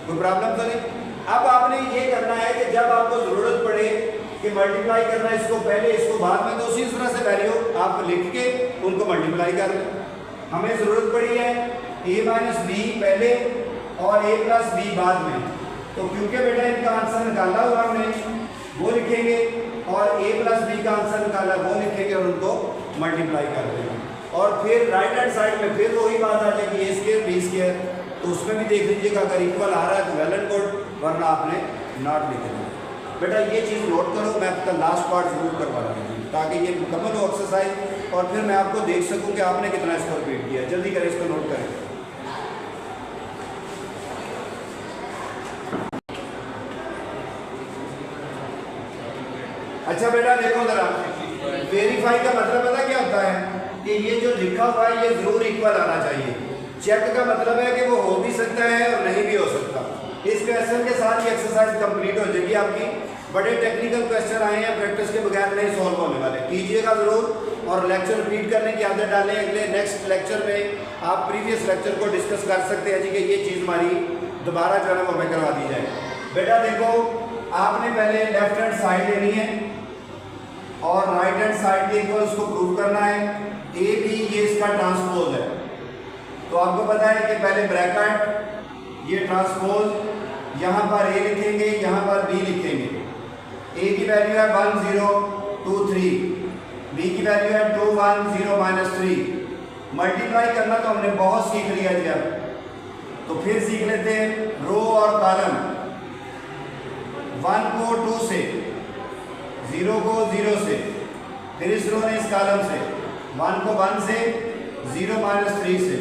कोई प्रॉब्लम तो नहीं। अब आपने ये करना है कि जब आपको ज़रूरत पड़े कि मल्टीप्लाई करना है इसको पहले इसको बाद में, तो उसी तरह से वैल्यू आप लिख के उनको मल्टीप्लाई कर लें। हमें ज़रूरत पड़ी है a माइनस बी पहले और a प्लस बी बाद में, तो क्योंकि बेटा इनका आंसर निकाला हुआ हमने वो लिखेंगे और a प्लस बी का आंसर निकाला वो लिखेंगे और उनको मल्टीप्लाई कर देंगे। और फिर राइट हैंड साइड में फिर वही बात आ जाएगी a² b², तो उसमें भी देख लीजिएगा अगर इक्वल आ रहा है तो वेल एंड गुड, वरना आपने नॉट लिख देना। बेटा ये चीज़ नोट करो, मैं आपका लास्ट पार्ट जरूर करवा रहा हूँ ताकि ये मुकम्मल हो एक्सरसाइज और फिर मैं आपको देख सकूँ कि आपने कितना इसको रिपीट किया। जल्दी करें, इसको नोट करें। अच्छा बेटा देखो जरा, वेरीफाई का मतलब पता क्या होता है कि ये जो लिखा हुआ है ये जरूर इक्वल आना चाहिए। चेक का मतलब है कि वो हो भी सकता है और नहीं भी हो सकता। इस क्वेश्चन के साथ ये एक्सरसाइज कंप्लीट हो जाएगी आपकी। बड़े टेक्निकल क्वेश्चन आए हैं, प्रैक्टिस के बगैर नहीं सॉल्व होने वाले, कीजिएगा जरूर और लेक्चर रिपीट करने की आदत डालें। अगले नेक्स्ट लेक्चर में आप प्रीवियस लेक्चर को डिस्कस कर सकते हैं जी कि ये चीज़ हमारी दोबारा जो है वो हमें करवा दी जाए। बेटा देखो, आपने पहले लेफ्ट हैंड साइड लेनी है और राइट हैंड साइड के इक्वल उसको प्रूव करना है। ए बी ये इसका ट्रांसपोज है, तो आपको पता है कि पहले ब्रैकेट ये ट्रांसपोज, यहाँ पर ए लिखेंगे, यहाँ पर बी लिखेंगे। ए की वैल्यू है 1 0 2 3, बी की वैल्यू है 2 1 0 -3। मल्टीप्लाई करना तो हमने बहुत सीख लिया जी, अब तो फिर सीख लेते हैं रो और कॉलम। 1 को 2 से, 0 को 0 से, फिर इस रो ने इस कॉलम से, 1 को 1 से, 0 माइनस 3 से।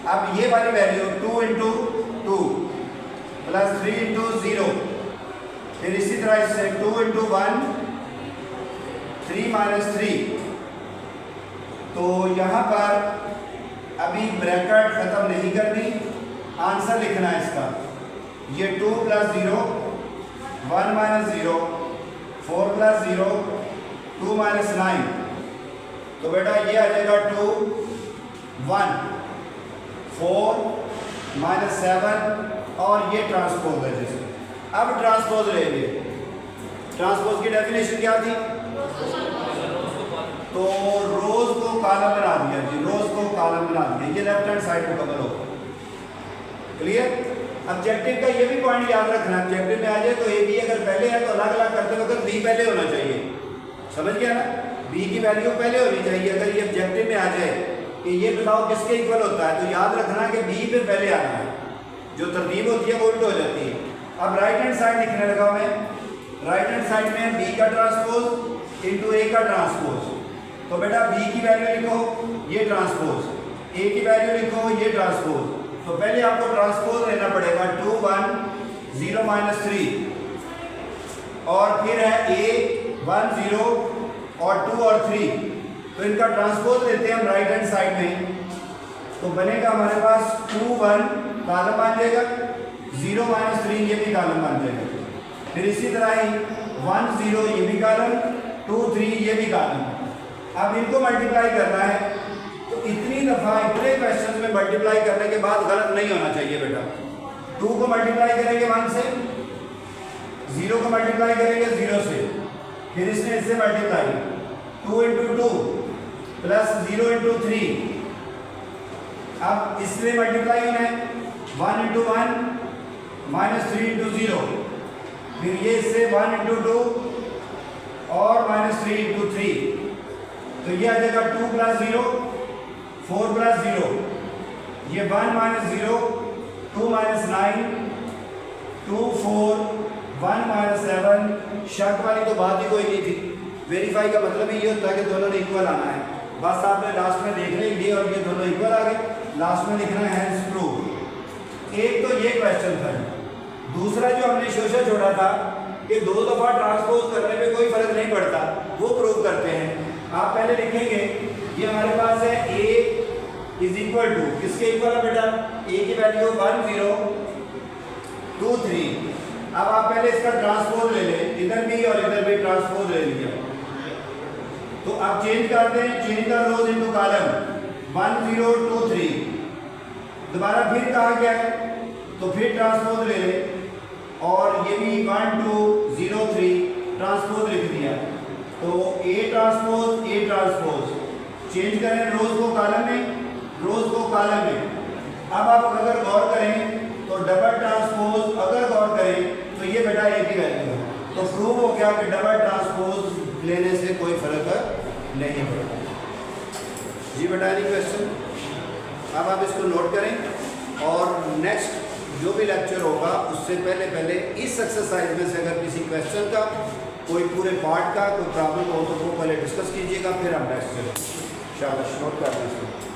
अब ये वाली वैल्यू 2 इंटू 2 प्लस 3 इंटू 0, फिर इसी तरह इससे 2 इंटू 1 3 माइनस 3। तो यहाँ पर अभी ब्रैकेट ख़त्म नहीं करनी, आंसर लिखना है इसका। ये 2 प्लस 0 1 माइनस 0 4 प्लस 0 2 माइनस 9। तो बेटा ये आ जाएगा 2 1 4 माइनस 7 और ये ट्रांसपोज है जैसे। अब ट्रांसपोज लेंगे। ट्रांसपोज की डेफिनेशन क्या थी? तो रोज को कॉलम बना दिया जी, रोज को कॉलम बना दिया। ये लेफ्ट हैंड साइड को कवर होगा। क्लियर? ऑब्जेक्टिव का ये भी पॉइंट याद रखना, ऑब्जेक्टिव में आ जाए तो ए बी अगर पहले है तो अलग अलग करते वक्त बी पहले होना चाहिए। समझ गया ना? बी की वैल्यू पहले होनी चाहिए। अगर ये ऑब्जेक्टिव में आ जाए कि ये बताओ किसके इक्वल होता है, तो याद रखना कि बी पे पहले आना है। जो तरतीब होती है वो उल्ट हो जाती है। अब राइट हैंड साइड लिखने लगा मैं। राइट हैंड साइड में बी का ट्रांसपोज इंटू ए का ट्रांसपोज। तो बेटा बी की वैल्यू लिखो, ये ट्रांसपोज, ए की वैल्यू लिखो, ये ट्रांसपोज। तो पहले आपको ट्रांसपोज लेना पड़ेगा 2 1 0 माइनस 3 और फिर है ए 1 0 और 2 और 3। तो इनका ट्रांसपोज लेते हैं हम राइट हैंड साइड में। तो बनेगा हमारे पास 2 1 कॉलम बन जाएगा, 0 माइनस 3 ये भी कॉलम बन जाएगा। फिर इसी तरह ही 1 0 ये भी कॉलम, 2 3 ये भी कॉलम। अब इनको मल्टीप्लाई करना है। तो इतनी दफ़ा इतने क्वेश्चन में मल्टीप्लाई करने के बाद गलत नहीं होना चाहिए बेटा। 2 को मल्टीप्लाई करेंगे 1 से, 0 को मल्टीप्लाई करेंगे 0 से, फिर इसमें इससे मल्टीप्लाई 2 इंटू 2 प्लस 0 इंटू 3। अब इसमें मल्टीप्लाई होना है 1 इंटू 1 माइनस 3 इंटू 0, फिर ये इससे 1 इंटू 2 और माइनस 3 इंटू 3। तो ये आ जाएगा 2 प्लस 0 4 प्लस 0, ये 1 माइनस 0 2 माइनस 9 2 4 1 माइनस 7। शक वाली तो बात ही कोई नहीं थी। वेरीफाई का मतलब ही ये होता है कि दोनों ने इक्वल आना है। बस आपने लास्ट में देख लें ये और ये दोनों इक्वल आ गए, लास्ट में लिखना है हेंस प्रूव। एक तो ये क्वेश्चन था। दूसरा जो हमने शोषण छोड़ा था कि 2 दफ़ा ट्रांसपोज करने में कोई फर्क नहीं पड़ता, वो प्रूव करते हैं। आप पहले लिखेंगे ये हमारे पास है a इज इक्वल टू, किसके इक्वल है बेटा? a की वैल्यू 1 0 2 3। अब आप पहले इसका ट्रांसपोज ले लें, इधर भी और इधर भी ट्रांसपोज ले लिया। तो आप चेंज करते हैं, change the rose into column 1 0 2 3। दोबारा फिर कहा गया है तो फिर ट्रांसपोज ले लें और ये भी 1 2 0 3 ट्रांसपोज लिख दिया। तो ए ट्रांसपोज चेंज करें रोज को कॉलम में, रोज को कॉलम में। अब आप अगर गौर करें तो डबल ट्रांसपोज अगर गौर करें तो ये बेटा एक ही वैल्यू है। तो प्रूव हो गया कि डबल ट्रांसपोज लेने से कोई फर्क नहीं पड़ता। जी बेटा एनी क्वेश्चन? अब आप इसको नोट करें और नेक्स्ट जो भी लेक्चर होगा उससे पहले इस एक्सरसाइज में से अगर किसी क्वेश्चन का कोई पूरे पार्ट का कोई प्रॉब्लम हो तो वो पहले डिस्कस कीजिएगा, फिर हम नेक्स्ट शाबाश नोट कर दें इसको।